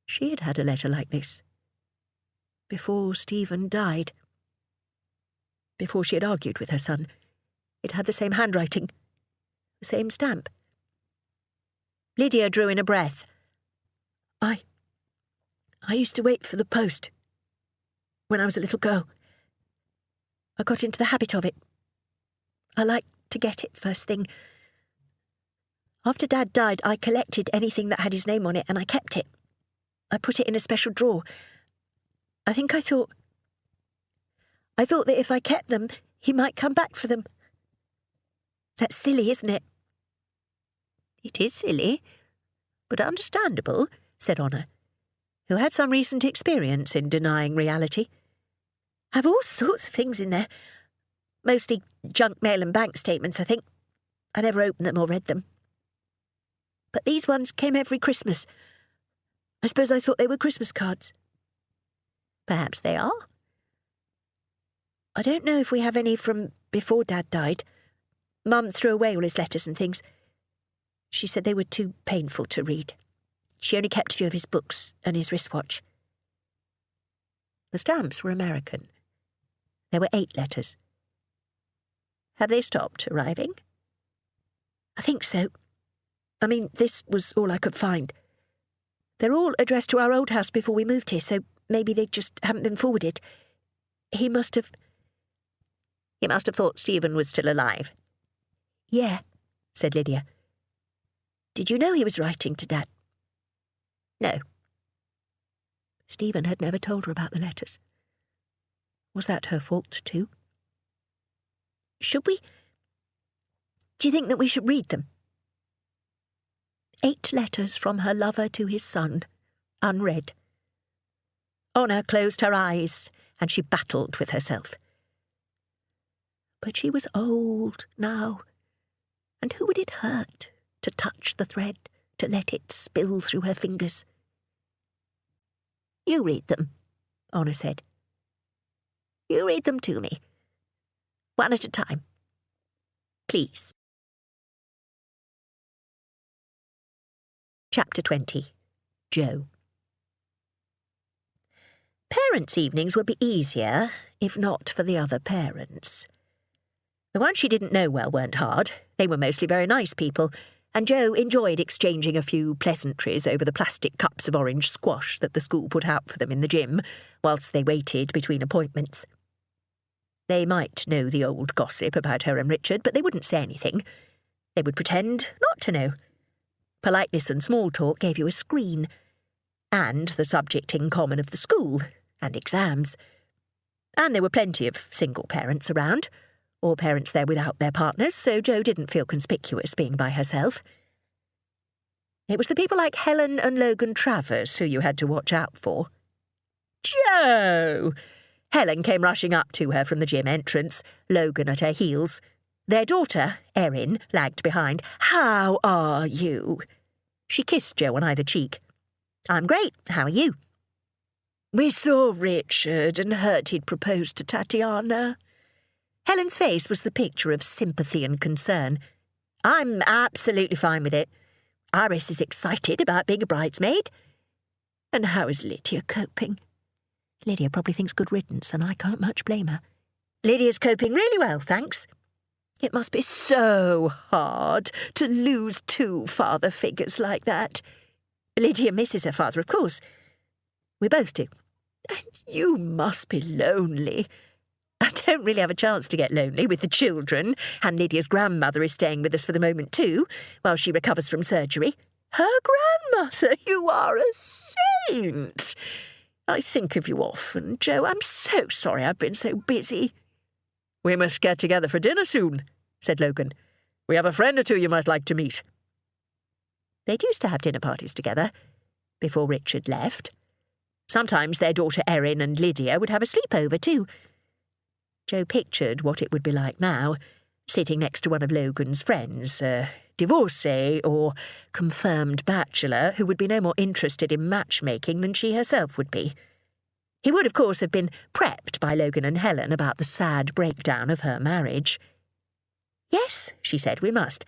She had had a letter like this. Before Stephen died. Before she had argued with her son. It had the same handwriting, the same stamp. Lydia drew in a breath. I used to wait for the post when I was a little girl. I got into the habit of it. I liked to get it first thing. After Dad died, I collected anything that had his name on it, and I kept it. I put it in a special drawer. I thought that if I kept them, he might come back for them. That's silly, isn't it?" "It is silly, but understandable," said Honor, who had some recent experience in denying reality. "I've all sorts of things in there. Mostly junk mail and bank statements, I think. I never opened them or read them. But these ones came every Christmas. I suppose I thought they were Christmas cards." "Perhaps they are." "I don't know if we have any from before Dad died. Mum threw away all his letters and things. She said they were too painful to read. She only kept a few of his books and his wristwatch." The stamps were American. There were 8 letters. "Have they stopped arriving?" "I think so. I mean, this was all I could find. They're all addressed to our old house before we moved here, so maybe they just haven't been forwarded. He must have thought Stephen was still alive." "Yeah," said Lydia. "Did you know he was writing to Dad?" "No." Stephen had never told her about the letters. Was that her fault too? Should we? Do you think that we should read them? 8 letters from her lover to his son, unread. Honor closed her eyes, and she battled with herself. But she was old now, and who would it hurt to touch the thread, to let it spill through her fingers? You read them, Honor said. You read them to me, one at a time. Please. Chapter 20. Joe. Parents' evenings would be easier, if not for the other parents. The ones she didn't know well weren't hard. They were mostly very nice people, and Joe enjoyed exchanging a few pleasantries over the plastic cups of orange squash that the school put out for them in the gym, whilst they waited between appointments. They might know the old gossip about her and Richard, but they wouldn't say anything. They would pretend not to know. Politeness and small talk gave you a screen, and the subject in common of the school, and exams. And there were plenty of single parents around, or parents there without their partners, so Jo didn't feel conspicuous being by herself. It was the people like Helen and Logan Travers who you had to watch out for. Jo! Helen came rushing up to her from the gym entrance, Logan at her heels. Their daughter, Erin, lagged behind. How are you? She kissed Jo on either cheek. I'm great. How are you? We saw Richard and heard he'd proposed to Tatiana. Helen's face was the picture of sympathy and concern. I'm absolutely fine with it. Iris is excited about being a bridesmaid. And how is Lydia coping? Lydia probably thinks good riddance, and I can't much blame her. Lydia's coping really well, thanks. It must be so hard to lose 2 father figures like that. Lydia misses her father, of course. We both do. And you must be lonely. I don't really have a chance to get lonely with the children, and Lydia's grandmother is staying with us for the moment too, while she recovers from surgery. Her grandmother, you are a saint. I think of you often, Jo. I'm so sorry I've been so busy. We must get together for dinner soon, said Logan. We have a friend or two you might like to meet. They'd used to have dinner parties together, before Richard left. Sometimes their daughter Erin and Lydia would have a sleepover too. Jo pictured what it would be like now, sitting next to one of Logan's friends, a divorcee or confirmed bachelor who would be no more interested in matchmaking than she herself would be. He would, of course, have been prepped by Logan and Helen about the sad breakdown of her marriage. Yes, she said, we must.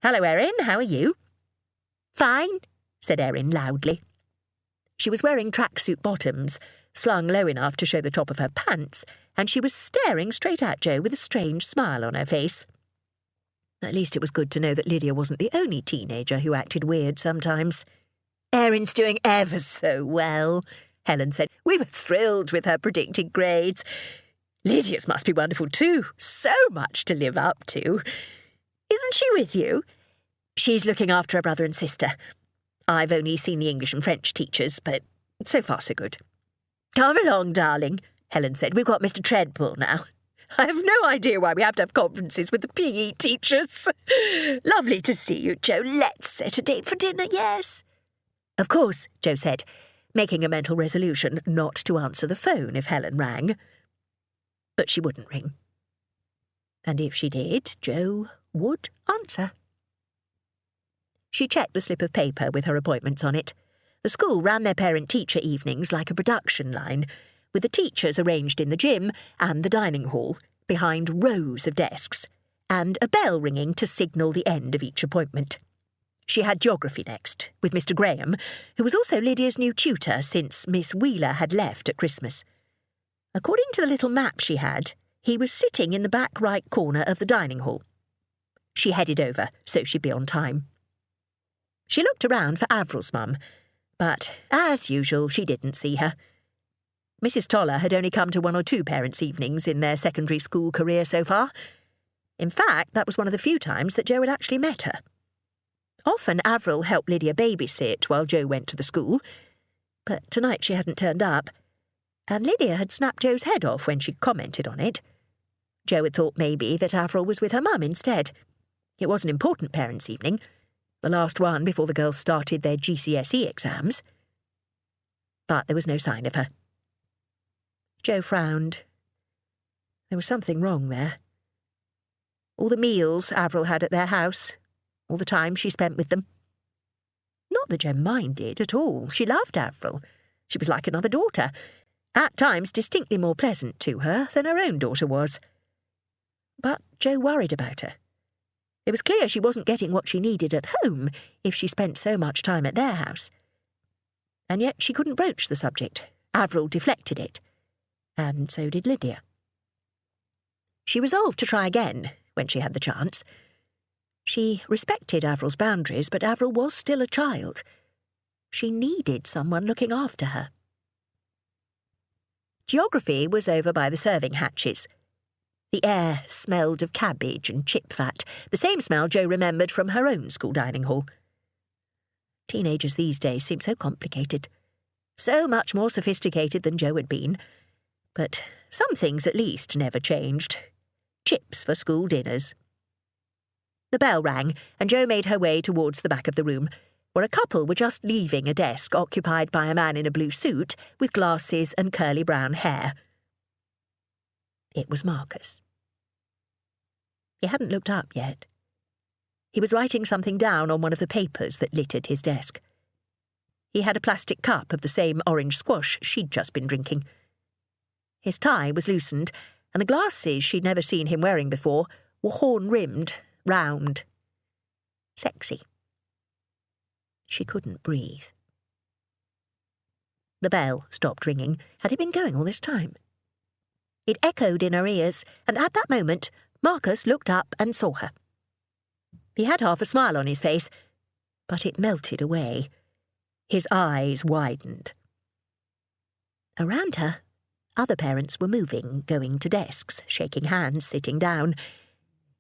Hello, Erin, how are you? Fine, said Erin loudly. She was wearing tracksuit bottoms, slung low enough to show the top of her pants, and she was staring straight at Jo with a strange smile on her face. At least it was good to know that Lydia wasn't the only teenager who acted weird sometimes. Erin's doing ever so well, Helen said. We were thrilled with her predicted grades. Lydia's must be wonderful too. So much to live up to. Isn't she with you? She's looking after her brother and sister. I've only seen the English and French teachers, but so far so good. Come along, darling, Helen said. We've got Mr. Treadwell now. I have no idea why we have to have conferences with the PE teachers. Lovely to see you, Jo. Let's set a date for dinner, yes? Of course, Jo said, making a mental resolution not to answer the phone if Helen rang. But she wouldn't ring. And if she did, Jo would answer. She checked the slip of paper with her appointments on it. The school ran their parent-teacher evenings like a production line, with the teachers arranged in the gym and the dining hall, behind rows of desks, and a bell ringing to signal the end of each appointment. She had geography next, with Mr. Graham, who was also Lydia's new tutor since Miss Wheeler had left at Christmas. According to the little map she had, he was sitting in the back right corner of the dining hall. She headed over, so she'd be on time. She looked around for Avril's mum, but, as usual, she didn't see her. Mrs. Toller had only come to 1 or 2 parents' evenings in their secondary school career so far. In fact, that was one of the few times that Jo had actually met her. Often Avril helped Lydia babysit while Jo went to the school, But tonight she hadn't turned up, and Lydia had snapped Joe's head off when she commented on it. Joe had thought maybe that Avril was with her mum instead. It was an important parents' evening, the last one before the girls started their GCSE exams. But there was no sign of her. Joe frowned. There was something wrong there. All the meals Avril had at their house, all the time she spent with them. Not that Joe minded at all. She loved Avril. She was like another daughter, at times distinctly more pleasant to her than her own daughter was. But Joe worried about her. It was clear she wasn't getting what she needed at home if she spent so much time at their house. And yet she couldn't broach the subject. Avril deflected it. And so did Lydia. She resolved to try again when she had the chance. She respected Avril's boundaries, but Avril was still a child. She needed someone looking after her. Geography was over by the serving hatches. The air smelled of cabbage and chip fat, the same smell Jo remembered from her own school dining hall. Teenagers these days seem so complicated, so much more sophisticated than Jo had been. But some things at least never changed. Chips for school dinners. The bell rang, and Jo made her way towards the back of the room, where a couple were just leaving a desk occupied by a man in a blue suit with glasses and curly brown hair. It was Marcus. He hadn't looked up yet. He was writing something down on one of the papers that littered his desk. He had a plastic cup of the same orange squash she'd just been drinking. His tie was loosened, and the glasses she'd never seen him wearing before were horn-rimmed, round. Sexy. She couldn't breathe. The bell stopped ringing. Had it been going all this time? It echoed in her ears, and at that moment Marcus looked up and saw her. He had half a smile on his face, but it melted away. His eyes widened. Around her, other parents were moving, going to desks, shaking hands, sitting down,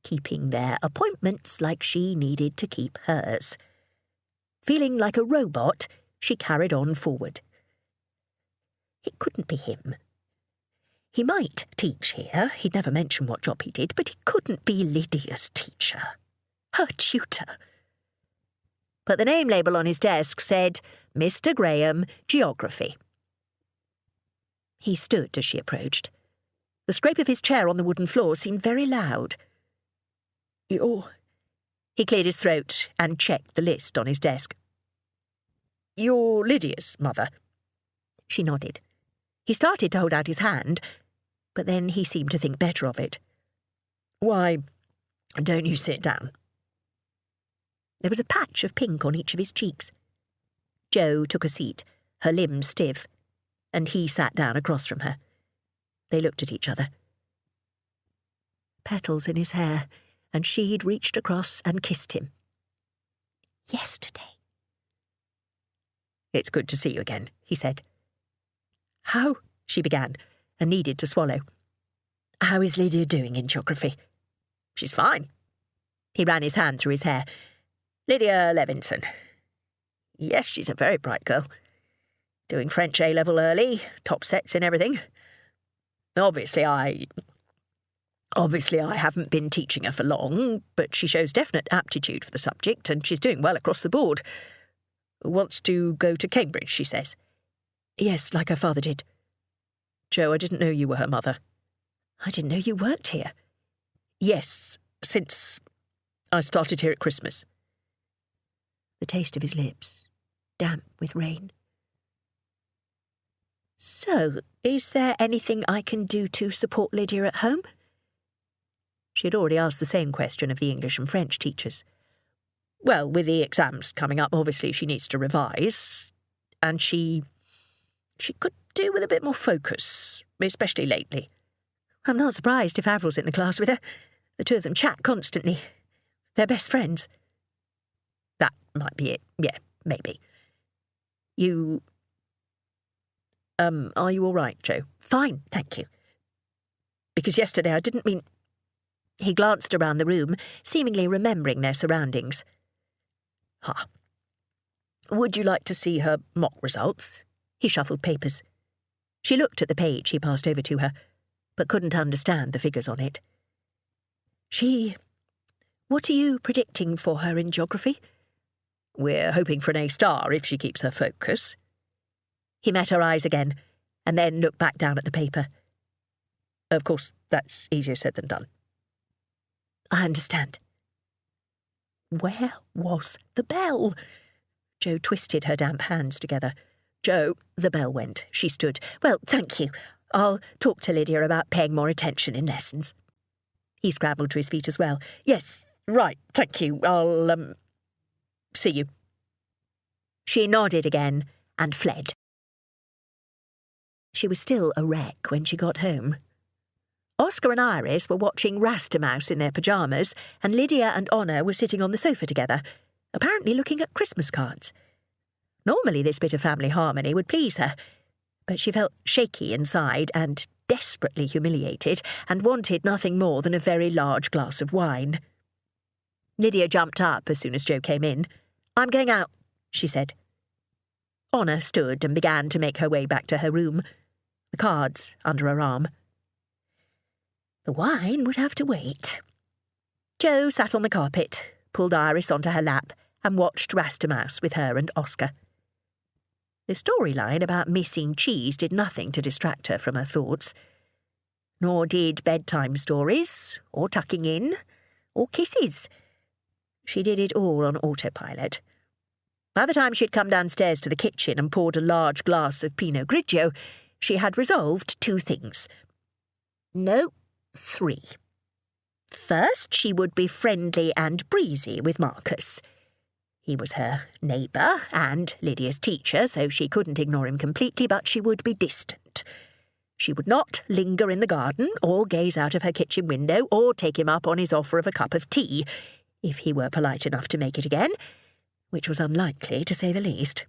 keeping their appointments like she needed to keep hers. Feeling like a robot, she carried on forward. It couldn't be him. He might teach here, he'd never mentioned what job he did, but he couldn't be Lydia's teacher, her tutor. But the name label on his desk said, Mr. Graham, Geography. He stood as she approached. The scrape of his chair on the wooden floor seemed very loud. He cleared his throat and checked the list on his desk. You're Lydia's mother? She nodded. He started to hold out his hand, but then he seemed to think better of it. Why, don't you sit down? There was a patch of pink on each of his cheeks. Jo took a seat, her limbs stiff, and he sat down across from her. They looked at each other. Petals in his hair, and she'd reached across and kissed him. Yesterday. It's good to see you again, he said. How? She began, and needed to swallow. How is Lydia doing in geography? She's fine. He ran his hand through his hair. Lydia Levinson. Yes, she's a very bright girl. Doing French A-level early, top sets in everything. Obviously I haven't been teaching her for long, but she shows definite aptitude for the subject, and she's doing well across the board. Wants to go to Cambridge, she says. Yes, like her father did. Jo, I didn't know you were her mother. I didn't know you worked here. Yes, since I started here at Christmas. The taste of his lips, damp with rain. So, is there anything I can do to support Lydia at home? She had already asked the same question of the English and French teachers. Well, with the exams coming up, obviously she needs to revise, and she could do with a bit more focus, especially lately. I'm not surprised if Avril's in the class with her. The two of them chat constantly. They're best friends. That might be it. Yeah, maybe. Are you all right, Jo? Fine, thank you. Because yesterday I didn't mean... He glanced around the room, seemingly remembering their surroundings. Would you like to see her mock results? He shuffled papers. She looked at the page he passed over to her, but couldn't understand the figures on it. What are you predicting for her in geography? We're hoping for an A star if she keeps her focus. He met her eyes again, and then looked back down at the paper. Of course, that's easier said than done. I understand. Where was the bell? Jo twisted her damp hands together. Jo, the bell went. She stood. Well, thank you. I'll talk to Lydia about paying more attention in lessons. He scrambled to his feet as well. Yes, right, thank you. I'll, see you. She nodded again and fled. She was still a wreck when she got home. Oscar and Iris were watching Rastermouse in their pyjamas, and Lydia and Honor were sitting on the sofa together, apparently looking at Christmas cards. Normally this bit of family harmony would please her, but she felt shaky inside and desperately humiliated and wanted nothing more than a very large glass of wine. Lydia jumped up as soon as Jo came in. "I'm going out," she said. Honor stood and began to make her way back to her room, the cards under her arm. The wine would have to wait. Jo sat on the carpet, pulled Iris onto her lap, and watched Rastermouse with her and Oscar. The storyline about missing cheese did nothing to distract her from her thoughts. Nor did bedtime stories, or tucking in, or kisses. She did it all on autopilot. By the time she'd come downstairs to the kitchen and poured a large glass of Pinot Grigio, she had resolved 2 things. No, 3. First, she would be friendly and breezy with Marcus. He was her neighbour and Lydia's teacher, so she couldn't ignore him completely, but she would be distant. She would not linger in the garden, or gaze out of her kitchen window, or take him up on his offer of a cup of tea, if he were polite enough to make it again, which was unlikely, to say the least.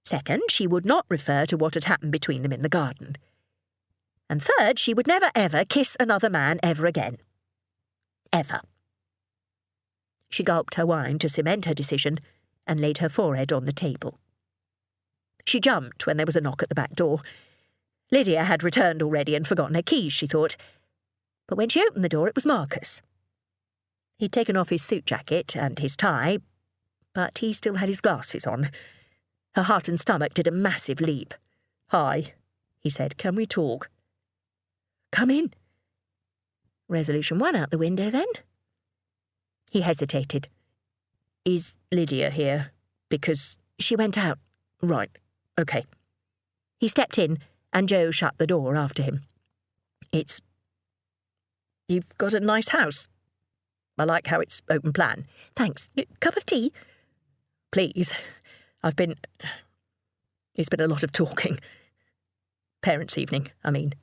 Second, she would not refer to what had happened between them in the garden. And third, she would never ever kiss another man ever again. Ever. She gulped her wine to cement her decision and laid her forehead on the table. She jumped when there was a knock at the back door. Lydia had returned already and forgotten her keys, she thought. But when she opened the door, it was Marcus. He'd taken off his suit jacket and his tie, but he still had his glasses on. Her heart and stomach did a massive leap. "Hi," he said. "Can we talk?" "Come in." Resolution 1 out the window, then. He hesitated. "Is Lydia here? Because she went out." "Right, OK." He stepped in, and Jo shut the door after him. You've got a nice house. I like how it's open plan." "Thanks. Cup of tea?" "Please. It's been a lot of talking. Parents' evening, I mean."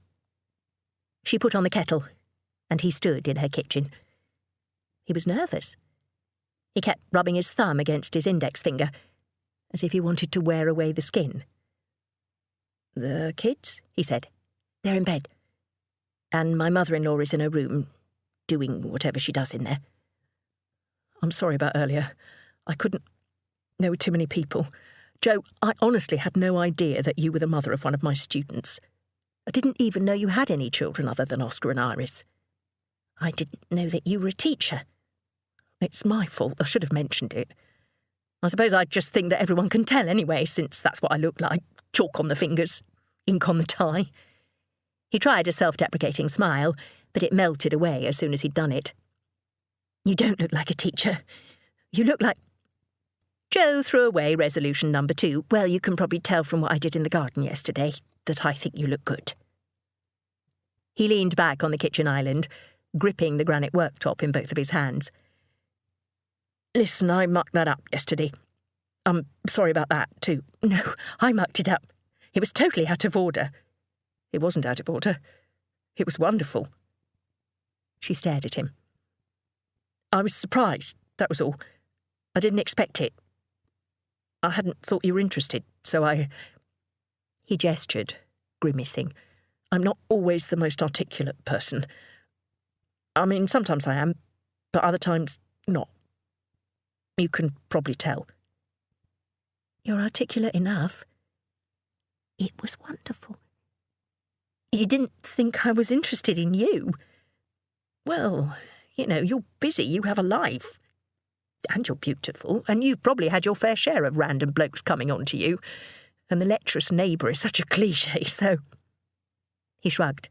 She put on the kettle, and he stood in her kitchen. He was nervous. He kept rubbing his thumb against his index finger, as if he wanted to wear away the skin. "The kids?" he said. "They're in bed. And my mother-in-law is in her room, doing whatever she does in there." "I'm sorry about earlier. I couldn't. There were too many people. Jo, I honestly had no idea that you were the mother of one of my students. I didn't even know you had any children other than Oscar and Iris. I didn't know that you were a teacher. It's my fault. I should have mentioned it. I suppose I just think that everyone can tell anyway, since that's what I look like. Chalk on the fingers, ink on the tie." He tried a self-deprecating smile, but it melted away as soon as he'd done it. "You don't look like a teacher. You look like—" Jo threw away resolution number 2. "Well, you can probably tell from what I did in the garden yesterday that I think you look good." He leaned back on the kitchen island, gripping the granite worktop in both of his hands. "Listen, I mucked that up yesterday. I'm sorry about that, too. No, I mucked it up. It was totally out of order." "It wasn't out of order. It was wonderful." She stared at him. "I was surprised, that was all. I didn't expect it. I hadn't thought you were interested, so I—" He gestured, grimacing. "I'm not always the most articulate person. I mean, sometimes I am, but other times not. You can probably tell." "You're articulate enough," It was wonderful. You didn't think I was interested in you? Well, you're busy, you have a life. And you're beautiful, and you've probably had your fair share of random blokes coming on to you. And the lecherous neighbour is such a cliché, so... He shrugged.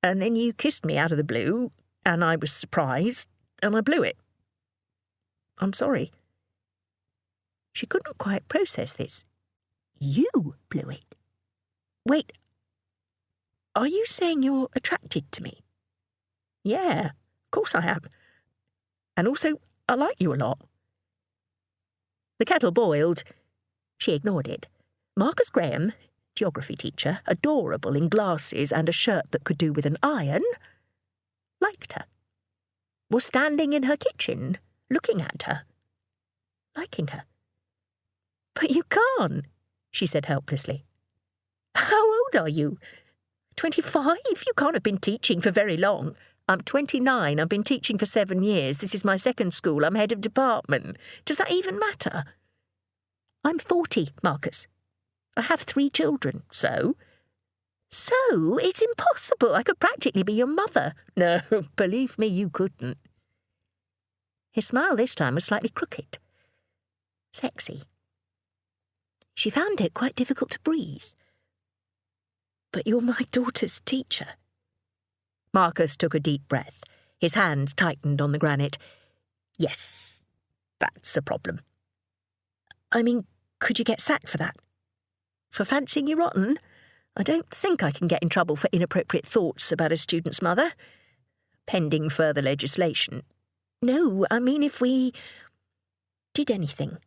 And then you kissed me out of the blue, and I was surprised, and I blew it. I'm sorry. She couldn't quite process this. You blew it? Wait, are you saying you're attracted to me? Yeah, of course I am. And also, I like you a lot. The kettle boiled. She ignored it. Marcus Graham, geography teacher, adorable in glasses and a shirt that could do with an iron, liked her. Was standing in her kitchen, looking at her, liking her. But you can't, she said helplessly. How old are you? 25? You can't have been teaching for very long. I'm 29. I've been teaching for 7 years. This is my second school. I'm head of department. Does that even matter? I'm 40, Marcus. I have 3 children. So? So? It's impossible. I could practically be your mother. No, believe me, you couldn't. His smile this time was slightly crooked. Sexy. She found it quite difficult to breathe. But you're my daughter's teacher. Marcus took a deep breath. His hands tightened on the granite. Yes, that's a problem. I mean, could you get sacked for that? For fancying you rotten? I don't think I can get in trouble for inappropriate thoughts about a student's mother. Pending further legislation. No, I mean if we did anything.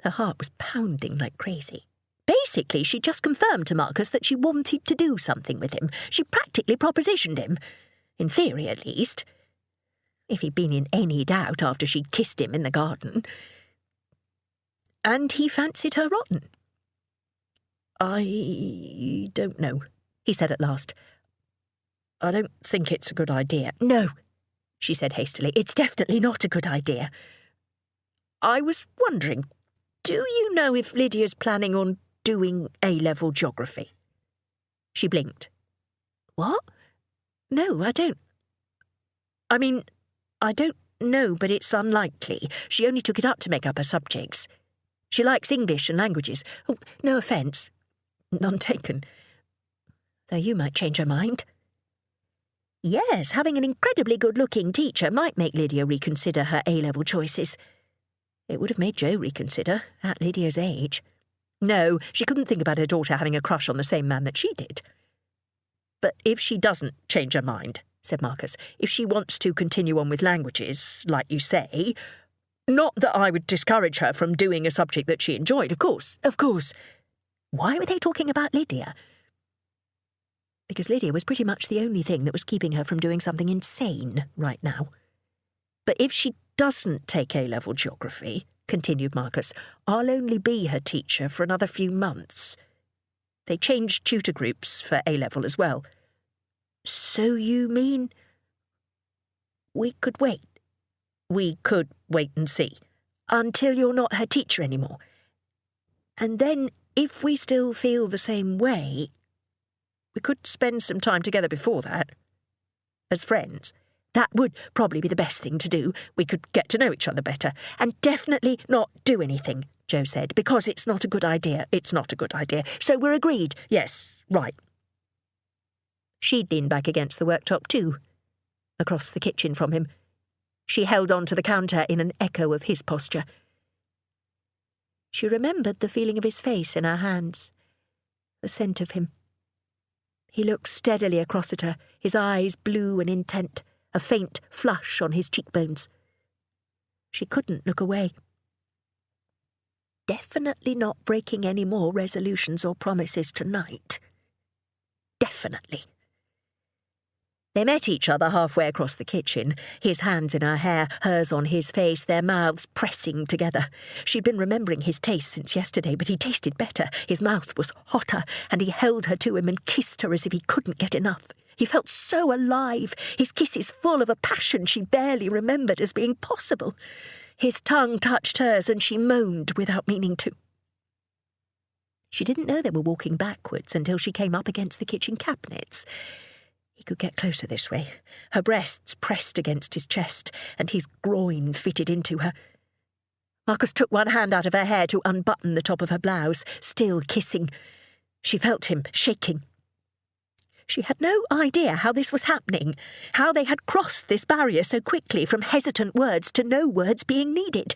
Her heart was pounding like crazy. Basically, she just confirmed to Marcus that she wanted to do something with him. She practically propositioned him. In theory, at least. If he'd been in any doubt after she'd kissed him in the garden. And he fancied her rotten. I don't know, he said at last. I don't think it's a good idea. No, she said hastily. It's definitely not a good idea. I was wondering, do you know if Lydia's planning on doing A-level geography? She blinked. What? No, I don't. I mean, I don't know, but it's unlikely. She only took it up to make up her subjects. She likes English and languages. Oh, no offence. None taken. Though you might change her mind. Yes, having an incredibly good-looking teacher might make Lydia reconsider her A-level choices. It would have made Jo reconsider, at Lydia's age. No, she couldn't think about her daughter having a crush on the same man that she did. But if she doesn't change her mind, said Marcus, if she wants to continue on with languages, like you say, not that I would discourage her from doing a subject that she enjoyed, of course. Why were they talking about Lydia? Because Lydia was pretty much the only thing that was keeping her from doing something insane right now. But if she doesn't take A-level geography, continued Marcus, I'll only be her teacher for another few months. They changed tutor groups for A-level as well. So you mean we could wait? We could wait and see. Until you're not her teacher anymore. And then, if we still feel the same way... We could spend some time together before that. As friends. That would probably be the best thing to do. We could get to know each other better. And definitely not do anything, Jo said, because it's not a good idea. It's not a good idea. So we're agreed. Yes, right. She'd leaned back against the worktop too, across the kitchen from him. She held on to the counter in an echo of his posture. She remembered the feeling of his face in her hands, the scent of him. He looked steadily across at her, his eyes blue and intent, a faint flush on his cheekbones. She couldn't look away. Definitely not breaking any more resolutions or promises tonight. Definitely. They met each other halfway across the kitchen, his hands in her hair, hers on his face, their mouths pressing together. She'd been remembering his taste since yesterday, but he tasted better. His mouth was hotter, and he held her to him and kissed her as if he couldn't get enough. He felt so alive, his kisses full of a passion she barely remembered as being possible. His tongue touched hers, and she moaned without meaning to. She didn't know they were walking backwards until she came up against the kitchen cabinets. He could get closer this way, her breasts pressed against his chest, and his groin fitted into her. Marcus took one hand out of her hair to unbutton the top of her blouse, still kissing. She felt him shaking. She had no idea how this was happening, how they had crossed this barrier so quickly from hesitant words to no words being needed.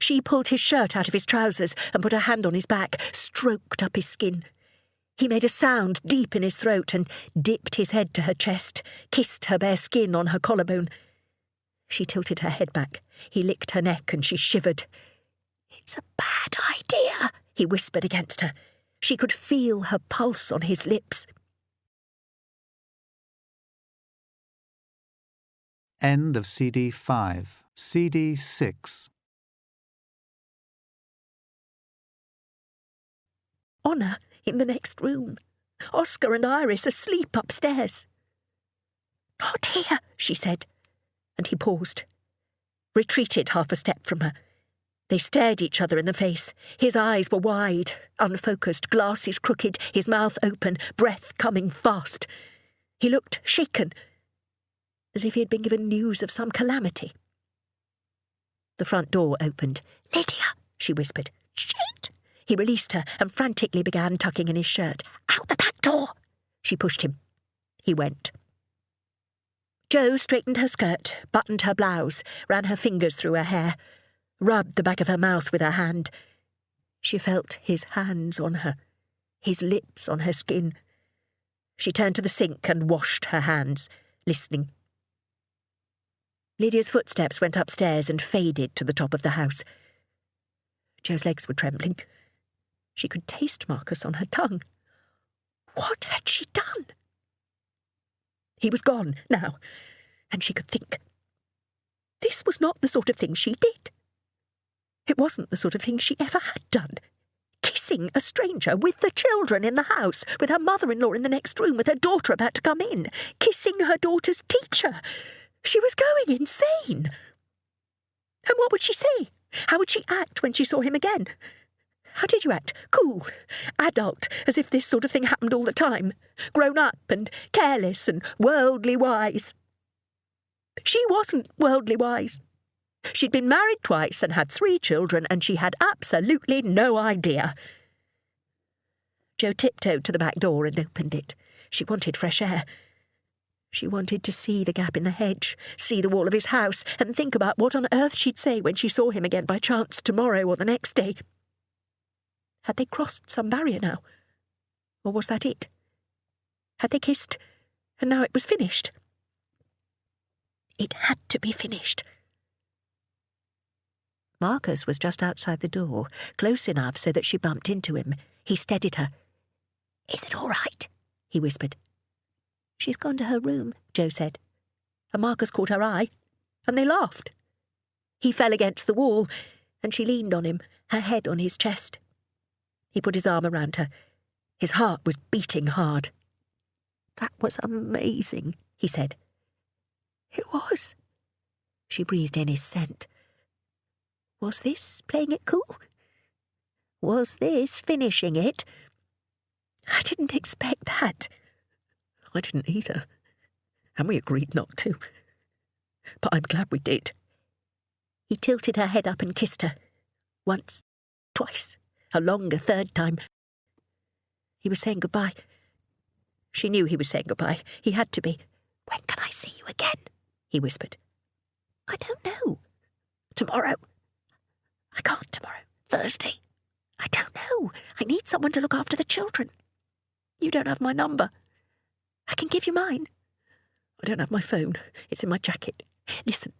She pulled his shirt out of his trousers and put her hand on his back, stroked up his skin. He made a sound deep in his throat and dipped his head to her chest, kissed her bare skin on her collarbone. She tilted her head back. He licked her neck and she shivered. "It's a bad idea," he whispered against her. She could feel her pulse on his lips. End of CD 5. CD 6. Honor in the next room. Oscar and Iris asleep upstairs. "Not here," she said, and he paused, retreated half a step from her. They stared each other in the face. His eyes were wide, unfocused, glasses crooked, his mouth open, breath coming fast. He looked shaken, as if he had been given news of some calamity. The front door opened. "Lydia," she whispered. "Shit!" He released her and frantically began tucking in his shirt. "Out the back door!" She pushed him. He went. Jo straightened her skirt, buttoned her blouse, ran her fingers through her hair, rubbed the back of her mouth with her hand. She felt his hands on her, his lips on her skin. She turned to the sink and washed her hands, listening. Lydia's footsteps went upstairs and faded to the top of the house. Jo's legs were trembling. She could taste Marcus on her tongue. What had she done? He was gone now, and she could think. This was not the sort of thing she did. It wasn't the sort of thing she ever had done. Kissing a stranger with the children in the house, with her mother-in-law in the next room, with her daughter about to come in, kissing her daughter's teacher. She was going insane. And what would she say? How would she act when she saw him again? How did you act? Cool, adult, as if this sort of thing happened all the time. Grown up and careless and worldly wise. She wasn't worldly wise. She'd been married twice and had 3 children, and she had absolutely no idea. Jo tiptoed to the back door and opened it. She wanted fresh air. She wanted to see the gap in the hedge, see the wall of his house, and think about what on earth she'd say when she saw him again by chance tomorrow or the next day. Had they crossed some barrier now? Or was that it? Had they kissed, and now it was finished? It had to be finished. Marcus was just outside the door, close enough so that she bumped into him. He steadied her. "Is it all right?" he whispered. "She's gone to her room," Jo said. And Marcus caught her eye, and they laughed. He fell against the wall, and she leaned on him, her head on his chest. He put his arm around her. His heart was beating hard. "That was amazing," he said. "It was." She breathed in his scent. Was this playing it cool? Was this finishing it? I didn't expect that. I didn't either. And we agreed not to. But I'm glad we did. He tilted her head up and kissed her. Once, twice, a longer 3rd time. He was saying goodbye. She knew he was saying goodbye. He had to be. "When can I see you again?" he whispered. "I don't know. Tomorrow." "I can't tomorrow. Thursday." "I don't know. I need someone to look after the children. You don't have my number. I can give you mine." "I don't have my phone. It's in my jacket. Listen,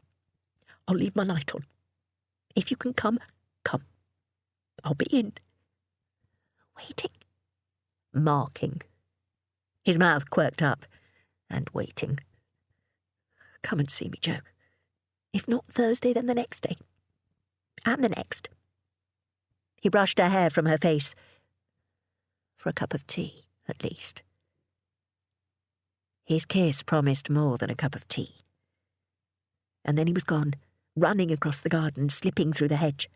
I'll leave my light on. If you can come, come. I'll be in." Waiting. Marking. His mouth quirked up. And waiting. "Come and see me, Jo. If not Thursday, then the next day. And the next." He brushed her hair from her face. For a cup of tea, at least. His kiss promised more than a cup of tea. And then he was gone, running across the garden, slipping through the hedge.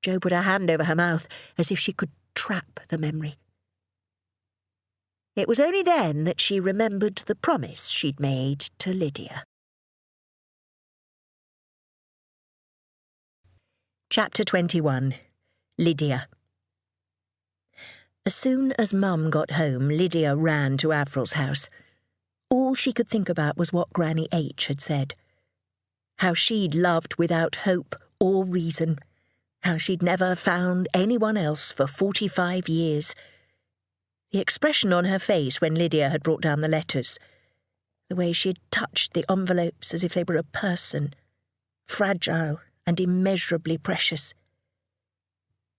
Jo put her hand over her mouth, as if she could trap the memory. It was only then that she remembered the promise she'd made to Lydia. Chapter 21. Lydia. As soon as Mum got home, Lydia ran to Avril's house. All she could think about was what Granny H had said. How she'd loved without hope or reason. How she'd never found anyone else for 45 years. The expression on her face when Lydia had brought down the letters. The way she had touched the envelopes as if they were a person. Fragile and immeasurably precious.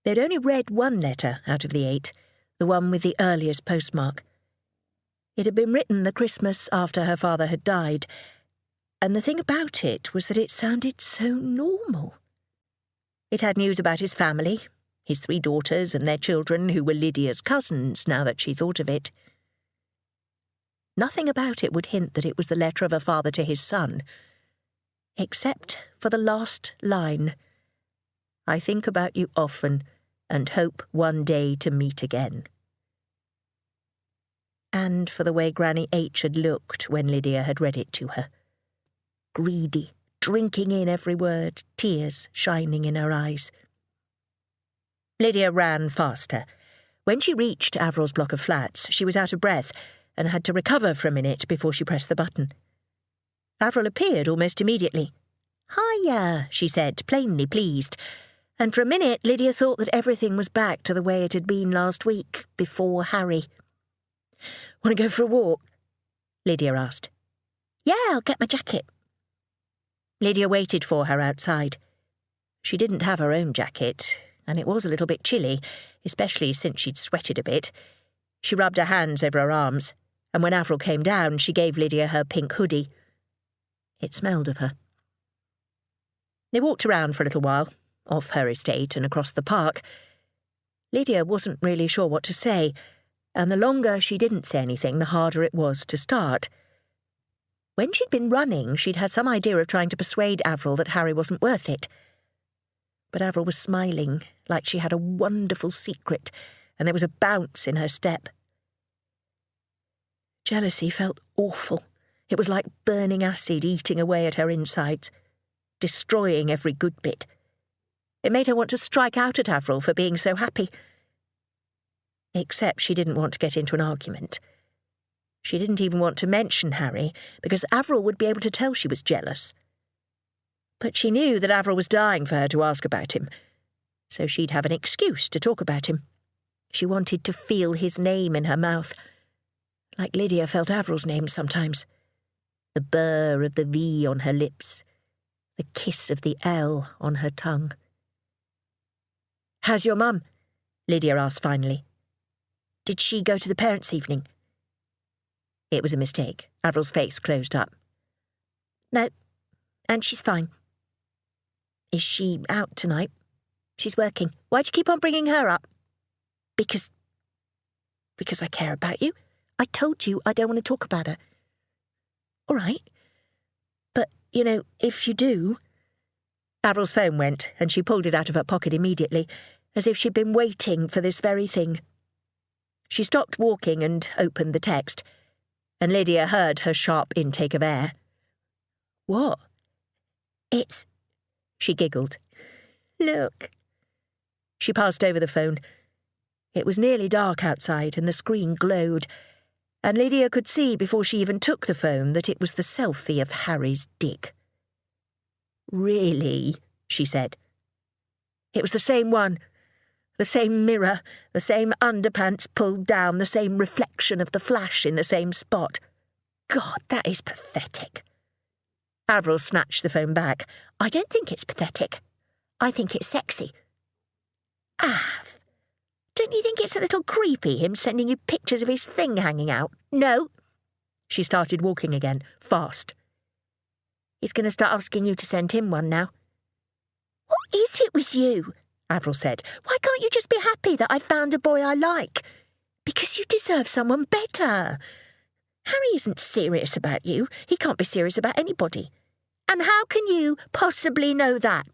They'd only read one letter out of the 8, the one with the earliest postmark. It had been written the Christmas after her father had died, and the thing about it was that it sounded so normal. It had news about his family, his 3 daughters and their children who were Lydia's cousins, now that she thought of it. Nothing about it would hint that it was the letter of a father to his son, except for the last line. I think about you often and hope one day to meet again. And for the way Granny H had looked when Lydia had read it to her. Greedy, drinking in every word, tears shining in her eyes. Lydia ran faster. When she reached Avril's block of flats, she was out of breath and had to recover for a minute before she pressed the button. Avril appeared almost immediately. "Hiya," she said, plainly pleased, and for a minute Lydia thought that everything was back to the way it had been last week, before Harry. "Want to go for a walk?" Lydia asked. "Yeah, I'll get my jacket." Lydia waited for her outside. She didn't have her own jacket, and it was a little bit chilly, especially since she'd sweated a bit. She rubbed her hands over her arms, and when Avril came down, she gave Lydia her pink hoodie. It smelled of her. They walked around for a little while, off her estate and across the park. Lydia wasn't really sure what to say, and the longer she didn't say anything, the harder it was to start. When she'd been running, she'd had some idea of trying to persuade Avril that Harry wasn't worth it. But Avril was smiling, like she had a wonderful secret, and there was a bounce in her step. Jealousy felt awful. It was like burning acid eating away at her insides, destroying every good bit. It made her want to strike out at Avril for being so happy. Except she didn't want to get into an argument. She didn't even want to mention Harry, because Avril would be able to tell she was jealous. But she knew that Avril was dying for her to ask about him, so she'd have an excuse to talk about him. She wanted to feel his name in her mouth, like Lydia felt Avril's name sometimes. The burr of the V on her lips, the kiss of the L on her tongue. "How's your mum?" Lydia asked finally. "Did she go to the parents' evening?" It was a mistake. Avril's face closed up. "No, and she's fine." "Is she out tonight?" "She's working." "Why'd you keep on bringing her up?" Because I care about you. I told you I don't want to talk about her." "All right. But, if you do..." Avril's phone went, and she pulled it out of her pocket immediately, as if she'd been waiting for this very thing. She stopped walking and opened the text, and Lydia heard her sharp intake of air. "What?" "It's..." She giggled. "Look." She passed over the phone. It was nearly dark outside, and the screen glowed, and Lydia could see before she even took the phone that it was the selfie of Harry's dick. "Really?" she said. It was the same one. The same mirror, the same underpants pulled down, the same reflection of the flash in the same spot. God, that is pathetic. Avril snatched the phone back. "I don't think it's pathetic. I think it's sexy." "Av, don't you think it's a little creepy, him sending you pictures of his thing hanging out?" "No." She started walking again, fast. "He's going to start asking you to send him one now." "What is it with you?" Avril said. "Why can't you just be happy that I've found a boy I like? Because you deserve someone better. Harry isn't serious about you. He can't be serious about anybody. And how can you possibly know that?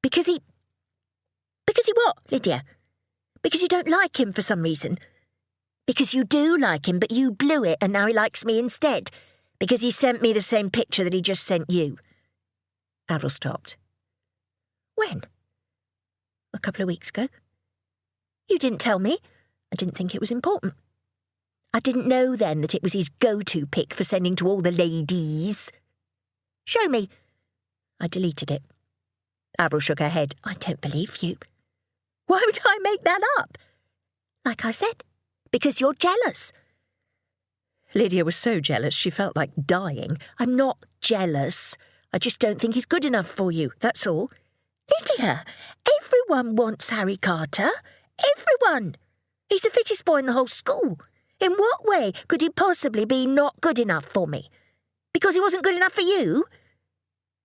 Because he what, Lydia? Because you don't like him for some reason. Because you do like him, but you blew it and now he likes me instead. Because he sent me the same picture that he just sent you. Avril stopped. When? A couple of weeks ago. You didn't tell me. I didn't think it was important. I didn't know then that it was his go-to pic for sending to all the ladies. Show me. I deleted it. Avril shook her head. I don't believe you. Why would I make that up? Like I said, because you're jealous. Lydia was so jealous she felt like dying. I'm not jealous. I just don't think he's good enough for you, that's all. Lydia, everyone wants Harry Carter. Everyone. He's the fittest boy in the whole school. In what way could he possibly be not good enough for me? Because he wasn't good enough for you?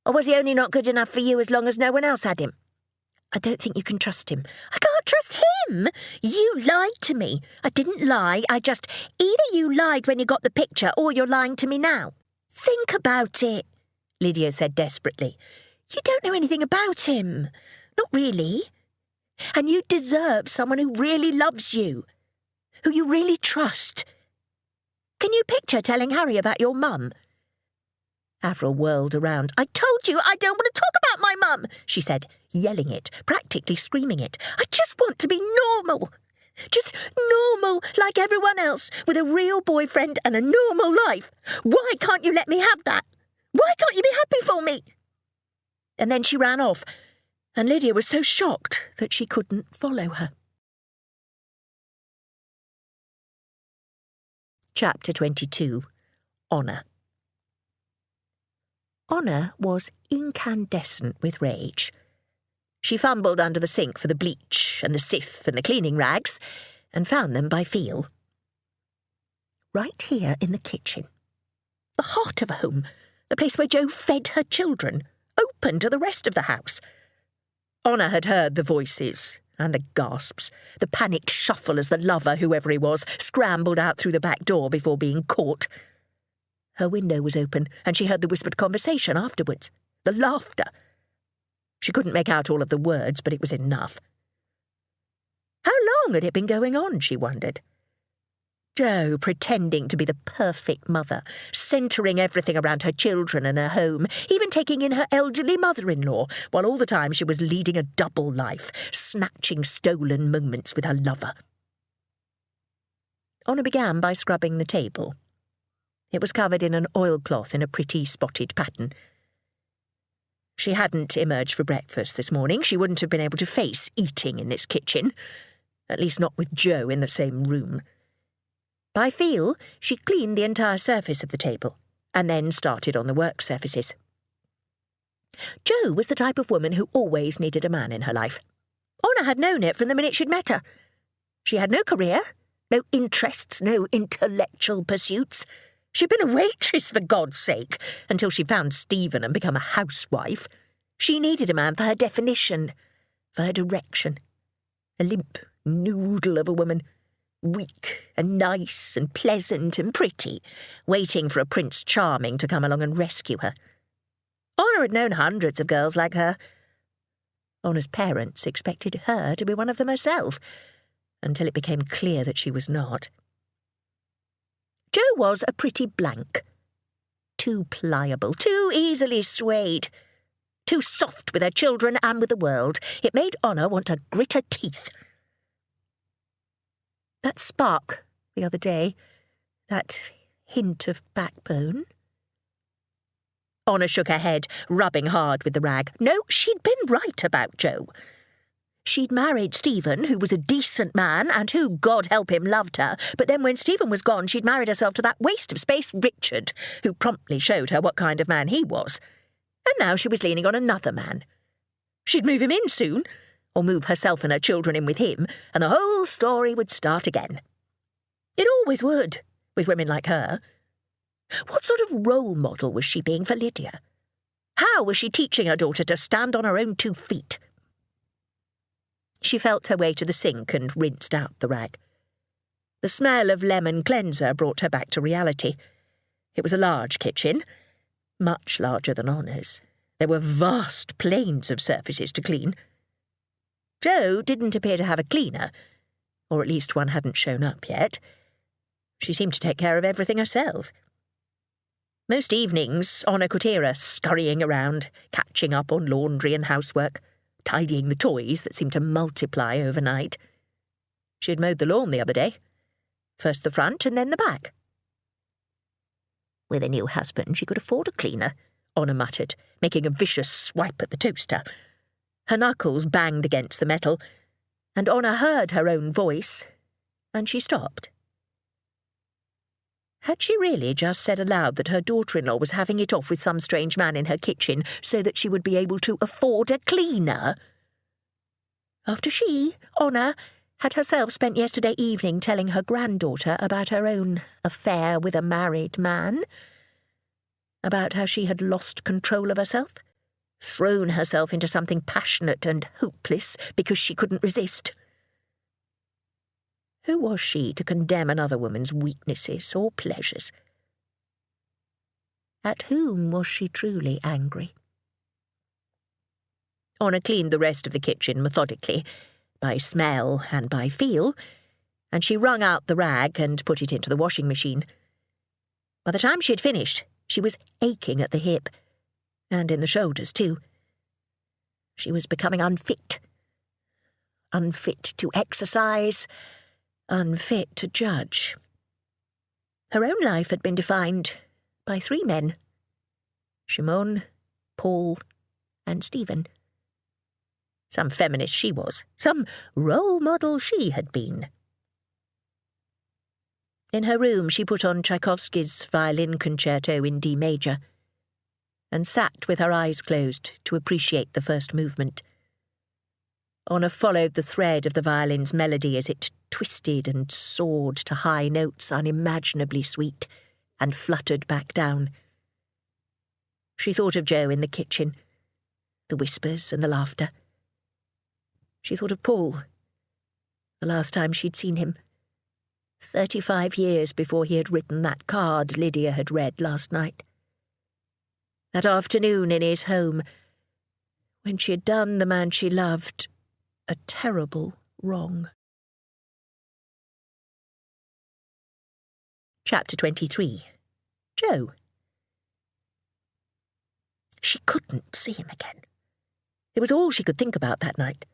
Or was he only not good enough for you as long as no one else had him? I don't think you can trust him. I can't trust him! You lied to me. I didn't lie, either you lied when you got the picture or you're lying to me now. Think about it, Lydia said desperately. You don't know anything about him. Not really. And you deserve someone who really loves you. Who you really trust. Can you picture telling Harry about your mum? Avril whirled around. I told you I don't want to talk about my mum, she said, yelling it, practically screaming it. I just want to be normal. Just normal, like everyone else, with a real boyfriend and a normal life. Why can't you let me have that? Why can't you be happy for me? And then she ran off, and Lydia was so shocked that she couldn't follow her. Chapter 22. Honor. Honor was incandescent with rage. She fumbled under the sink for the bleach and the sieve and the cleaning rags, and found them by feel. Right here in the kitchen. The heart of home, the place where Jo fed her children, open to the rest of the house. Honor had heard the voices and the gasps, the panicked shuffle as the lover, whoever he was, scrambled out through the back door before being caught. Her window was open, and she heard the whispered conversation afterwards, the laughter. She couldn't make out all of the words, but it was enough. How long had it been going on, she wondered? Jo pretending to be the perfect mother, centering everything around her children and her home, even taking in her elderly mother-in-law, while all the time she was leading a double life, snatching stolen moments with her lover. Honor began by scrubbing the table. It was covered in an oilcloth in a pretty spotted pattern. She hadn't emerged for breakfast this morning. She wouldn't have been able to face eating in this kitchen, at least not with Jo in the same room. By feel, she cleaned the entire surface of the table, and then started on the work surfaces. Jo was the type of woman who always needed a man in her life. Honor had known it from the minute she'd met her. She had no career, no interests, no intellectual pursuits. She'd been a waitress, for God's sake, until she found Stephen and become a housewife. She needed a man for her definition, for her direction. A limp noodle of a woman, weak and nice and pleasant and pretty, waiting for a Prince Charming to come along and rescue her. Honor had known hundreds of girls like her. Honor's parents expected her to be one of them herself, until it became clear that she was not. Jo was a pretty blank. Too pliable, too easily swayed. Too soft with her children and with the world. It made Honor want to grit her teeth. That spark the other day, that hint of backbone. Honor shook her head, rubbing hard with the rag. No, she'd been right about Jo. She'd married Stephen, who was a decent man and who, God help him, loved her. But then when Stephen was gone, she'd married herself to that waste of space, Richard, who promptly showed her what kind of man he was. And now she was leaning on another man. She'd move him in soon, or move herself and her children in with him, and the whole story would start again. It always would, with women like her. What sort of role model was she being for Lydia? How was she teaching her daughter to stand on her own 2 feet? She felt her way to the sink and rinsed out the rag. The smell of lemon cleanser brought her back to reality. It was a large kitchen, much larger than Honor's. There were vast plains of surfaces to clean. Jo didn't appear to have a cleaner, or at least one hadn't shown up yet. She seemed to take care of everything herself. Most evenings, Honor could hear her scurrying around, catching up on laundry and housework, tidying the toys that seemed to multiply overnight. She had mowed the lawn the other day. First the front and then the back. With a new husband, she could afford a cleaner, Honor muttered, making a vicious swipe at the toaster. Her knuckles banged against the metal, and Honor heard her own voice, and she stopped. Had she really just said aloud that her daughter-in-law was having it off with some strange man in her kitchen so that she would be able to afford a cleaner? After she, Honor, had herself spent yesterday evening telling her granddaughter about her own affair with a married man, about how she had lost control of herself, thrown herself into something passionate and hopeless because she couldn't resist. Who was she to condemn another woman's weaknesses or pleasures? At whom was she truly angry? Honor cleaned the rest of the kitchen methodically, by smell and by feel, and she wrung out the rag and put it into the washing machine. By the time she had finished, she was aching at the hip, and in the shoulders too. She was becoming unfit. Unfit to exercise, unfit to judge. Her own life had been defined by 3 men: Shimon, Paul, and Stephen. Some feminist she was, some role model she had been. In her room she put on Tchaikovsky's violin concerto in D major, and sat with her eyes closed to appreciate the first movement. Honor followed the thread of the violin's melody as it twisted and soared to high notes unimaginably sweet, and fluttered back down. She thought of Joe in the kitchen, the whispers and the laughter. She thought of Paul, the last time she'd seen him, 35 years before he had written that card Lydia had read last night. That afternoon in his home, when she had done the man she loved a terrible wrong. Chapter 23. Joe. She couldn't see him again. It was all she could think about that night.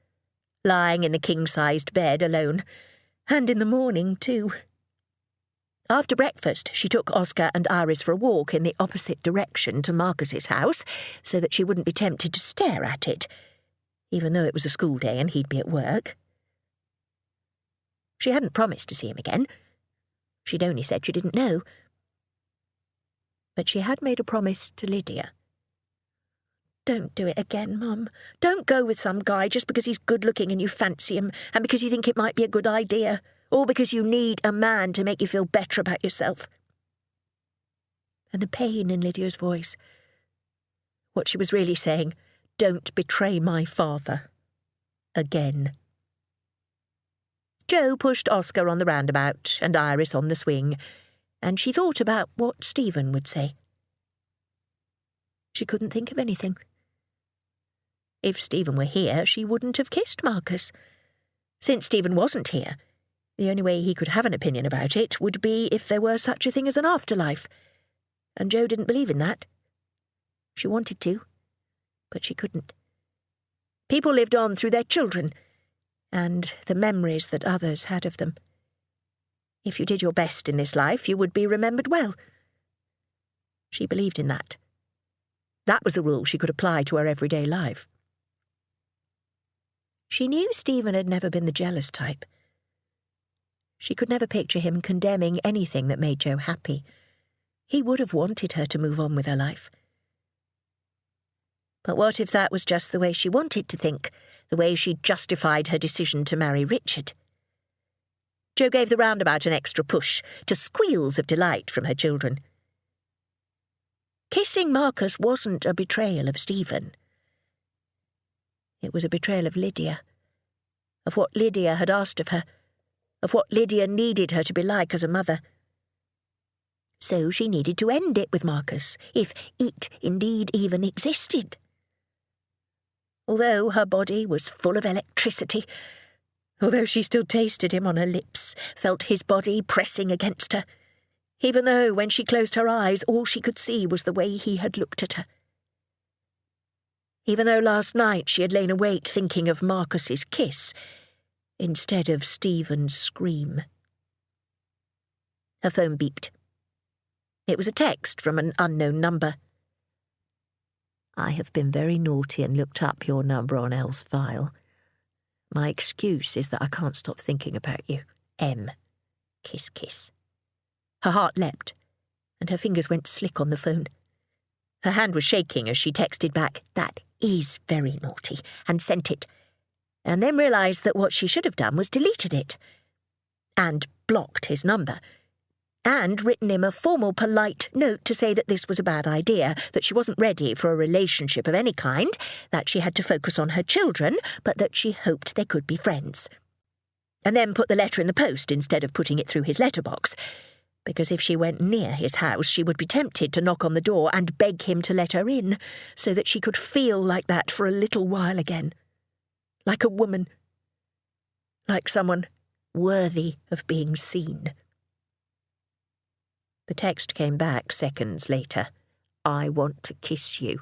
Lying in the king-sized bed alone, and in the morning too. After breakfast, she took Oscar and Iris for a walk in the opposite direction to Marcus's house, so that she wouldn't be tempted to stare at it, even though it was a school day and he'd be at work. She hadn't promised to see him again. She'd only said she didn't know. But she had made a promise to Lydia. "Don't do it again, Mum. Don't go with some guy just because he's good-looking and you fancy him, and because you think it might be a good idea, or because you need a man to make you feel better about yourself." And the pain in Lydia's voice. What she was really saying, "Don't betray my father. Again." Joe pushed Oscar on the roundabout and Iris on the swing, and she thought about what Stephen would say. She couldn't think of anything. If Stephen were here, she wouldn't have kissed Marcus. Since Stephen wasn't here, the only way he could have an opinion about it would be if there were such a thing as an afterlife, and Joe didn't believe in that. She wanted to, but she couldn't. People lived on through their children, and the memories that others had of them. If you did your best in this life, you would be remembered well. She believed in that. That was a rule she could apply to her everyday life. She knew Stephen had never been the jealous type. She could never picture him condemning anything that made Joe happy. He would have wanted her to move on with her life. But what if that was just the way she wanted to think, the way she justified her decision to marry Richard? Joe gave the roundabout an extra push, to squeals of delight from her children. Kissing Marcus wasn't a betrayal of Stephen. It was a betrayal of Lydia, of what Lydia had asked of her, of what Lydia needed her to be like as a mother. So she needed to end it with Marcus, if it indeed even existed. Although her body was full of electricity, although she still tasted him on her lips, felt his body pressing against her, even though when she closed her eyes all she could see was the way he had looked at her. Even though last night she had lain awake thinking of Marcus's kiss instead of Stephen's scream. Her phone beeped. It was a text from an unknown number. I have been very naughty and looked up your number on Elle's file. My excuse is that I can't stop thinking about you. M. Kiss, kiss. Her heart leapt, and her fingers went slick on the phone. Her hand was shaking as she texted back, "That is very naughty," and sent it, and then realised that what she should have done was deleted it, and blocked his number, and written him a formal, polite note to say that this was a bad idea, that she wasn't ready for a relationship of any kind, that she had to focus on her children, but that she hoped they could be friends. And then put the letter in the post instead of putting it through his letterbox, because if she went near his house, she would be tempted to knock on the door and beg him to let her in, so that she could feel like that for a little while again. Like a woman. Like someone worthy of being seen. The text came back seconds later. I want to kiss you.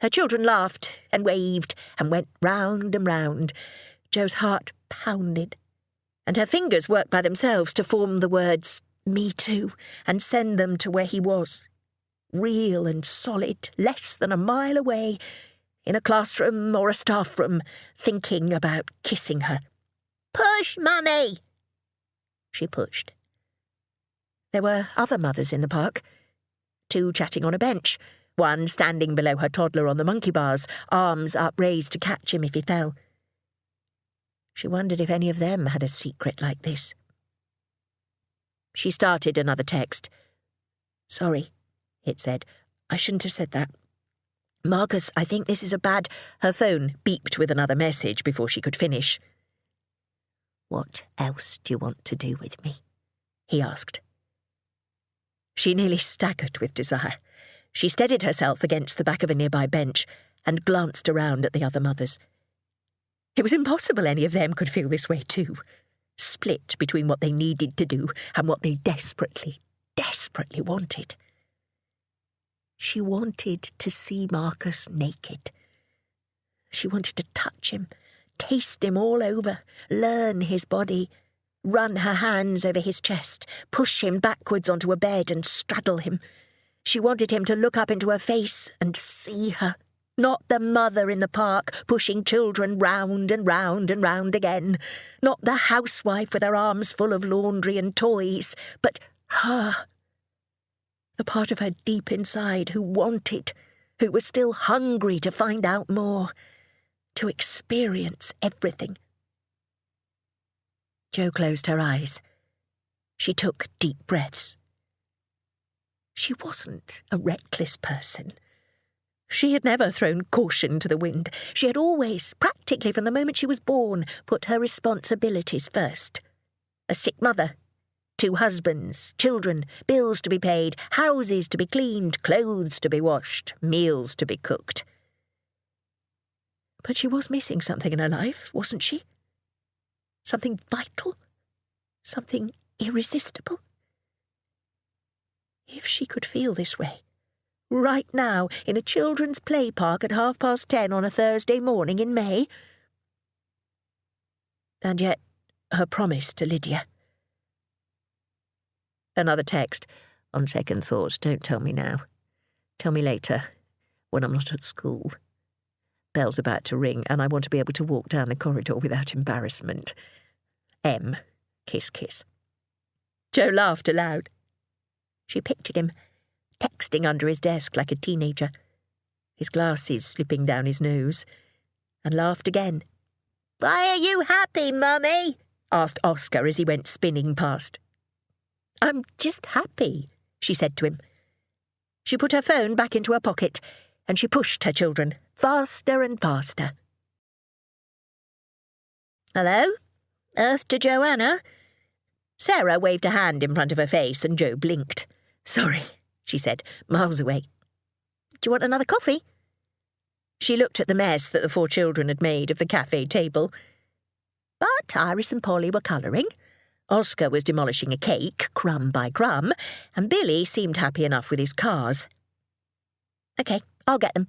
Her children laughed and waved and went round and round. Jo's heart pounded, and her fingers worked by themselves to form the words, "Me too," and send them to where he was. Real and solid, less than a mile away, in a classroom or a staff room, thinking about kissing her. "Push, Mummy!" She pushed. There were other mothers in the park. 2 chatting on a bench, one standing below her toddler on the monkey bars, arms upraised to catch him if he fell. She wondered if any of them had a secret like this. She started another text. "Sorry," it said. "I shouldn't have said that. Marcus, I think this is a bad—" Her phone beeped with another message before she could finish. "What else do you want to do with me?" he asked. She nearly staggered with desire. She steadied herself against the back of a nearby bench and glanced around at the other mothers. It was impossible any of them could feel this way too, split between what they needed to do and what they desperately, desperately wanted. She wanted to see Marcus naked. She wanted to touch him, taste him all over, learn his body, run her hands over his chest, push him backwards onto a bed and straddle him. She wanted him to look up into her face and see her, not the mother in the park pushing children round and round and round again, not the housewife with her arms full of laundry and toys, but her, the part of her deep inside who wanted, who was still hungry to find out more, to experience everything. Jo closed her eyes. She took deep breaths. She wasn't a reckless person. She had never thrown caution to the wind. She had always, practically from the moment she was born, put her responsibilities first. A sick mother, 2 husbands, children, bills to be paid, houses to be cleaned, clothes to be washed, meals to be cooked. But she was missing something in her life, wasn't she? Something vital? Something irresistible? If she could feel this way, right now, in a children's play park at 10:30 on a Thursday morning in May. And yet, her promise to Lydia. Another text. On second thoughts, don't tell me now. Tell me later, when I'm not at school. Bell's about to ring, and I want to be able to walk down the corridor without embarrassment. M. Kiss, kiss. Jo laughed aloud. She pictured him, texting under his desk like a teenager, his glasses slipping down his nose, and laughed again. "Why are you happy, Mummy?" asked Oscar as he went spinning past. "I'm just happy," she said to him. She put her phone back into her pocket, and she pushed her children, faster and faster. "Hello? Earth to Joanna?" Sarah waved a hand in front of her face, and Jo blinked. "Sorry," she said, miles away. "Do you want another coffee?" She looked at the mess that the 4 children had made of the cafe table. But Iris and Polly were colouring, Oscar was demolishing a cake, crumb by crumb, and Billy seemed happy enough with his cars. OK, I'll get them.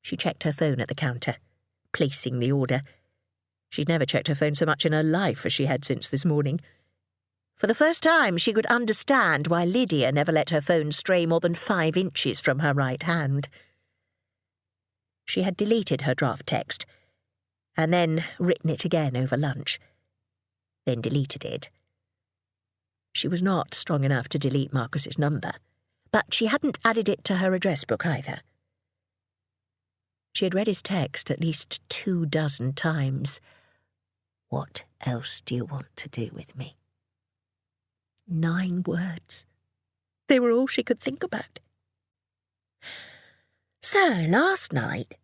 She checked her phone at the counter, placing the order. She'd never checked her phone so much in her life as she had since this morning. For the first time, she could understand why Lydia never let her phone stray more than 5 inches from her right hand. She had deleted her draft text, and then written it again over lunch, then deleted it. She was not strong enough to delete Marcus's number, but she hadn't added it to her address book either. She had read his text at least 24 times. What else do you want to do with me? 9 words. They were all she could think about. So, last night,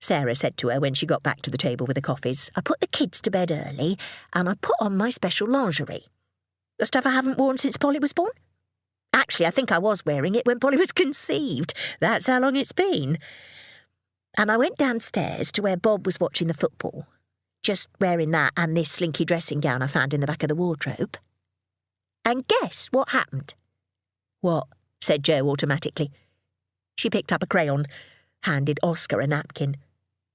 Sarah said to her when she got back to the table with the coffees, I put the kids to bed early and I put on my special lingerie. The stuff I haven't worn since Polly was born. Actually, I think I was wearing it when Polly was conceived. That's how long it's been. And I went downstairs to where Bob was watching the football, just wearing that and this slinky dressing gown I found in the back of the wardrobe. And guess what happened? What? Said Jo automatically. She picked up a crayon, handed Oscar a napkin,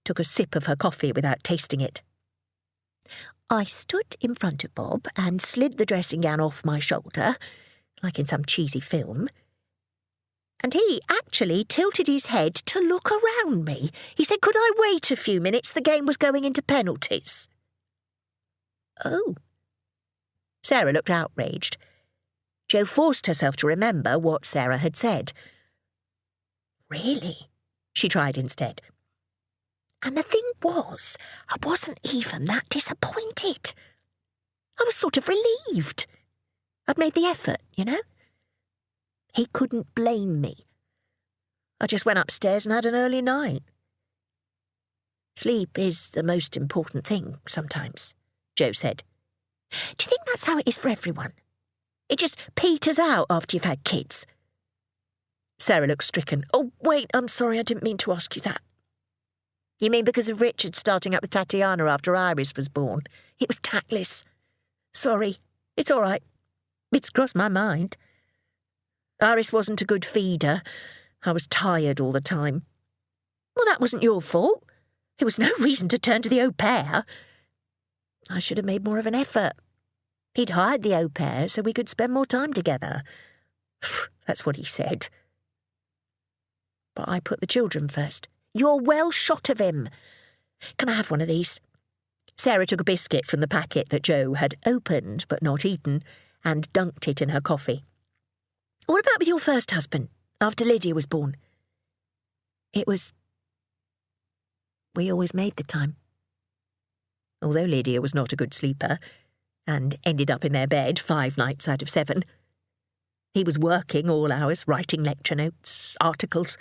took a sip of her coffee without tasting it. I stood in front of Bob and slid the dressing gown off my shoulder, like in some cheesy film, and he actually tilted his head to look around me. He said, could I wait a few minutes? The game was going into penalties. Oh. Sarah looked outraged. Jo forced herself to remember what Sarah had said. Really? She tried instead. And the thing was, I wasn't even that disappointed. I was sort of relieved. I'd made the effort, you know? He couldn't blame me. I just went upstairs and had an early night. Sleep is the most important thing sometimes, Jo said. Do you think that's how it is for everyone? It just peters out after you've had kids. Sarah looked stricken. Oh, wait, I'm sorry, I didn't mean to ask you that. You mean because of Richard starting up with Tatiana after Iris was born? It was tactless. Sorry, it's all right. It's crossed my mind. Iris wasn't a good feeder. I was tired all the time. Well, that wasn't your fault. There was no reason to turn to the au pair. I should have made more of an effort. He'd hired the au pair so we could spend more time together. That's what he said. But I put the children first. You're well shot of him. Can I have one of these? Sarah took a biscuit from the packet that Jo had opened but not eaten and dunked it in her coffee. What about with your first husband, after Lydia was born? It was... We always made the time. Although Lydia was not a good sleeper, and ended up in their bed 5 nights out of 7. He was working all hours, writing lecture notes, articles.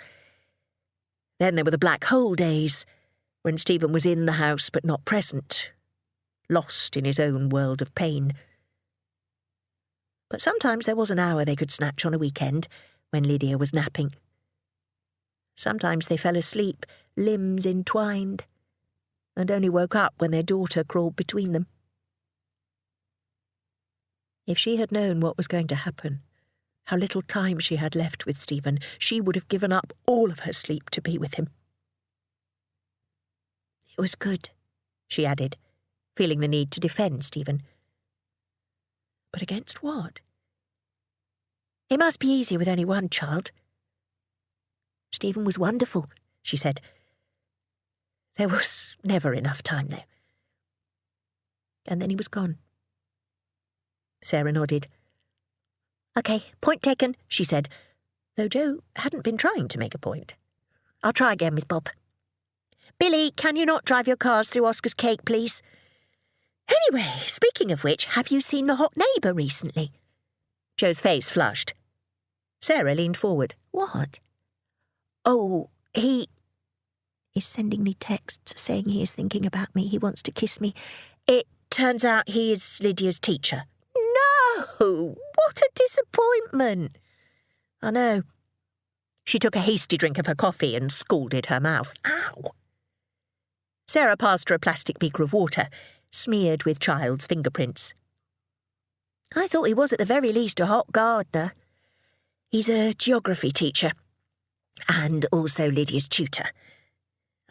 Then there were the black hole days, when Stephen was in the house but not present, lost in his own world of pain. But sometimes there was an hour they could snatch on a weekend, when Lydia was napping. Sometimes they fell asleep, limbs entwined, and only woke up when their daughter crawled between them. If she had known what was going to happen, how little time she had left with Stephen, she would have given up all of her sleep to be with him. It was good, she added, feeling the need to defend Stephen. But against what? It must be easier with only one child. Stephen was wonderful, she said. There was never enough time, though. And then he was gone. Sarah nodded. OK, point taken, she said, though Jo hadn't been trying to make a point. I'll try again with Bob. Billy, can you not drive your cars through Oscar's cake, please? Anyway, speaking of which, have you seen the hot neighbour recently? Jo's face flushed. Sarah leaned forward. What? Oh, he is sending me texts saying he is thinking about me. He wants to kiss me. It turns out he is Lydia's teacher. No! What a disappointment! I know. She took a hasty drink of her coffee and scalded her mouth. Ow! Sarah passed her a plastic beaker of water, smeared with child's fingerprints. I thought he was at the very least a hot gardener. He's a geography teacher, and also Lydia's tutor.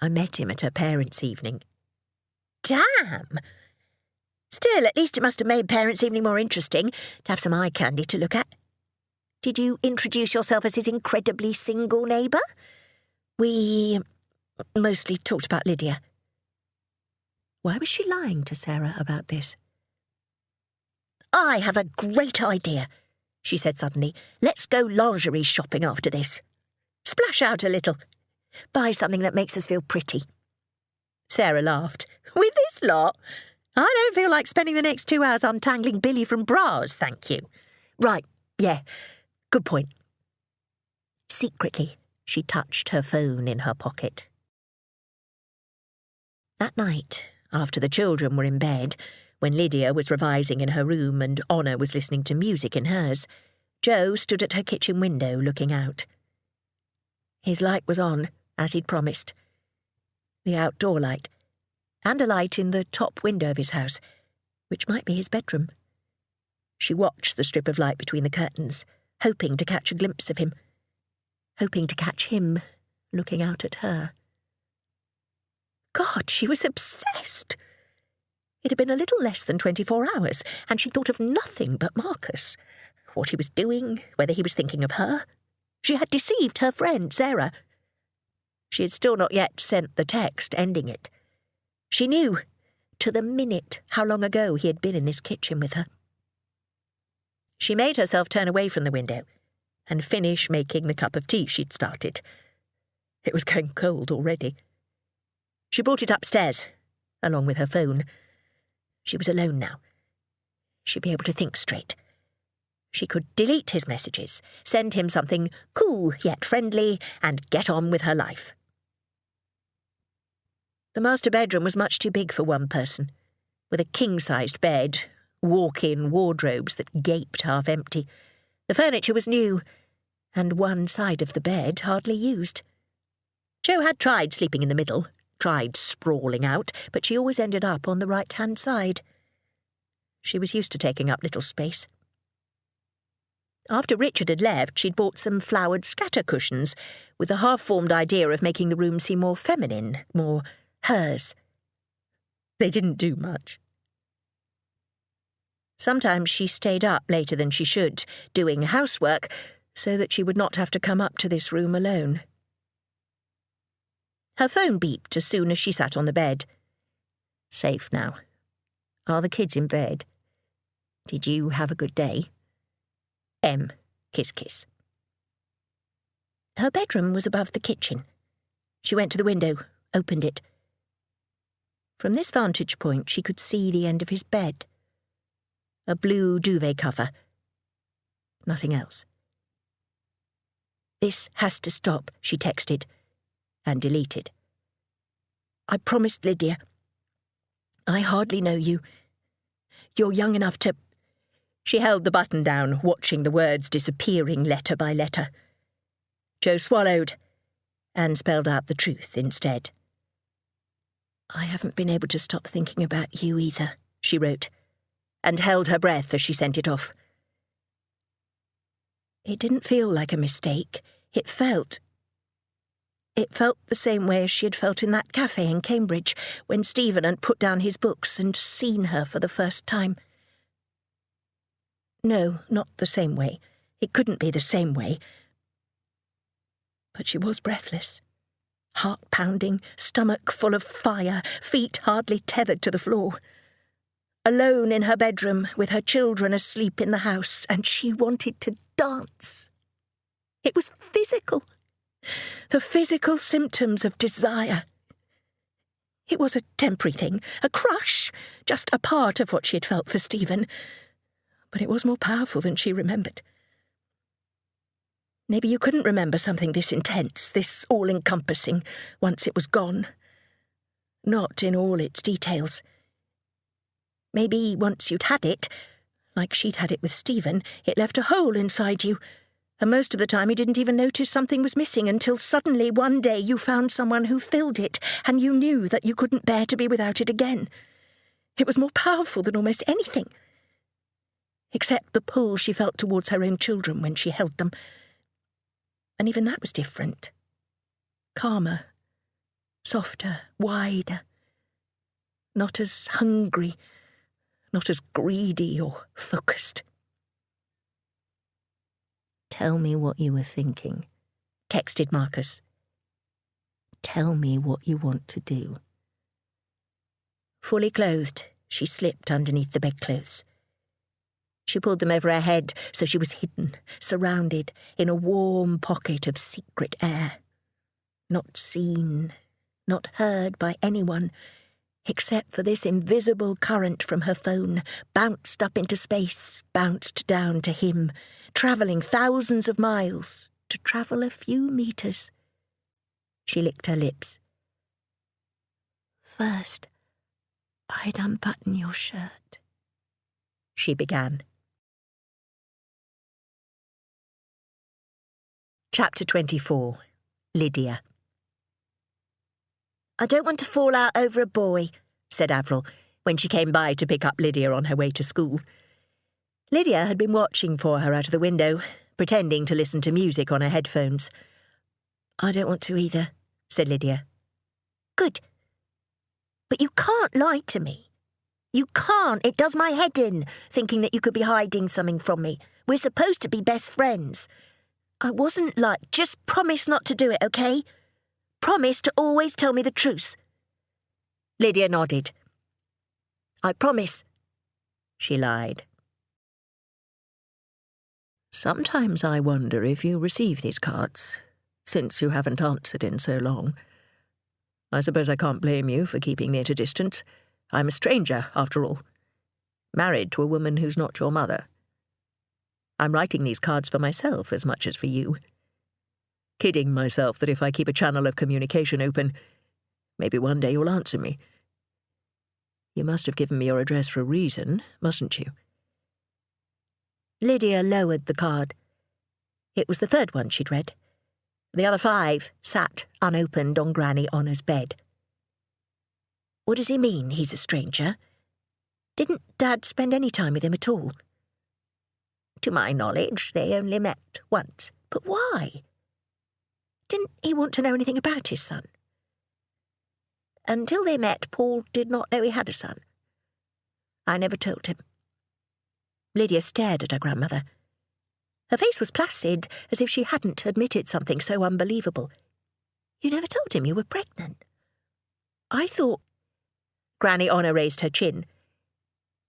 I met him at her parents' evening. Damn! Still, at least it must have made parents' evening more interesting, to have some eye candy to look at. Did you introduce yourself as his incredibly single neighbour? We mostly talked about Lydia. Why was she lying to Sarah about this? I have a great idea, she said suddenly. Let's go lingerie shopping after this. Splash out a little. Buy something that makes us feel pretty. Sarah laughed. With this lot? I don't feel like spending the next 2 hours untangling Billy from bras, thank you. Right, yeah, good point. Secretly, she touched her phone in her pocket. That night, after the children were in bed, when Lydia was revising in her room and Honor was listening to music in hers, Joe stood at her kitchen window looking out. His light was on, as he'd promised. The outdoor light, and a light in the top window of his house, which might be his bedroom. She watched the strip of light between the curtains, hoping to catch a glimpse of him, hoping to catch him looking out at her. God, she was obsessed. It had been a little less than 24 hours, and she thought of nothing but Marcus. What he was doing, whether he was thinking of her. She had deceived her friend, Sarah. She had still not yet sent the text ending it. She knew, to the minute, how long ago he had been in this kitchen with her. She made herself turn away from the window and finish making the cup of tea she'd started. It was going cold already. She brought it upstairs, along with her phone. She was alone now. She'd be able to think straight. She could delete his messages, send him something cool yet friendly, and get on with her life. The master bedroom was much too big for one person, with a king-sized bed, walk-in wardrobes that gaped half empty. The furniture was new, and one side of the bed hardly used. Jo had tried sleeping in the middle, tried sprawling out, but she always ended up on the right-hand side. She was used to taking up little space. After Richard had left, she'd bought some flowered scatter cushions, with the half-formed idea of making the room seem more feminine, more hers. They didn't do much. Sometimes she stayed up later than she should, doing housework, so that she would not have to come up to this room alone. Her phone beeped as soon as she sat on the bed. Safe now. Are the kids in bed? Did you have a good day? M. Kiss, kiss. Her bedroom was above the kitchen. She went to the window, opened it. From this vantage point, she could see the end of his bed. A blue duvet cover. Nothing else. This has to stop, she texted, and deleted. I promised Lydia. I hardly know you. You're young enough to... She held the button down, watching the words disappearing letter by letter. Jo swallowed and spelled out the truth instead. I haven't been able to stop thinking about you either, she wrote, and held her breath as she sent it off. It didn't feel like a mistake. It felt the same way as she had felt in that cafe in Cambridge, when Stephen had put down his books and seen her for the first time. No, not the same way. It couldn't be the same way. But she was breathless. Heart pounding, stomach full of fire, feet hardly tethered to the floor. Alone in her bedroom, with her children asleep in the house, and she wanted to dance. It was physical. The physical symptoms of desire. It was a temporary thing, a crush, just a part of what she had felt for Stephen. But it was more powerful than she remembered. Maybe you couldn't remember something this intense, this all-encompassing, once it was gone. Not in all its details. Maybe once you'd had it, like she'd had it with Stephen, it left a hole inside you, and most of the time you didn't even notice something was missing until suddenly one day you found someone who filled it, and you knew that you couldn't bear to be without it again. It was more powerful than almost anything, except the pull she felt towards her own children when she held them. And even that was different. Calmer, softer, wider. Not as hungry, not as greedy or focused. "Tell me what you were thinking," texted Marcus. "Tell me what you want to do." Fully clothed, she slipped underneath the bedclothes. She pulled them over her head so she was hidden, surrounded, in a warm pocket of secret air. Not seen, not heard by anyone, except for this invisible current from her phone, bounced up into space, bounced down to him, travelling thousands of miles to travel a few meters. She licked her lips. "First, I'd unbutton your shirt," she began. Chapter 24. Lydia. "I don't want to fall out over a boy," said Avril, when she came by to pick up Lydia on her way to school. Lydia had been watching for her out of the window, pretending to listen to music on her headphones. "I don't want to either," said Lydia. "Good. But you can't lie to me. You can't. It does my head in, thinking that you could be hiding something from me. We're supposed to be best friends. I wasn't like... Just promise not to do it, okay? Promise to always tell me the truth." Lydia nodded. "I promise." She lied. "Sometimes I wonder if you receive these cards, since you haven't answered in so long. I suppose I can't blame you for keeping me at a distance. I'm a stranger, after all. Married to a woman who's not your mother. I'm writing these cards for myself as much as for you. Kidding myself that if I keep a channel of communication open, maybe one day you'll answer me. You must have given me your address for a reason, mustn't you?" Lydia lowered the card. It was the third one she'd read. The other 5 sat unopened on Granny Honor's bed. "What does he mean, he's a stranger? Didn't Dad spend any time with him at all?" "To my knowledge, they only met once. But why? Didn't he want to know anything about his son?" "Until they met, Paul did not know he had a son. I never told him." Lydia stared at her grandmother. Her face was placid, as if she hadn't admitted something so unbelievable. "You never told him you were pregnant? I thought—" Granny Honor raised her chin.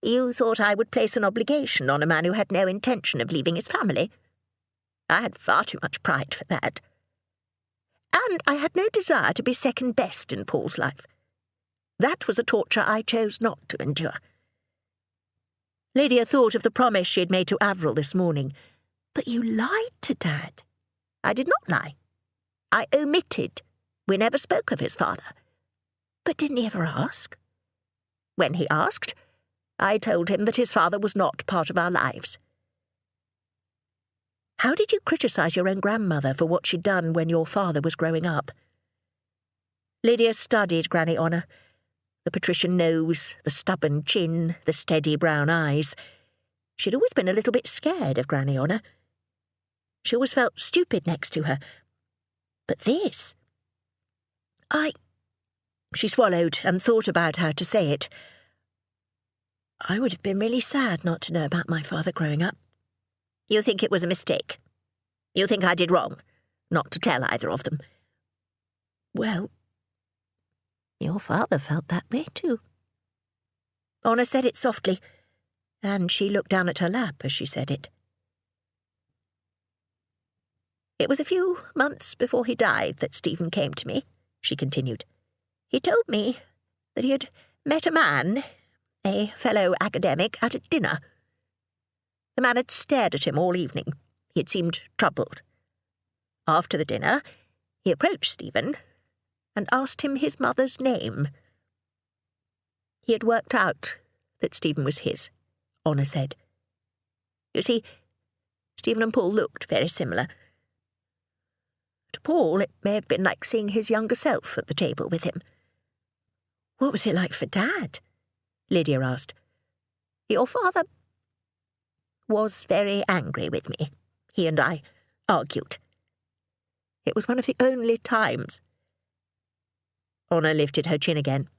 "You thought I would place an obligation on a man who had no intention of leaving his family? I had far too much pride for that. And I had no desire to be second best in Paul's life. That was a torture I chose not to endure." Lydia thought of the promise she had made to Avril this morning. "But you lied to Dad." "I did not lie. I omitted. We never spoke of his father." "But didn't he ever ask?" "When he asked, I told him that his father was not part of our lives." "How did you criticize your own grandmother for what she'd done when your father was growing up?" Lydia studied Granny Honor. The patrician nose, the stubborn chin, the steady brown eyes. She'd always been a little bit scared of Granny Honor. She always felt stupid next to her. But this... She swallowed and thought about how to say it. "I would have been really sad not to know about my father growing up." "You think it was a mistake? You think I did wrong, not to tell either of them?" "Well, your father felt that way too." Honor said it softly, and she looked down at her lap as she said it. "It was a few months before he died that Stephen came to me," she continued. "He told me that he had met a man, a fellow academic, at a dinner. The man had stared at him all evening. He had seemed troubled. After the dinner, he approached Stephen and asked him his mother's name. He had worked out that Stephen was his," Honor said. "You see, Stephen and Paul looked very similar. To Paul, it may have been like seeing his younger self at the table with him." "What was it like for Dad?" Lydia asked. Your father was very angry with me. He and I argued. It was one of the only times. Honor lifted her chin again.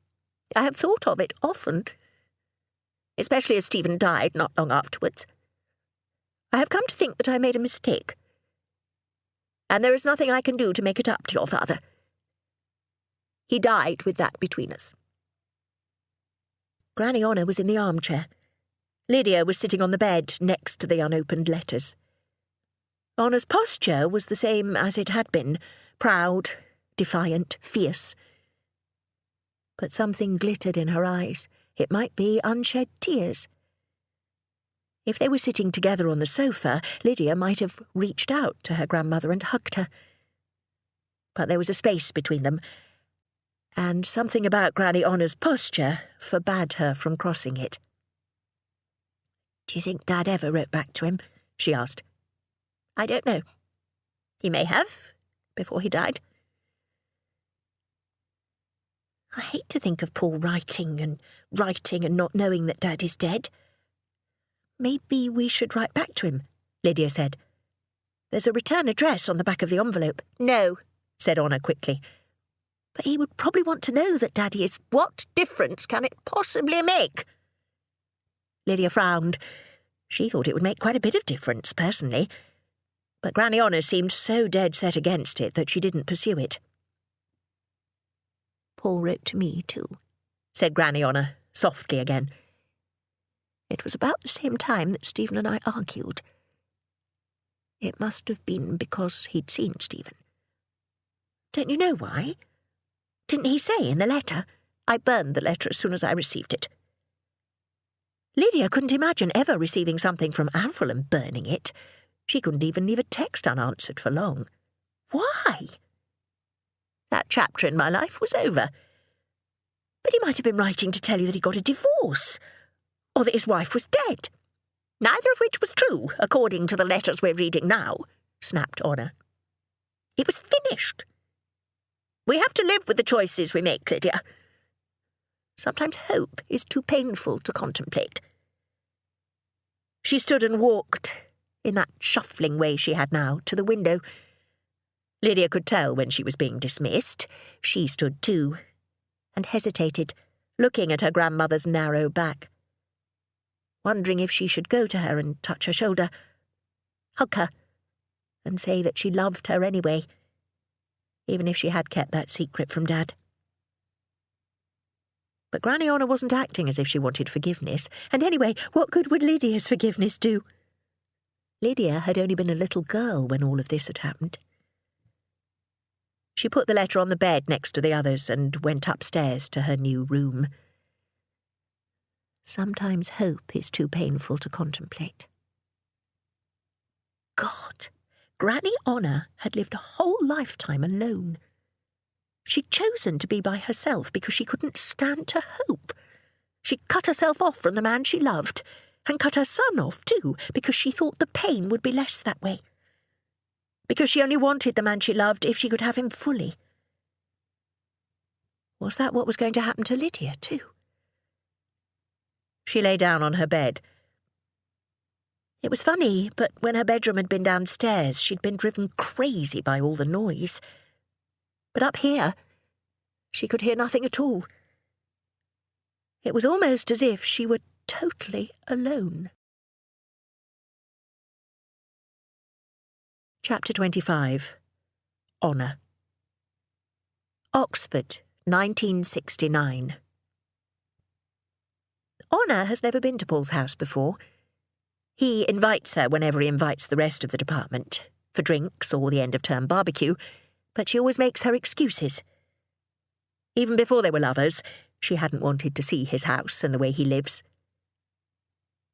I have thought of it often, especially as Stephen died not long afterwards. I have come to think that I made a mistake, and there is nothing I can do to make it up to your father. He died with that between us. Granny Honor was in the armchair. Lydia was sitting on the bed next to the unopened letters. Honor's posture was the same as it had been, proud, defiant, fierce. But something glittered in her eyes. It might be unshed tears. If they were sitting together on the sofa, Lydia might have reached out to her grandmother and hugged her. But there was a space between them, and something about Granny Honor's posture forbade her from crossing it. Do you think Dad ever wrote back to him? She asked. I don't know. He may have, before he died. I hate to think of Paul writing and not knowing that Dad is dead. Maybe we should write back to him, Lydia said. There's a return address on the back of the envelope. No, said Honor quickly. But he would probably want to know that Daddy is... What difference can it possibly make? Lydia frowned. She thought it would make quite a bit of difference, personally. But Granny Honor seemed so dead set against it that she didn't pursue it. Paul wrote to me, too, said Granny Honor, softly again. It was about the same time that Stephen and I argued. It must have been because he'd seen Stephen. Don't you know why? Didn't he say in the letter? I burned the letter as soon as I received it. Lydia couldn't imagine ever receiving something from Avril and burning it. She couldn't even leave a text unanswered for long. Why? That chapter in my life was over. But he might have been writing to tell you that he got a divorce, or that his wife was dead. Neither of which was true, according to the letters we're reading now, snapped Honor. It was finished. We have to live with the choices we make, Lydia. Sometimes hope is too painful to contemplate. She stood and walked, in that shuffling way she had now, to the window. Lydia could tell when she was being dismissed. She stood too, and hesitated, looking at her grandmother's narrow back, wondering if she should go to her and touch her shoulder, hug her, and say that she loved her anyway, even if she had kept that secret from Dad. But Granny Honor wasn't acting as if she wanted forgiveness, and anyway, what good would Lydia's forgiveness do? Lydia had only been a little girl when all of this had happened. She put the letter on the bed next to the others and went upstairs to her new room. Sometimes hope is too painful to contemplate. God, Granny Honor had lived a whole lifetime alone. She'd chosen to be by herself because she couldn't stand to hope. She'd cut herself off from the man she loved, and cut her son off too, because she thought the pain would be less that way. Because she only wanted the man she loved if she could have him fully. Was that what was going to happen to Lydia too? She lay down on her bed. It was funny, but when her bedroom had been downstairs, she'd been driven crazy by all the noise. But up here, she could hear nothing at all. It was almost as if she were totally alone. Chapter 25. Honor. Oxford, 1969. Honor has never been to Paul's house before. He invites her whenever he invites the rest of the department, for drinks or the end-of-term barbecue, but she always makes her excuses. Even before they were lovers, she hadn't wanted to see his house and the way he lives.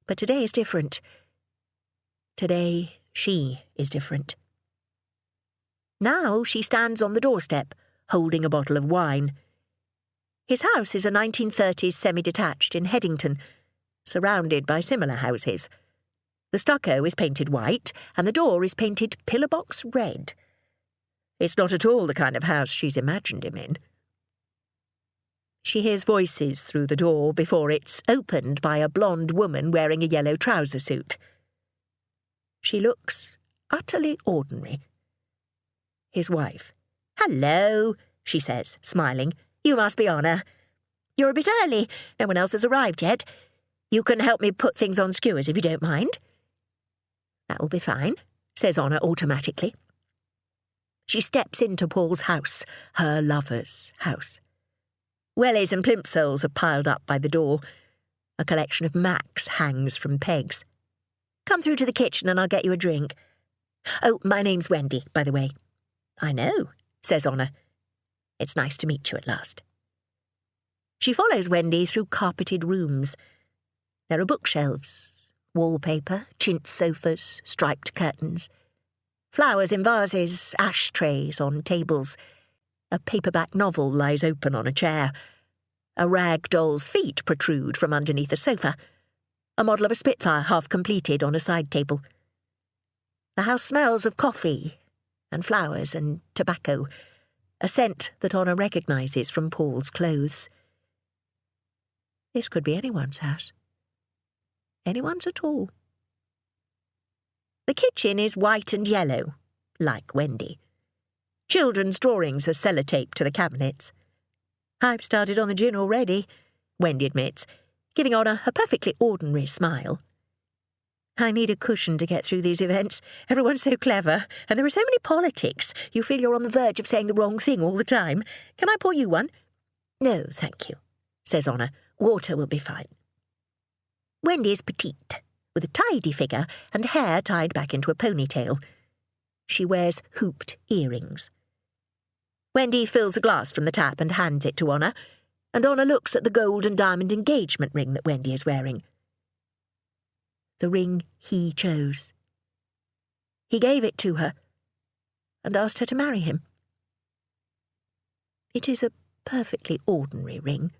But today is different. Today, she is different. Now she stands on the doorstep, holding a bottle of wine. His house is a 1930s semi-detached in Headington, surrounded by similar houses. The stucco is painted white, and the door is painted pillar-box red. It's not at all the kind of house she's imagined him in. She hears voices through the door before it's opened by a blonde woman wearing a yellow trouser suit. She looks utterly ordinary. His wife. "Hello," she says, smiling. "You must be Honor. You're a bit early. No one else has arrived yet. You can help me put things on skewers if you don't mind." "That will be fine," says Honor automatically. She steps into Paul's house, her lover's house. Wellies and plimsolls are piled up by the door. A collection of Macs hangs from pegs. "Come through to the kitchen and I'll get you a drink. Oh, my name's Wendy, by the way." "I know," says Honor. "It's nice to meet you at last." She follows Wendy through carpeted rooms. There are bookshelves, wallpaper, chintz sofas, striped curtains, flowers in vases, ashtrays on tables. A paperback novel lies open on a chair. A rag doll's feet protrude from underneath a sofa. A model of a Spitfire half completed on a side table. The house smells of coffee and flowers and tobacco, a scent that Honor recognises from Paul's clothes. This could be anyone's house. Anyone's at all. The kitchen is white and yellow, like Wendy. Children's drawings are sellotaped to the cabinets. "I've started on the gin already," Wendy admits, giving Honor a perfectly ordinary smile. "I need a cushion to get through these events. Everyone's so clever, and there are so many politics. You feel you're on the verge of saying the wrong thing all the time. Can I pour you one?" "No, thank you," says Honor. "Water will be fine." Wendy is petite, with a tidy figure and hair tied back into a ponytail. She wears hooped earrings. Wendy fills a glass from the tap and hands it to Honor, and Honor looks at the gold and diamond engagement ring that Wendy is wearing. The ring he chose. He gave it to her and asked her to marry him. It is a perfectly ordinary ring.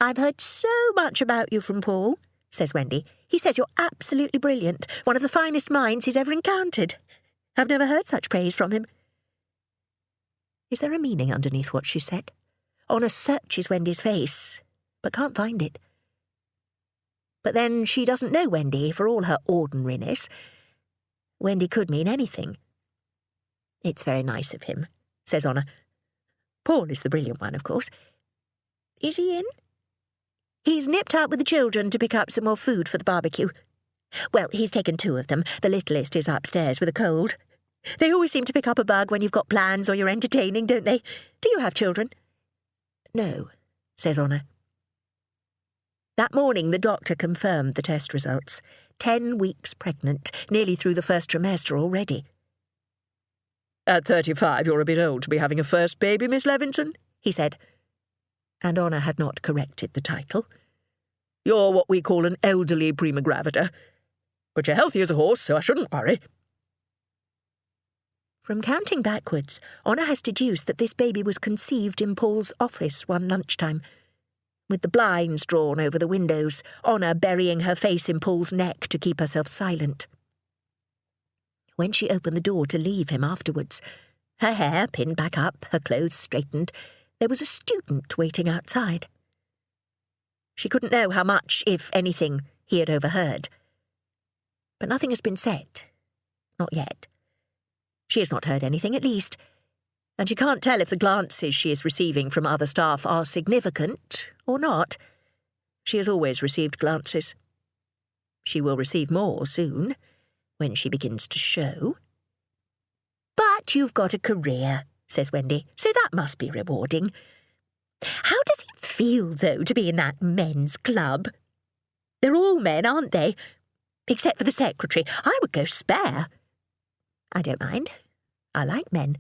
"I've heard so much about you from Paul," says Wendy. "He says you're absolutely brilliant, one of the finest minds he's ever encountered. I've never heard such praise from him." Is there a meaning underneath what she said? Honor searches Wendy's face, but can't find it. But then she doesn't know Wendy, for all her ordinariness. Wendy could mean anything. "It's very nice of him," says Honor. "Paul is the brilliant one, of course. Is he in?" "He's nipped out with the children to pick up some more food for the barbecue. Well, he's taken 2 of them. The littlest is upstairs with a cold. They always seem to pick up a bug when you've got plans or you're entertaining, don't they? Do you have children?" "No," says Honor. That morning the doctor confirmed the test results. 10 weeks pregnant, nearly through the first trimester already. "At 35, you're a bit old to be having a first baby, Miss Levinson," he said. And Honor had not corrected the title. "You're what we call an elderly prima gravida. But you're healthy as a horse, so I shouldn't worry." From counting backwards, Honor has deduced that this baby was conceived in Paul's office one lunchtime, with the blinds drawn over the windows, Honor burying her face in Paul's neck to keep herself silent. When she opened the door to leave him afterwards, her hair pinned back up, her clothes straightened, there was a student waiting outside. She couldn't know how much, if anything, he had overheard. But nothing has been said. Not yet. She has not heard anything, at least, and she can't tell if the glances she is receiving from other staff are significant or not. She has always received glances. She will receive more soon, when she begins to show. "But you've got a career," says Wendy, "so that must be rewarding. How does it feel, though, to be in that men's club? They're all men, aren't they? Except for the secretary. I would go spare." "I don't mind. I like men."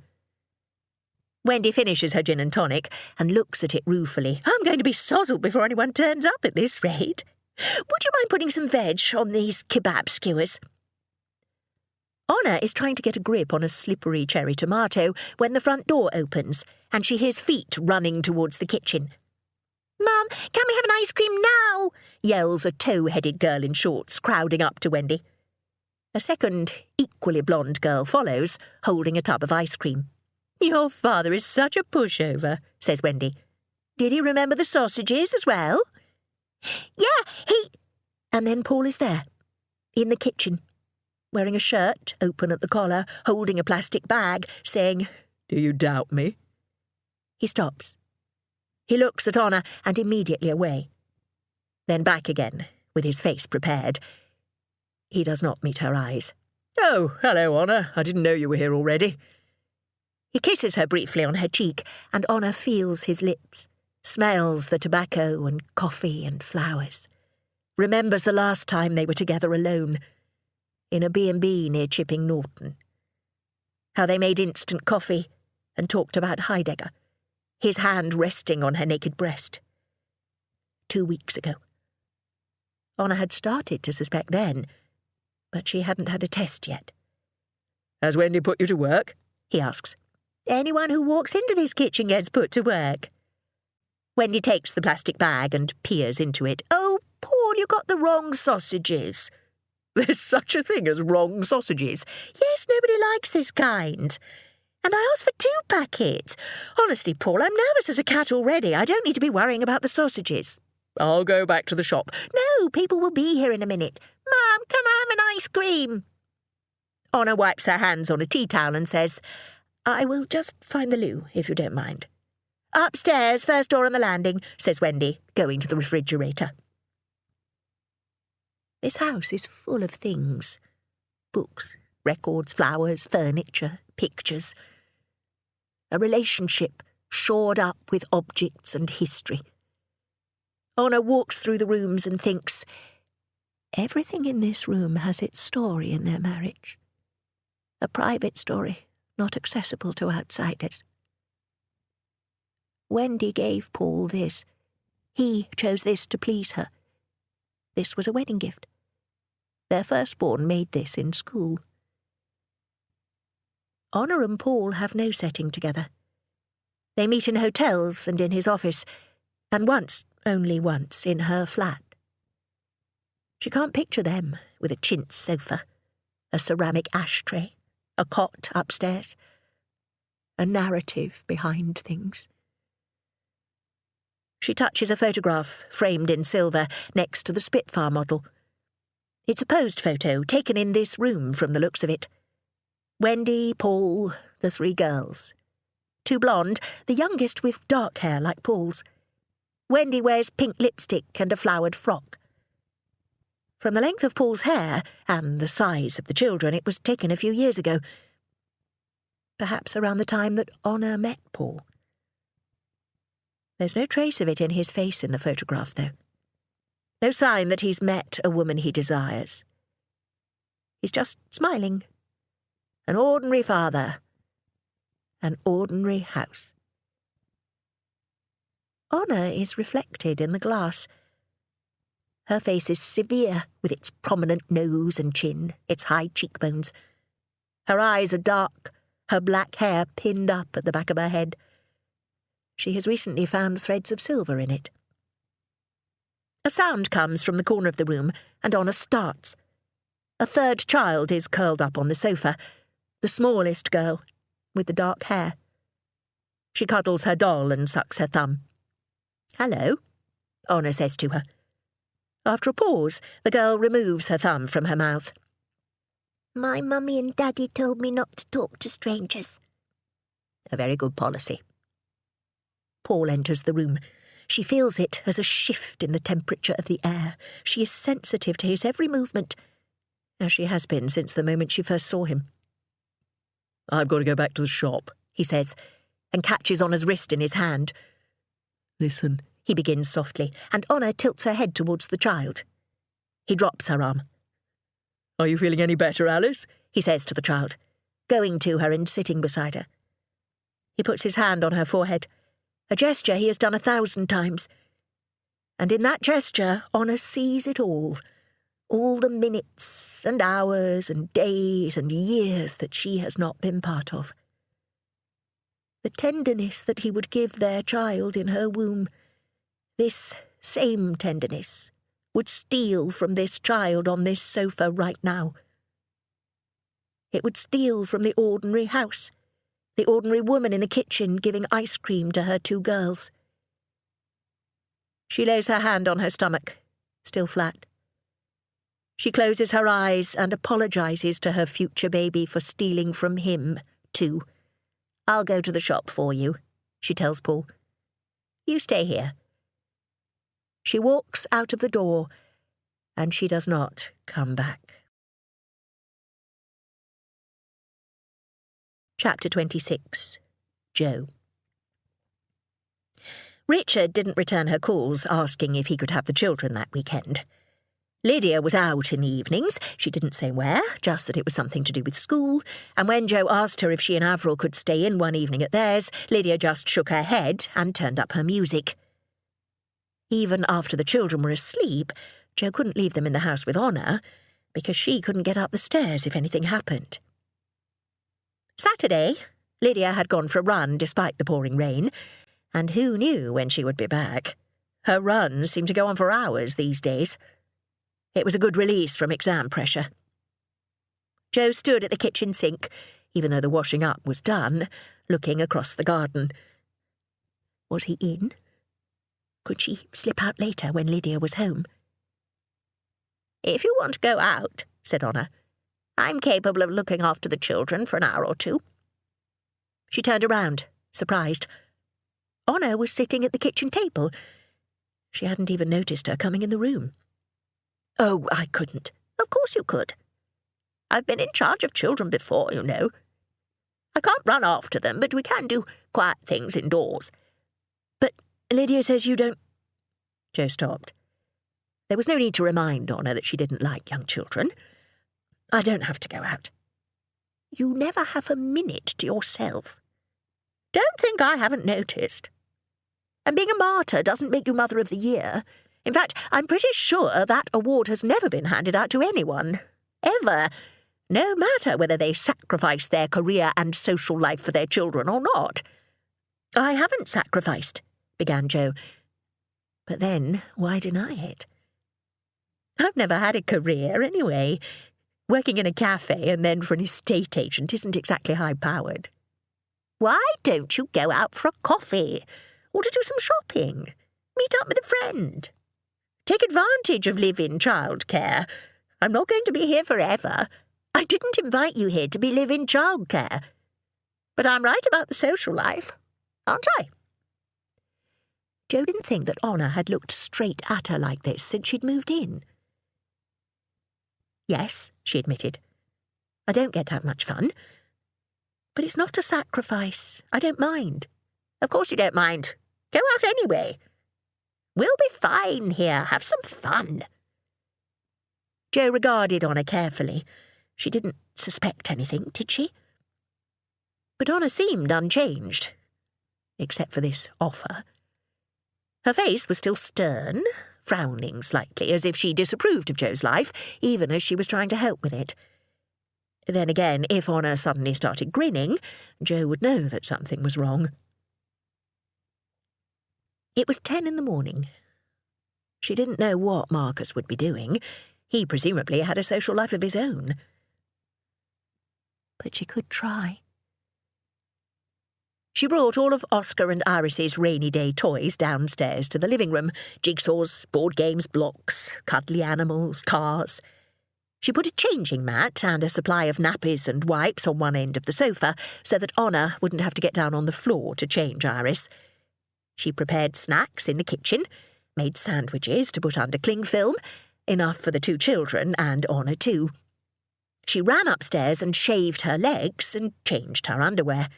Wendy finishes her gin and tonic and looks at it ruefully. "I'm going to be sozzled before anyone turns up at this rate. Would you mind putting some veg on these kebab skewers?" Honor is trying to get a grip on a slippery cherry tomato when the front door opens and she hears feet running towards the kitchen. "Mum, can we have an ice cream now?" yells a tow-headed girl in shorts, crowding up to Wendy. A second, equally blonde girl follows, holding a tub of ice cream. "Your father is such a pushover," says Wendy. Did he remember the sausages as well? Yeah, he... And then Paul is there, in the kitchen, wearing a shirt, open at the collar, holding a plastic bag, saying, Do you doubt me? He stops. He looks at Honor and immediately away. Then back again, with his face prepared. He does not meet her eyes. Oh, hello, Honor. I didn't know you were here already. He kisses her briefly on her cheek, and Honor feels his lips, smells the tobacco and coffee and flowers, remembers the last time they were together alone, in a B&B near Chipping Norton. How they made instant coffee and talked about Heidegger, his hand resting on her naked breast. 2 weeks ago. Honor had started to suspect then, but she hadn't had a test yet. Has Wendy put you to work? He asks. Anyone who walks into this kitchen gets put to work. Wendy takes the plastic bag and peers into it. Oh, Paul, you got the wrong sausages. There's such a thing as wrong sausages. Yes, nobody likes this kind. And I asked for 2 packets. Honestly, Paul, I'm nervous as a cat already. I don't need to be worrying about the sausages. I'll go back to the shop. No, people will be here in a minute. Mum, can I have an ice cream? Honor wipes her hands on a tea towel and says, I will just find the loo, if you don't mind. Upstairs, first door on the landing, says Wendy, going to the refrigerator. This house is full of things. Books, records, flowers, furniture, pictures. A relationship shored up with objects and history. Honor walks through the rooms and thinks, everything in this room has its story in their marriage. A private story, not accessible to outsiders. Wendy gave Paul this. He chose this to please her. This was a wedding gift. Their firstborn made this in school. Honor and Paul have no setting together. They meet in hotels and in his office, and once, only once, in her flat. She can't picture them with a chintz sofa, a ceramic ashtray, a cot upstairs, a narrative behind things. She touches a photograph, framed in silver, next to the Spitfire model. It's a posed photo, taken in this room from the looks of it. Wendy, Paul, the 3 girls. 2 blonde, the youngest with dark hair like Paul's. Wendy wears pink lipstick and a flowered frock. From the length of Paul's hair, and the size of the children, it was taken a few years ago. Perhaps around the time that Honor met Paul. There's no trace of it in his face in the photograph, though. No sign that he's met a woman he desires. He's just smiling. An ordinary father. An ordinary house. Honor is reflected in the glass. Her face is severe, with its prominent nose and chin, its high cheekbones. Her eyes are dark, her black hair pinned up at the back of her head. She has recently found threads of silver in it. A sound comes from the corner of the room, and Honor starts. A 3rd child is curled up on the sofa, the smallest girl, with the dark hair. She cuddles her doll and sucks her thumb. Hello, Honor says to her. After a pause, the girl removes her thumb from her mouth. My mummy and daddy told me not to talk to strangers. A very good policy. Paul enters the room. She feels it as a shift in the temperature of the air. She is sensitive to his every movement, as she has been since the moment she first saw him. I've got to go back to the shop, he says, and catches Honor's wrist in his hand. Listen, he begins softly, and Honor tilts her head towards the child. He drops her arm. Are you feeling any better, Alice? He says to the child, going to her and sitting beside her. He puts his hand on her forehead, a gesture he has done 1,000 times. And in that gesture, Honor sees it all the minutes and hours and days and years that she has not been part of. The tenderness that he would give their child in her womb, this same tenderness, would steal from this child on this sofa right now. It would steal from the ordinary house, the ordinary woman in the kitchen giving ice cream to her 2 girls. She lays her hand on her stomach, still flat. She closes her eyes and apologises to her future baby for stealing from him, too. "I'll go to the shop for you," she tells Paul. "You stay here." She walks out of the door, and she does not come back. Chapter 26. Joe. Richard didn't return her calls asking if he could have the children that weekend. Lydia was out in the evenings. She didn't say where, just that it was something to do with school, and when Joe asked her if she and Avril could stay in one evening at theirs, Lydia just shook her head and turned up her music. Even after the children were asleep, Joe couldn't leave them in the house with Honor, because she couldn't get up the stairs if anything happened. Saturday, Lydia had gone for a run despite the pouring rain, and who knew when she would be back? Her runs seemed to go on for hours these days. It was a good release from exam pressure. Joe stood at the kitchen sink, even though the washing up was done, looking across the garden. Was he in? Could she slip out later when Lydia was home? "If you want to go out," said Honor, "I'm capable of looking after the children for an hour or two." She turned around, surprised. Honor was sitting at the kitchen table. She hadn't even noticed her coming in the room. "Oh, I couldn't." "Of course you could. I've been in charge of children before, you know. I can't run after them, but we can do quiet things indoors." "But Lydia says you don't—" Joe stopped. There was no need to remind Honor that she didn't like young children. "I don't have to go out." "You never have a minute to yourself. Don't think I haven't noticed. And being a martyr doesn't make you Mother of the Year. In fact, I'm pretty sure that award has never been handed out to anyone. Ever. No matter whether they sacrifice their career and social life for their children or not." "I haven't sacrificed," began Joe. But then, why deny it? "I've never had a career anyway. Working in a cafe and then for an estate agent isn't exactly high-powered." "Why don't you go out for a coffee? Or to do some shopping? Meet up with a friend? Take advantage of live-in childcare. I'm not going to be here forever. I didn't invite you here to be live-in childcare. But I'm right about the social life, aren't I?" Joe didn't think that Honor had looked straight at her like this since she'd moved in. "Yes," she admitted. "I don't get to have much fun. But it's not a sacrifice. I don't mind." "Of course you don't mind. Go out anyway. We'll be fine here. Have some fun." Joe regarded Honor carefully. She didn't suspect anything, did she? But Honor seemed unchanged, except for this offer. Her face was still stern, frowning slightly, as if she disapproved of Joe's life, even as she was trying to help with it. Then again, if Honor suddenly started grinning, Joe would know that something was wrong. It was 10 in the morning. She didn't know what Marcus would be doing. He presumably had a social life of his own. But she could try. She brought all of Oscar and Iris's rainy day toys downstairs to the living room: jigsaws, board games, blocks, cuddly animals, cars. She put a changing mat and a supply of nappies and wipes on one end of the sofa so that Honor wouldn't have to get down on the floor to change Iris. She prepared snacks in the kitchen, made sandwiches to put under cling film, enough for the 2 children and Honor too. She ran upstairs and shaved her legs and changed her underwear.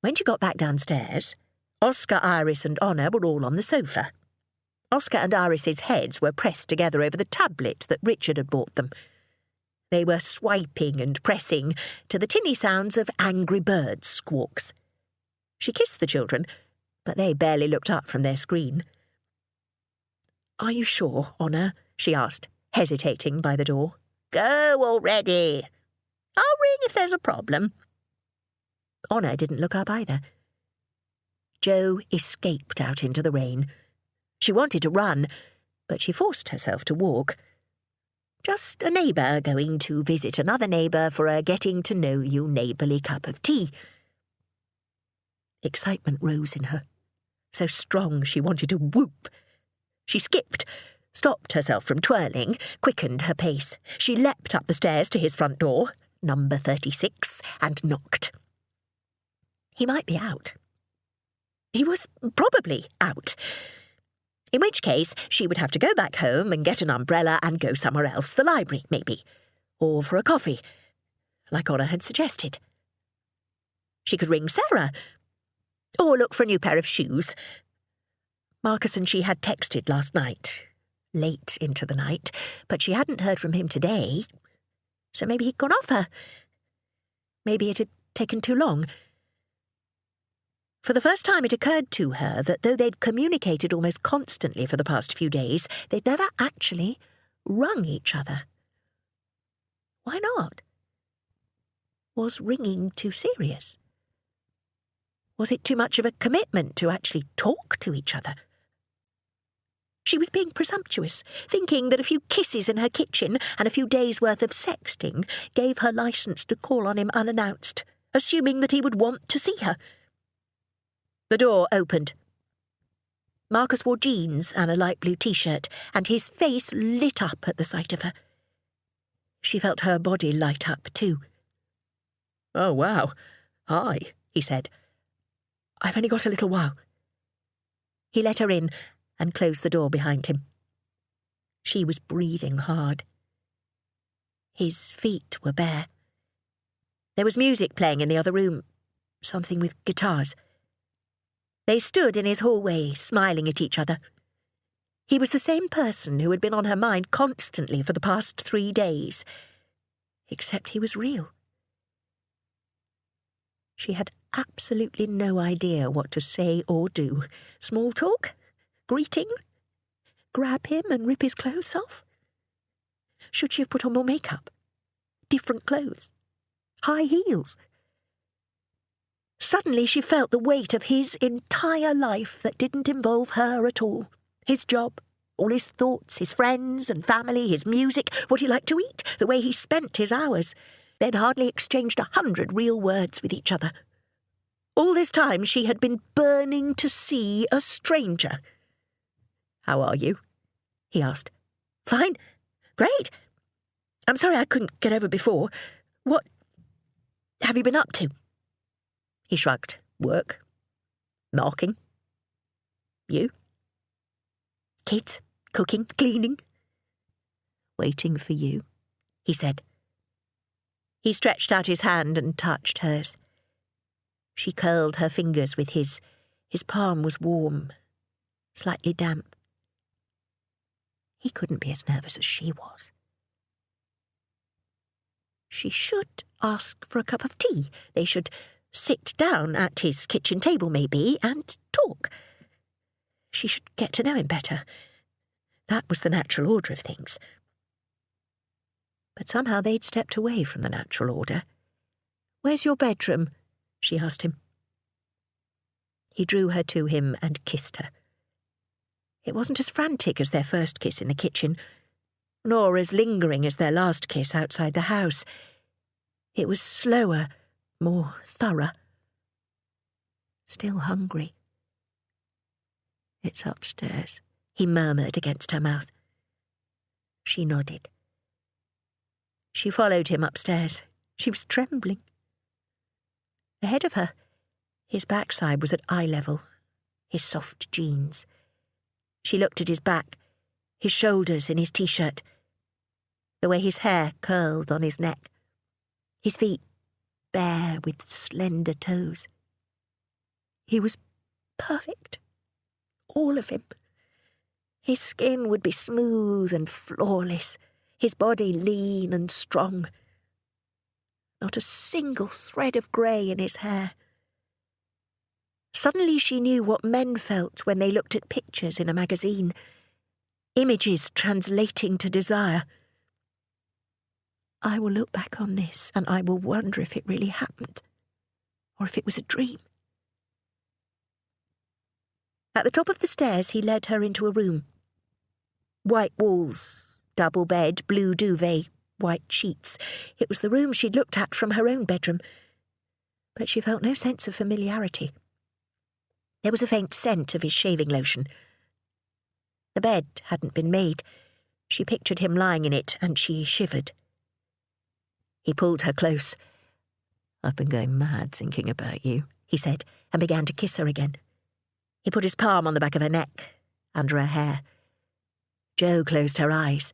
When she got back downstairs, Oscar, Iris and Honor were all on the sofa. Oscar and Iris's heads were pressed together over the tablet that Richard had bought them. They were swiping and pressing to the tinny sounds of Angry Birds squawks. She kissed the children, but they barely looked up from their screen. "Are you sure, Honor?" she asked, hesitating by the door. "Go already. I'll ring if there's a problem." Honor didn't look up either. Joe escaped out into the rain. She wanted to run, but she forced herself to walk. Just a neighbour going to visit another neighbour for a getting-to-know-you neighbourly cup of tea. Excitement rose in her. so strong she wanted to whoop. She skipped, stopped herself from twirling, quickened her pace. She leapt up the stairs to his front door, number 36, and knocked. He might be out. He was probably out. In which case, she would have to go back home and get an umbrella and go somewhere else, the library, maybe, or for a coffee, like Honor had suggested. She could ring Sarah, or look for a new pair of shoes. Marcus and she had texted last night, late into the night, but she hadn't heard from him today, so maybe he'd gone off her. Maybe it had taken too long. For the first time it occurred to her that though they'd communicated almost constantly for the past few days, they'd never actually rung each other. Why not? Was ringing too serious? Was it too much of a commitment to actually talk to each other? She was being presumptuous, thinking that a few kisses in her kitchen and a few days' worth of sexting gave her licence to call on him unannounced, assuming that he would want to see her. The door opened. Marcus wore jeans and a light blue T-shirt, and his face lit up at the sight of her. She felt her body light up too. "Oh, wow. Hi," he said. "I've only got a little while." He let her in and closed the door behind him. She was breathing hard. His feet were bare. There was music playing in the other room, something with guitars. They stood in his hallway, smiling at each other. He was the same person who had been on her mind constantly for the past 3 days, except he was real. She had absolutely no idea what to say or do. Small talk? Greeting? Grab him and rip his clothes off? Should she have put on more makeup? Different clothes? High heels? Suddenly she felt the weight of his entire life that didn't involve her at all. His job, all his thoughts, his friends and family, his music, what he liked to eat, the way he spent his hours. They'd hardly exchanged 100 real words with each other. All this time she had been burning to see a stranger. "How are you?" he asked. "Fine. Great. I'm sorry I couldn't get over before. What have you been up to?" He shrugged. "Work. Marking. You?" "Kids. Cooking. Cleaning." "Waiting for you," he said. He stretched out his hand and touched hers. She curled her fingers with his. His palm was warm, slightly damp. He couldn't be as nervous as she was. She should ask for a cup of tea. They should sit down at his kitchen table, maybe, and talk. She should get to know him better. That was the natural order of things. But somehow they'd stepped away from the natural order. "Where's your bedroom?" she asked him. He drew her to him and kissed her. It wasn't as frantic as their first kiss in the kitchen, nor as lingering as their last kiss outside the house. It was slower, more thorough. Still hungry. "It's upstairs," he murmured against her mouth. She nodded. She followed him upstairs. She was trembling. Ahead of her, his backside was at eye level, his soft jeans. She looked at his back, his shoulders in his T-shirt, the way his hair curled on his neck, his feet bare with slender toes. He was perfect, all of him. His skin would be smooth and flawless, his body lean and strong. Not a single thread of grey in his hair. Suddenly she knew what men felt when they looked at pictures in a magazine, images translating to desire. "I will look back on this and I will wonder if it really happened, or if it was a dream." At the top of the stairs he led her into a room. White walls, double bed, blue duvet, white sheets. It was the room she'd looked at from her own bedroom, but she felt no sense of familiarity. There was a faint scent of his shaving lotion. The bed hadn't been made. She pictured him lying in it, and she shivered. He pulled her close. "I've been going mad thinking about you," he said, and began to kiss her again. He put his palm on the back of her neck, under her hair. Jo closed her eyes.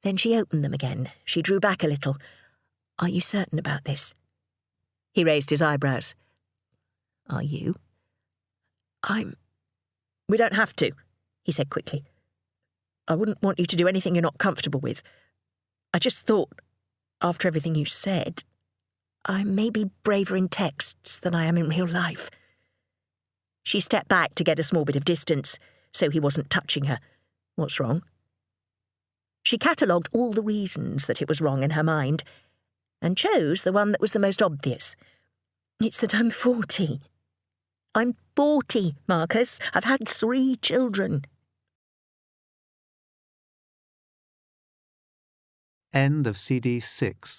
Then she opened them again. She drew back a little. "Are you certain about this?" He raised his eyebrows. "Are you?" We don't have to," he said quickly. "I wouldn't want you to do anything you're not comfortable with. I just thought, after everything you said, I may be braver in texts than I am in real life." She stepped back to get a small bit of distance, so he wasn't touching her. What's wrong? She catalogued all the reasons that it was wrong in her mind, and chose the one that was the most obvious. "It's that I'm 40. I'm 40, Marcus. I've had 3 children." End of CD 6.